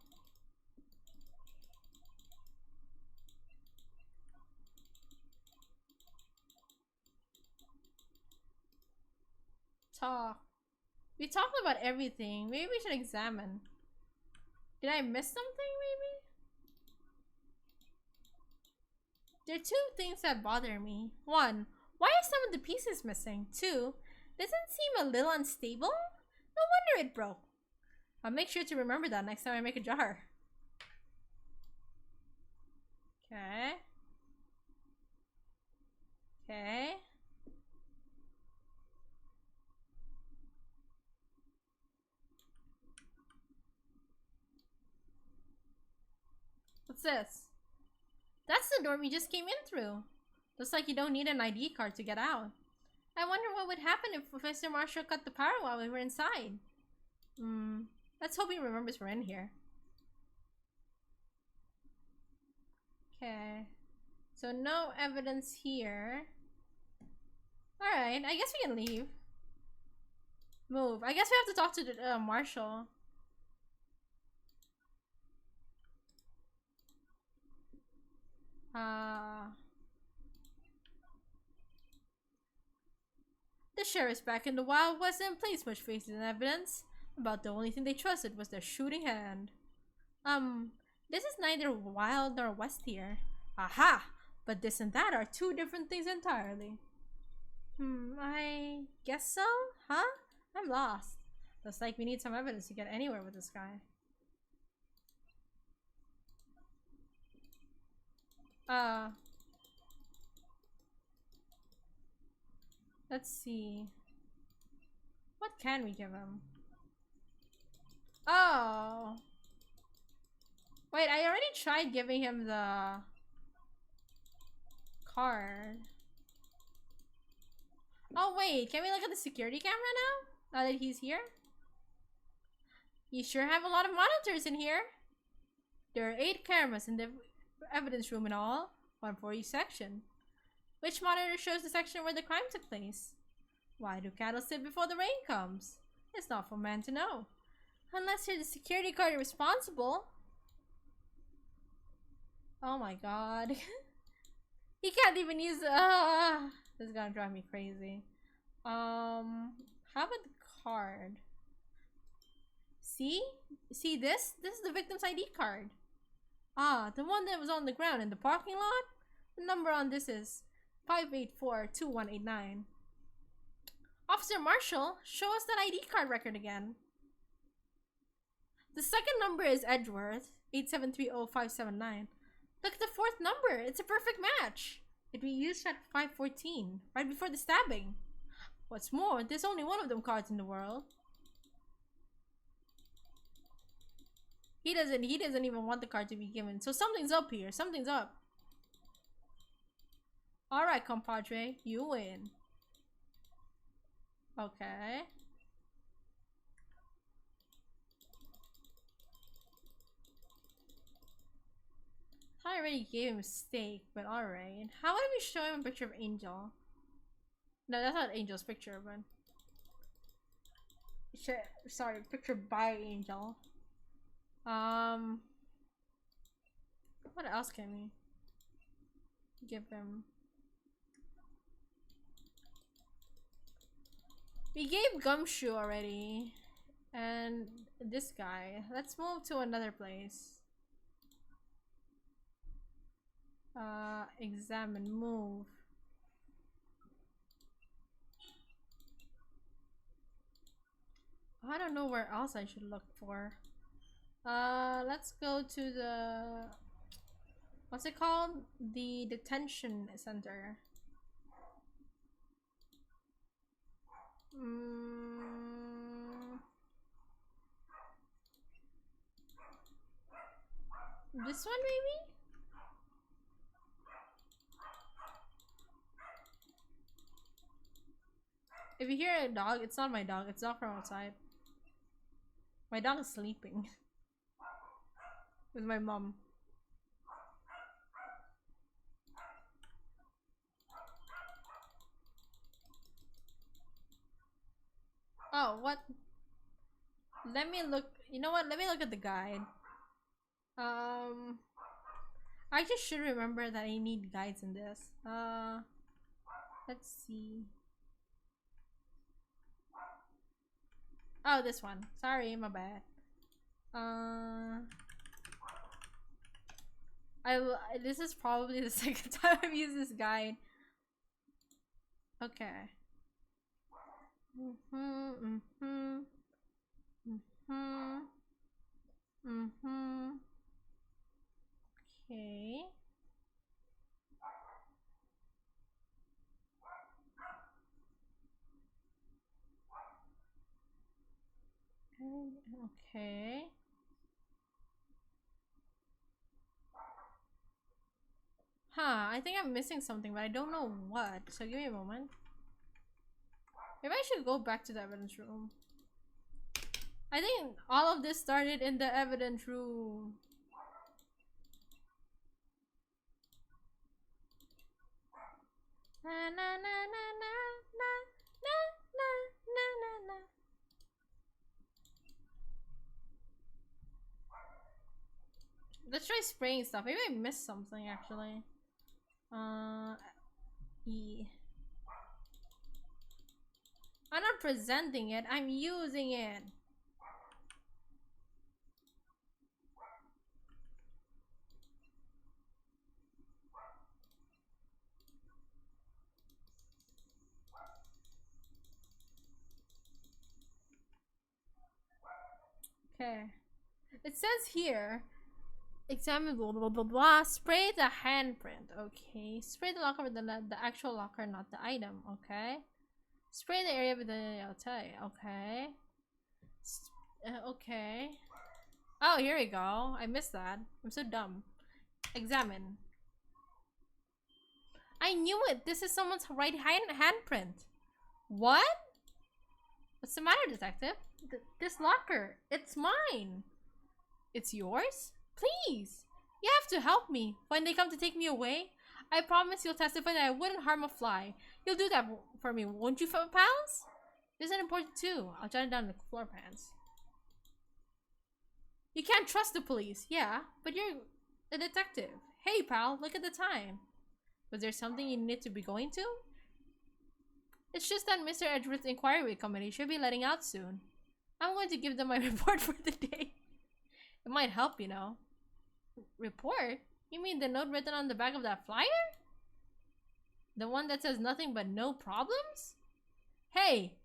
talk. We talked about everything. Maybe we should examine. Did I miss something, maybe? There are two things that bother me. One, why are some of the pieces missing? Two, doesn't seem a little unstable? No wonder it broke. I'll make sure to remember that next time I make a jar. Okay. Okay. What's this? That's the door we just came in through. Looks like you don't need an ID card to get out. I wonder what would happen if Professor Marshall cut the power while we were inside. Let's hope he remembers we're in here. Okay. So no evidence here. Alright, I guess we can leave. Move. I guess we have to talk to the Marshall. The sheriff's back in the Wild West and placed much faith in evidence. About the only thing they trusted was their shooting hand. This is neither wild nor west here. Aha! But this and that are two different things entirely. I guess so? Huh? I'm lost. Looks like we need some evidence to get anywhere with this guy. Let's see. What can we give him? Oh. Wait, I already tried giving him the card. Oh wait, can we look at the security camera now? Now that he's here? You sure have a lot of monitors in here. There are 8 cameras in the evidence room in all, one for each section. Which monitor shows the section where the crime took place? Why do cattle sit before the rain comes? It's not for man to know. Unless you're the security guard responsible. Oh my god. He can't even use this is gonna drive me crazy. How about the card? See? See this? This is the victim's ID card. Ah, the one that was on the ground in the parking lot? The number on this is 584-2189. Officer Marshall, show us that ID card record again. The second number is Edgeworth, 8730579. Look at the fourth number. It's a perfect match. It'd be used at 514, right before the stabbing. What's more, there's only one of them cards in the world. He doesn't even want the card to be given. So something's up here. Something's up. Alright, compadre. You win. Okay. I already gave him a steak, but alright. How about we show him a picture of Angel? No, that's not Angel's picture, but... Sorry, picture by Angel. What else can we give him? We gave Gumshoe already. And this guy. Let's move to another place. Examine, move. I don't know where else I should look for. Let's go to the... What's it called? The detention center. This one maybe? If you hear a dog, it's not my dog. It's not from outside. My dog is sleeping. With my mom. Oh, what? Let me look. You know what? Let me look at the guide. I just should remember that I need guides in this. Let's see. Oh, this one. Sorry, my bad. This is probably the second time I've used this guide. Okay. Okay. Okay. Huh, I think I'm missing something, but I don't know what. So give me a moment. Maybe I should go back to the evidence room. I think all of this started in the evidence room. Na na na na na na na na na na na. Let's try spraying stuff. Maybe I missed something actually. E. I'm not presenting it, I'm using it. Okay. It says here, examine blah blah blah blah. Spray the handprint. Okay. Spray the locker with the actual locker, not the item. Okay. Spray the area with the outside. Okay. Okay. Oh, here we go. I missed that. I'm so dumb. Examine. I knew it. This is someone's right handprint. What? What's the matter, detective? This locker. It's mine. It's yours? Please. You have to help me when they come to take me away. I promise you'll testify that I wouldn't harm a fly. You'll do that for me, won't you, pals? This is important too. I'll jot it down in the floor plans. You can't trust the police. Yeah, but you're a detective. Hey, pal, look at the time. Was there something you need to be going to? It's just that Mr. Edgeworth's inquiry committee should be letting out soon. I'm going to give them my report for the day. It might help, you know. Report? You mean the note written on the back of that flyer? The one that says nothing but no problems? Hey!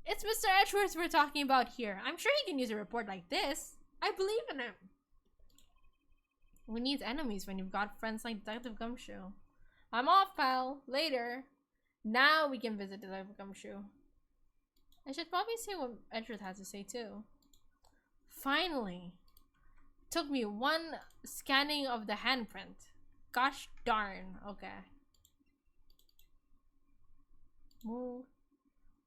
It's Mr. Edgeworth we're talking about here. I'm sure he can use a report like this. I believe in him. Who needs enemies when you've got friends like Detective Gumshoe? I'm off, pal. Later. Now we can visit Detective Gumshoe. I should probably see what Edgeworth has to say too. Finally. Took me one scanning of the handprint. Gosh darn. Okay. Move.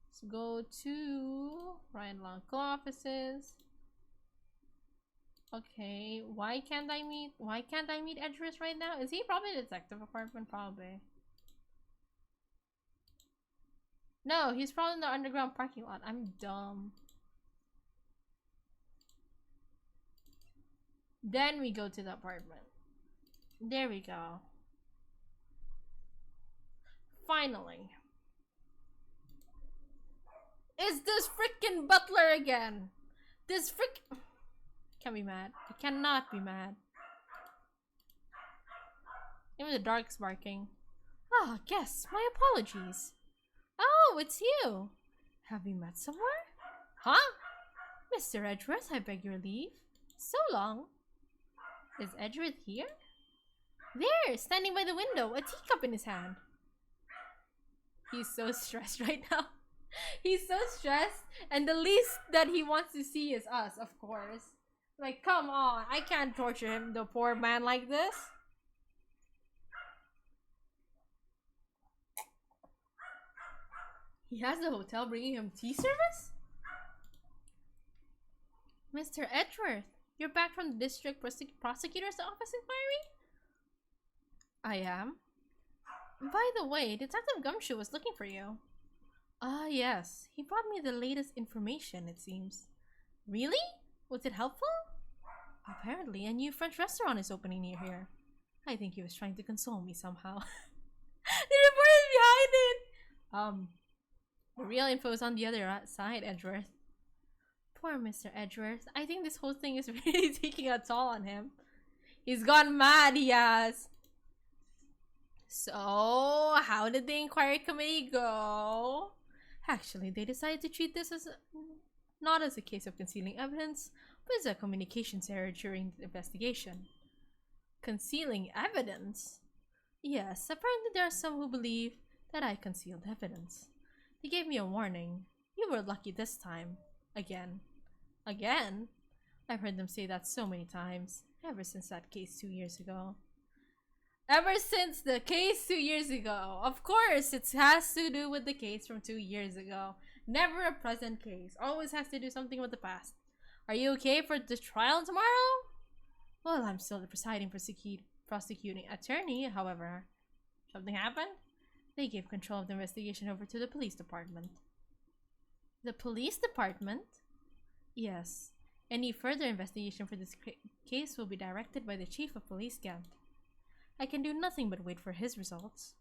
Let's go to Ryan Local offices. Okay, why can't I meet Edgeworth right now? Is he probably the detective apartment? Probably. No, he's probably in the underground parking lot. I'm dumb. Then we go to the apartment. There we go. Finally. It's this freaking butler again. This can't be mad. I cannot be mad. Even the dog's barking. Ah, guess. My apologies. Oh, it's you. Have we met somewhere? Huh? Mr. Edgeworth, I beg your leave. So long. Is Edgeworth here? There, standing by the window, a teacup in his hand. He's so stressed right now. He's so stressed, and the least that he wants to see is us, of course. Like, come on, I can't torture him, the poor man, like this. He has the hotel bringing him tea service? Mr. Edgeworth, you're back from the district prosecutor's office inquiry? I am. By the way, Detective Gumshoe was looking for you. Ah, yes. He brought me the latest information, it seems. Really? Was it helpful? Apparently, a new French restaurant is opening near here. I think he was trying to console me somehow. The report is behind it! The real info is on the other side, Edgeworth. Poor Mr. Edgeworth. I think this whole thing is really taking a toll on him. He's gone mad, he has. So, how did the inquiry committee go? Actually, they decided to treat this as not as a case of concealing evidence, but as a communications error during the investigation. Concealing evidence? Yes, apparently there are some who believe that I concealed evidence. They gave me a warning. You were lucky this time. Again. Again? I've heard them say that so many times, ever since that case 2 years ago. Ever since the case 2 years ago. Of course, it has to do with the case from 2 years ago. Never a present case. Always has to do something with the past. Are you okay for the trial tomorrow? Well, I'm still the presiding prosecuting attorney, however. Something happened? They gave control of the investigation over to the police department. The police department? Yes. Any further investigation for this case will be directed by the chief of police, Gant. I can do nothing but wait for his results.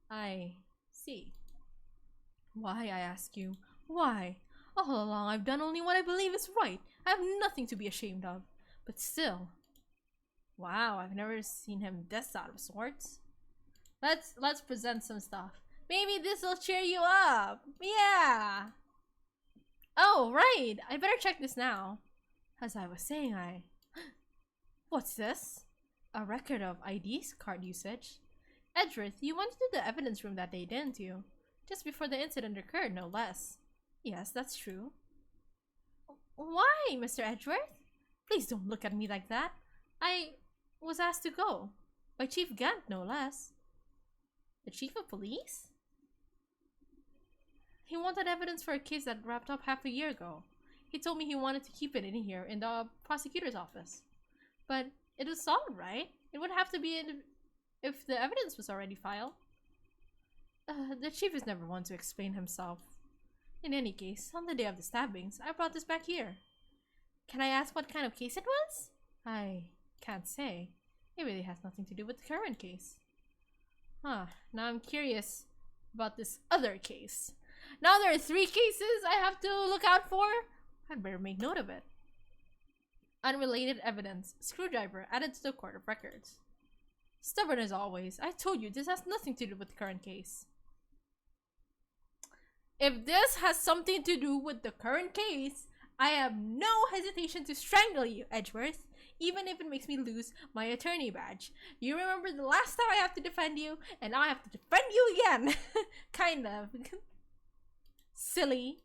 I see. Why, I ask you? Why? All along I've done only what I believe is right. I have nothing to be ashamed of. But still. Wow, I've never seen him this out of sorts. Let's present some stuff. Maybe this'll cheer you up. Yeah. Oh, right. I better check this now. As I was saying, What's this? A record of ID card usage. Edgeworth, you went to the evidence room that day, didn't you? Just before the incident occurred, no less. Yes, that's true. Why, Mr. Edgeworth? Please don't look at me like that. I was asked to go. By Chief Gant, no less. The chief of police? He wanted evidence for a case that wrapped up half a year ago. He told me he wanted to keep it in here in the prosecutor's office. But it was solved, right? It would have to be if the evidence was already filed. The chief is never one to explain himself. In any case, on the day of the stabbings, I brought this back here. Can I ask what kind of case it was? I can't say. It really has nothing to do with the current case. Now I'm curious about this other case. Now there are 3 cases I have to look out for. I'd better make note of it. Unrelated evidence. Screwdriver added to the court of records. Stubborn as always. I told you this has nothing to do with the current case. If this has something to do with the current case, I have no hesitation to strangle you, Edgeworth, even if it makes me lose my attorney badge. You remember the last time I have to defend you, and now I have to defend you again. Kind of. Silly.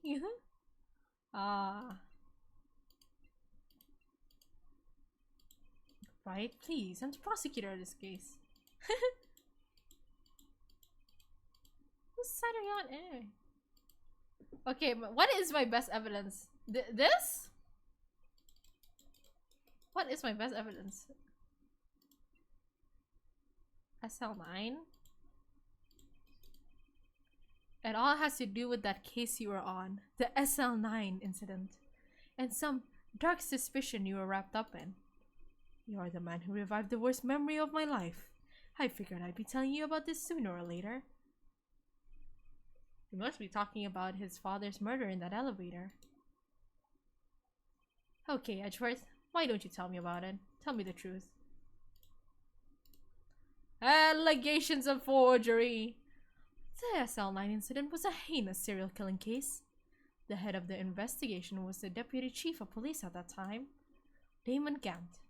Right, please. I'm the prosecutor of this case. Whose side are you on? Okay, but what is my best evidence? This? What is my best evidence? SL9? It all has to do with that case you were on. The SL9 incident. And some dark suspicion you were wrapped up in. You are the man who revived the worst memory of my life. I figured I'd be telling you about this sooner or later. You must be talking about his father's murder in that elevator. Okay, Edgeworth, why don't you tell me about it? Tell me the truth. Allegations of forgery! The SL9 incident was a heinous serial killing case. The head of the investigation was the deputy chief of police at that time, Damon Gant.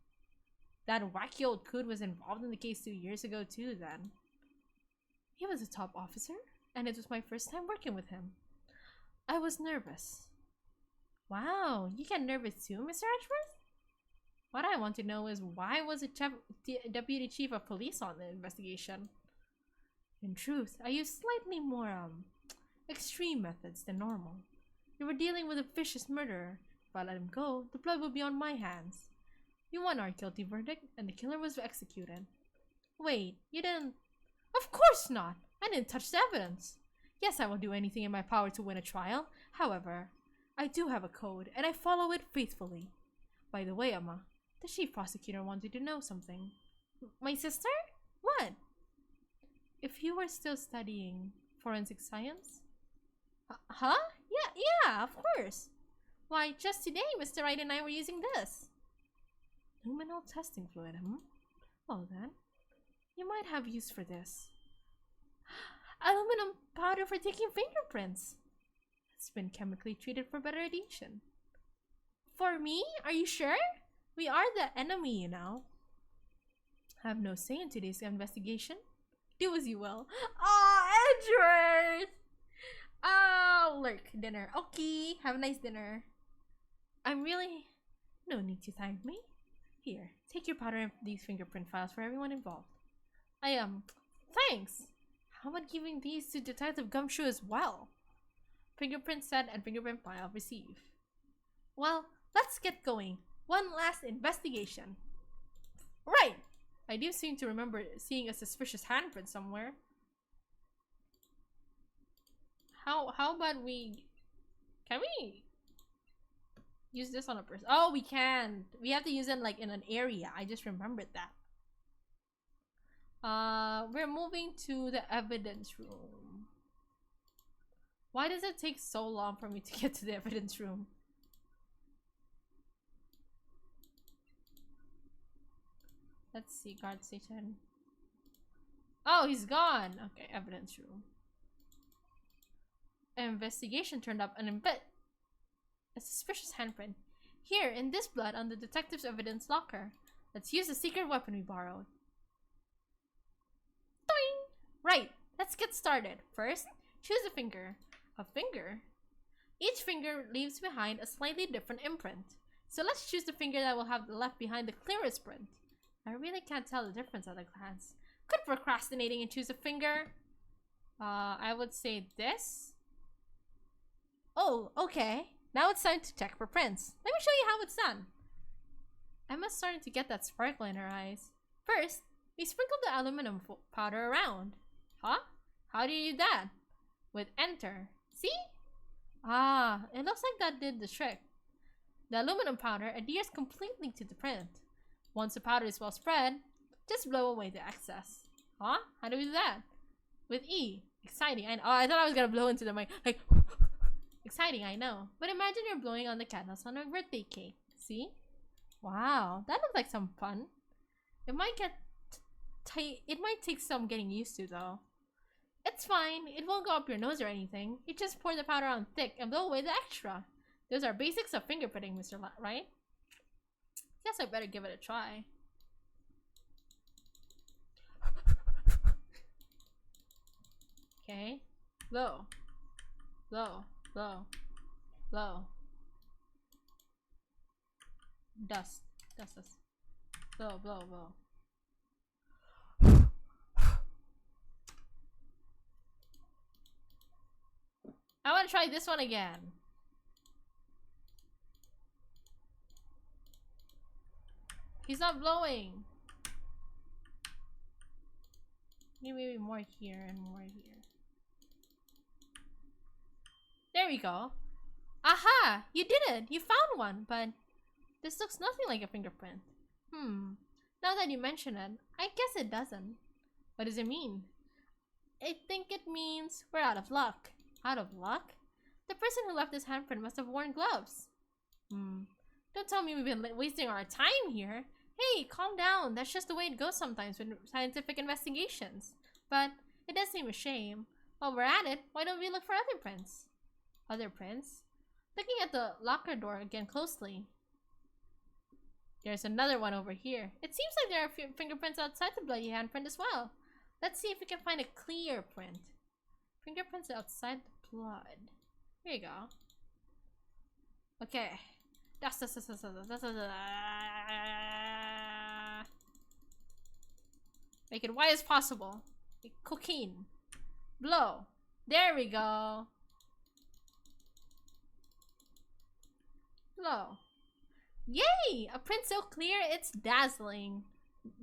That wacky old coot was involved in the case 2 years ago too then. He was a top officer, and it was my first time working with him. I was nervous. Wow, you get nervous too, Mr. Edgeworth? What I want to know is why was the deputy chief of police on the investigation? In truth, I used slightly more extreme methods than normal. You were dealing with a vicious murderer. If I let him go, the blood would be on my hands. You won our guilty verdict, and the killer was executed. Wait, you didn't... Of course not! I didn't touch the evidence. Yes, I will do anything in my power to win a trial. However, I do have a code, and I follow it faithfully. By the way, Emma, the chief prosecutor wanted to know something. My sister? What? If you were still studying forensic science? Huh? Yeah, of course. Why, just today, Mr. Wright and I were using this. Luminol testing fluid, Well then, you might have use for this. Aluminum powder for taking fingerprints. It's been chemically treated for better adhesion. For me? Are you sure? We are the enemy, you know. I have no say in today's investigation. Do as you will. Oh, Edgeworth! Oh, lurk. Dinner. Okay, have a nice dinner. I'm really... No need to thank me. Here, take your powder and these fingerprint files for everyone involved. Thanks! How about giving these to Detective Gumshoe as well? Fingerprint set and fingerprint file receive. Well, let's get going. One last investigation. Right! I do seem to remember seeing a suspicious handprint somewhere. How about we... Can we use this on a person? Oh, we can. We have to use it like in an area. I just remembered that. We're moving to the evidence room. Why does it take so long for me to get to the evidence room? Let's see, guard station. Oh, he's gone. Okay, evidence room. An investigation turned up a suspicious handprint. Here, in this blood on the detective's evidence locker. Let's use the secret weapon we borrowed. Doing! Right, let's get started. First, choose a finger. A finger? Each finger leaves behind a slightly different imprint. So let's choose the finger that will have left behind the clearest print. I really can't tell the difference at a glance. Quit procrastinating and choose a finger. I would say this. Oh, okay. Now it's time to check for prints. Let me show you how it's done. Emma's starting to get that sparkle in her eyes. First, we sprinkle the aluminum powder around. Huh? How do you do that? With enter. See? Ah, it looks like that did the trick. The aluminum powder adheres completely to the print. Once the powder is well spread, just blow away the excess. Huh? How do we do that? With E. Exciting. I thought I was gonna blow into the mic. Like, exciting, I know. But imagine you're blowing on the candles on a birthday cake. See? Wow, that looks like some fun. It might take some getting used to though. It's fine. It won't go up your nose or anything. You just pour the powder on thick and blow away the extra. Those are basics of fingerprinting, Mr. Right? Guess I better give it a try. Okay. Blow. Blow. Blow. Blow. Dust. Dust. Blow. Blow. Blow. I want to try this one again. He's not blowing. Maybe more here and more here. There we go. Aha! You did it! You found one, but this looks nothing like a fingerprint. Now that you mention it, I guess it doesn't. What does it mean? I think it means we're out of luck. Out of luck? The person who left this handprint must have worn gloves. Don't tell me we've been wasting our time here. Hey, calm down. That's just the way it goes sometimes with scientific investigations. But it does seem a shame. While we're at it, why don't we look for other prints? Other prints? Looking at the locker door again closely. There's another one over here. It seems like there are fingerprints outside the bloody handprint as well. Let's see if we can find a clear print. Fingerprints outside the blood. Here you go. Okay. Make it white as possible. Like cocaine. Blow. There we go. Blow. Yay! A print so clear it's dazzling.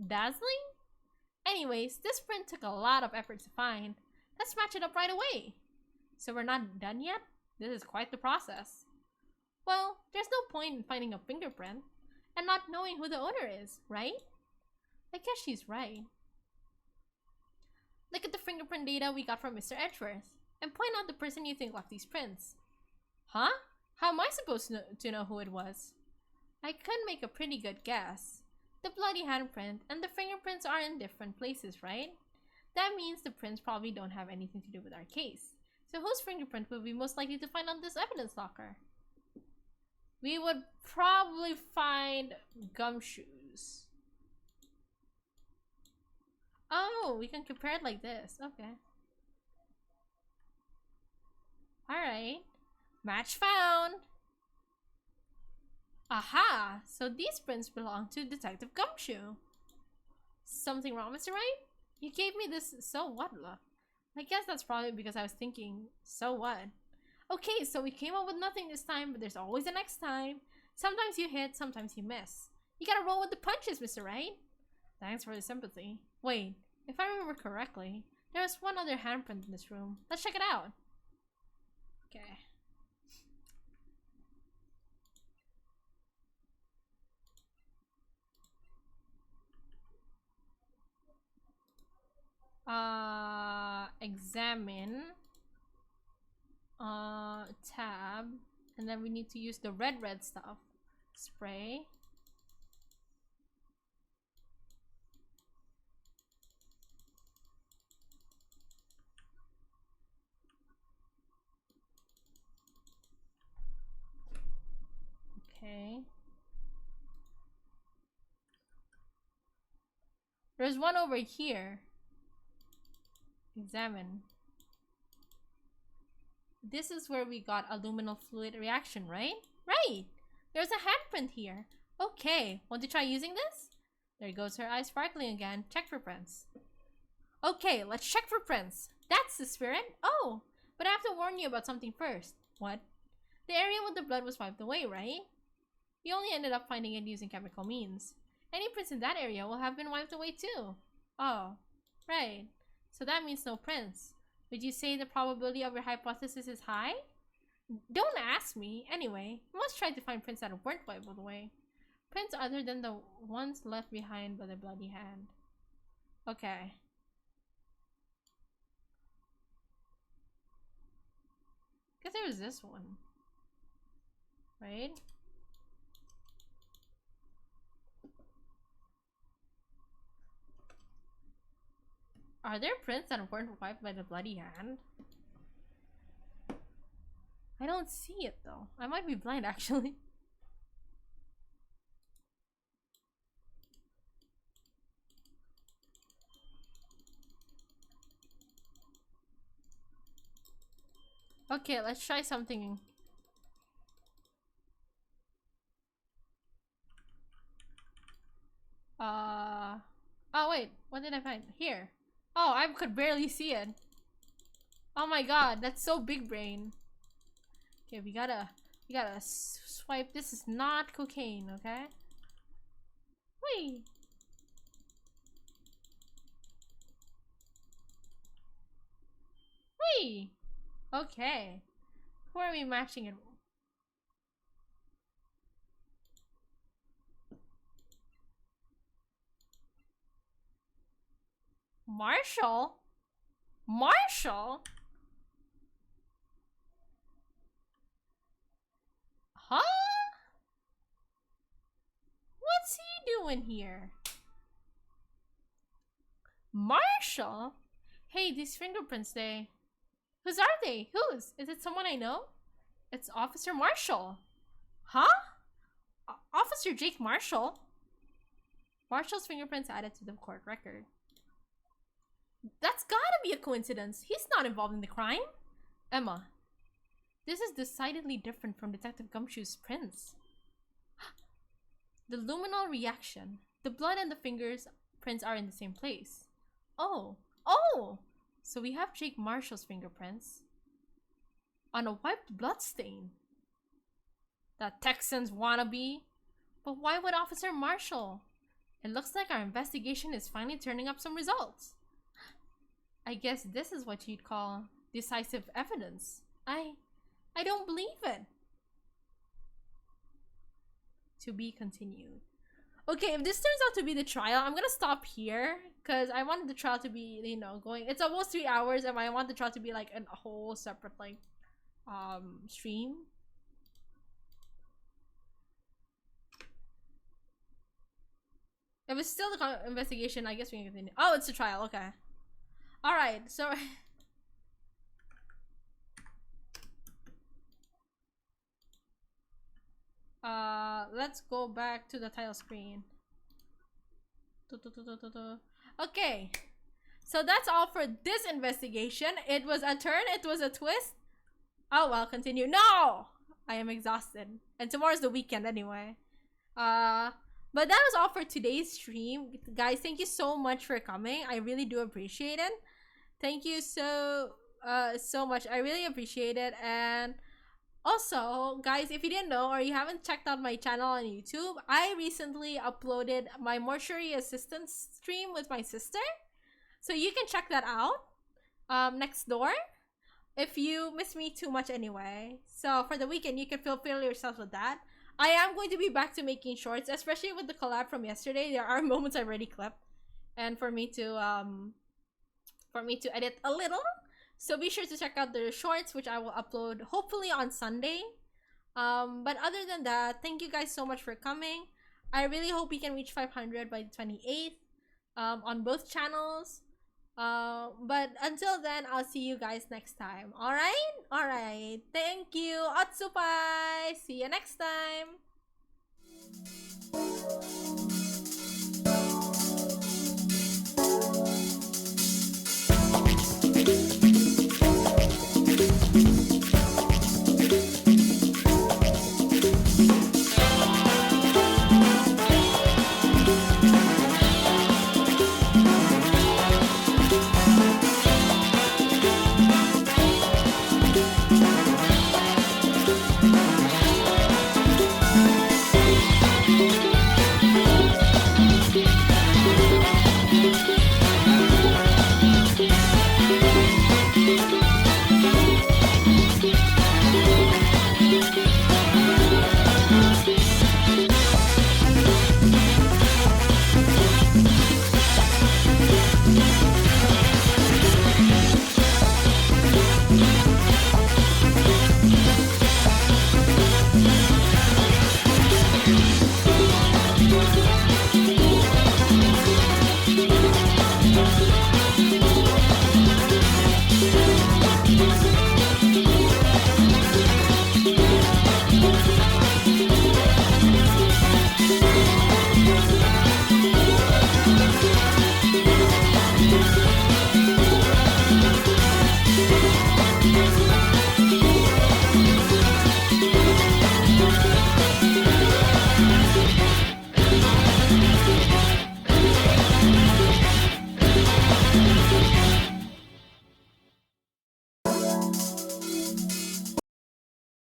Dazzling? Anyways, this print took a lot of effort to find. Let's match it up right away. So we're not done yet? This is quite the process. Well, there's no point in finding a fingerprint and not knowing who the owner is, right? I guess she's right. Look at the fingerprint data we got from Mr. Edgeworth and point out the person you think left these prints. Huh? How am I supposed to know who it was? I could make a pretty good guess. The bloody handprint and the fingerprints are in different places, right? That means the prints probably don't have anything to do with our case. So whose fingerprint would we most likely to find on this evidence locker? We would probably find Gumshoe's. Oh, we can compare it like this. Okay. Alright. Match found. Aha! So these prints belong to Detective Gumshoe. Something wrong, Mr. Wright? You gave me this so what look. I guess that's probably because I was thinking, so what? Okay, so we came up with nothing this time, but there's always a next time. Sometimes you hit, sometimes you miss. You gotta roll with the punches, Mr. Wright. Thanks for the sympathy. Wait, if I remember correctly, there was one other handprint in this room. Let's check it out. Okay. Examine. Tab. And then we need to use the red stuff. Spray. Okay. There's one over here. Examine. This is where we got a luminal fluid reaction, right? Right! There's a handprint here. Okay, want to try using this? There goes her eye sparkling again. Check for prints. Okay, let's check for prints. That's the spirit. Oh, but I have to warn you about something first. What? The area with the blood was wiped away, right? You only ended up finding it using chemical means. Any prints in that area will have been wiped away too. Oh, right. So that means no prints. Would you say the probability of your hypothesis is high? Don't ask me. Anyway, we must try to find prints that weren't wiped away. Prints other than the ones left behind by the bloody hand. Okay. Guess there was this one. Right? Are there prints that weren't wiped by the bloody hand? I don't see it though. I might be blind actually. Okay, let's try something. Oh wait, what did I find? Here. Oh, I could barely see it. Oh my god, that's so big brain. Okay, we gotta swipe. This is not cocaine, okay? Wait. Wait. Okay. Who are we matching it? Marshall? Marshall? Huh? What's he doing here? Marshall? Hey, these fingerprints, whose are they? Whose? Is it someone I know? It's Officer Marshall. Huh? Officer Jake Marshall? Marshall's fingerprints added to the court record. That's gotta be a coincidence. He's not involved in the crime. Emma, this is decidedly different from Detective Gumshoe's prints. The luminal reaction. The blood and the fingerprints are in the same place. Oh. Oh! So we have Jake Marshall's fingerprints on a wiped blood stain. That Texans wannabe. But why would Officer Marshall? It looks like our investigation is finally turning up some results. I guess this is what you'd call decisive evidence. I don't believe it. To be continued. Okay, if this turns out to be the trial, I'm gonna stop here because I wanted the trial to be, you know, going. It's almost 3 hours, and I want the trial to be like a whole separate like stream. If it's still the investigation, I guess we can continue. Oh, it's a trial. Okay. All right. So. Let's go back to the title screen. Okay. So that's all for this investigation. It was a turn. It was a twist. Oh well, continue. No! I am exhausted. And tomorrow's the weekend anyway. But that was all for today's stream. Guys, thank you so much for coming. I really do appreciate it. Thank you so much. I really appreciate it. And also, guys, if you didn't know or you haven't checked out my channel on YouTube, I recently uploaded my mortuary assistance stream with my sister. So you can check that out next door if you miss me too much anyway. So for the weekend, you can fulfill yourself with that. I am going to be back to making shorts, especially with the collab from yesterday. There are moments I've already clipped, and for me to edit a little. So be sure to check out the shorts, which I will upload hopefully on Sunday. But other than that, thank you guys so much for coming. I really hope we can reach 500 by the 28th on both channels. But until then, I'll see you guys next time. Alright? Thank you. Otsupai! See you next time!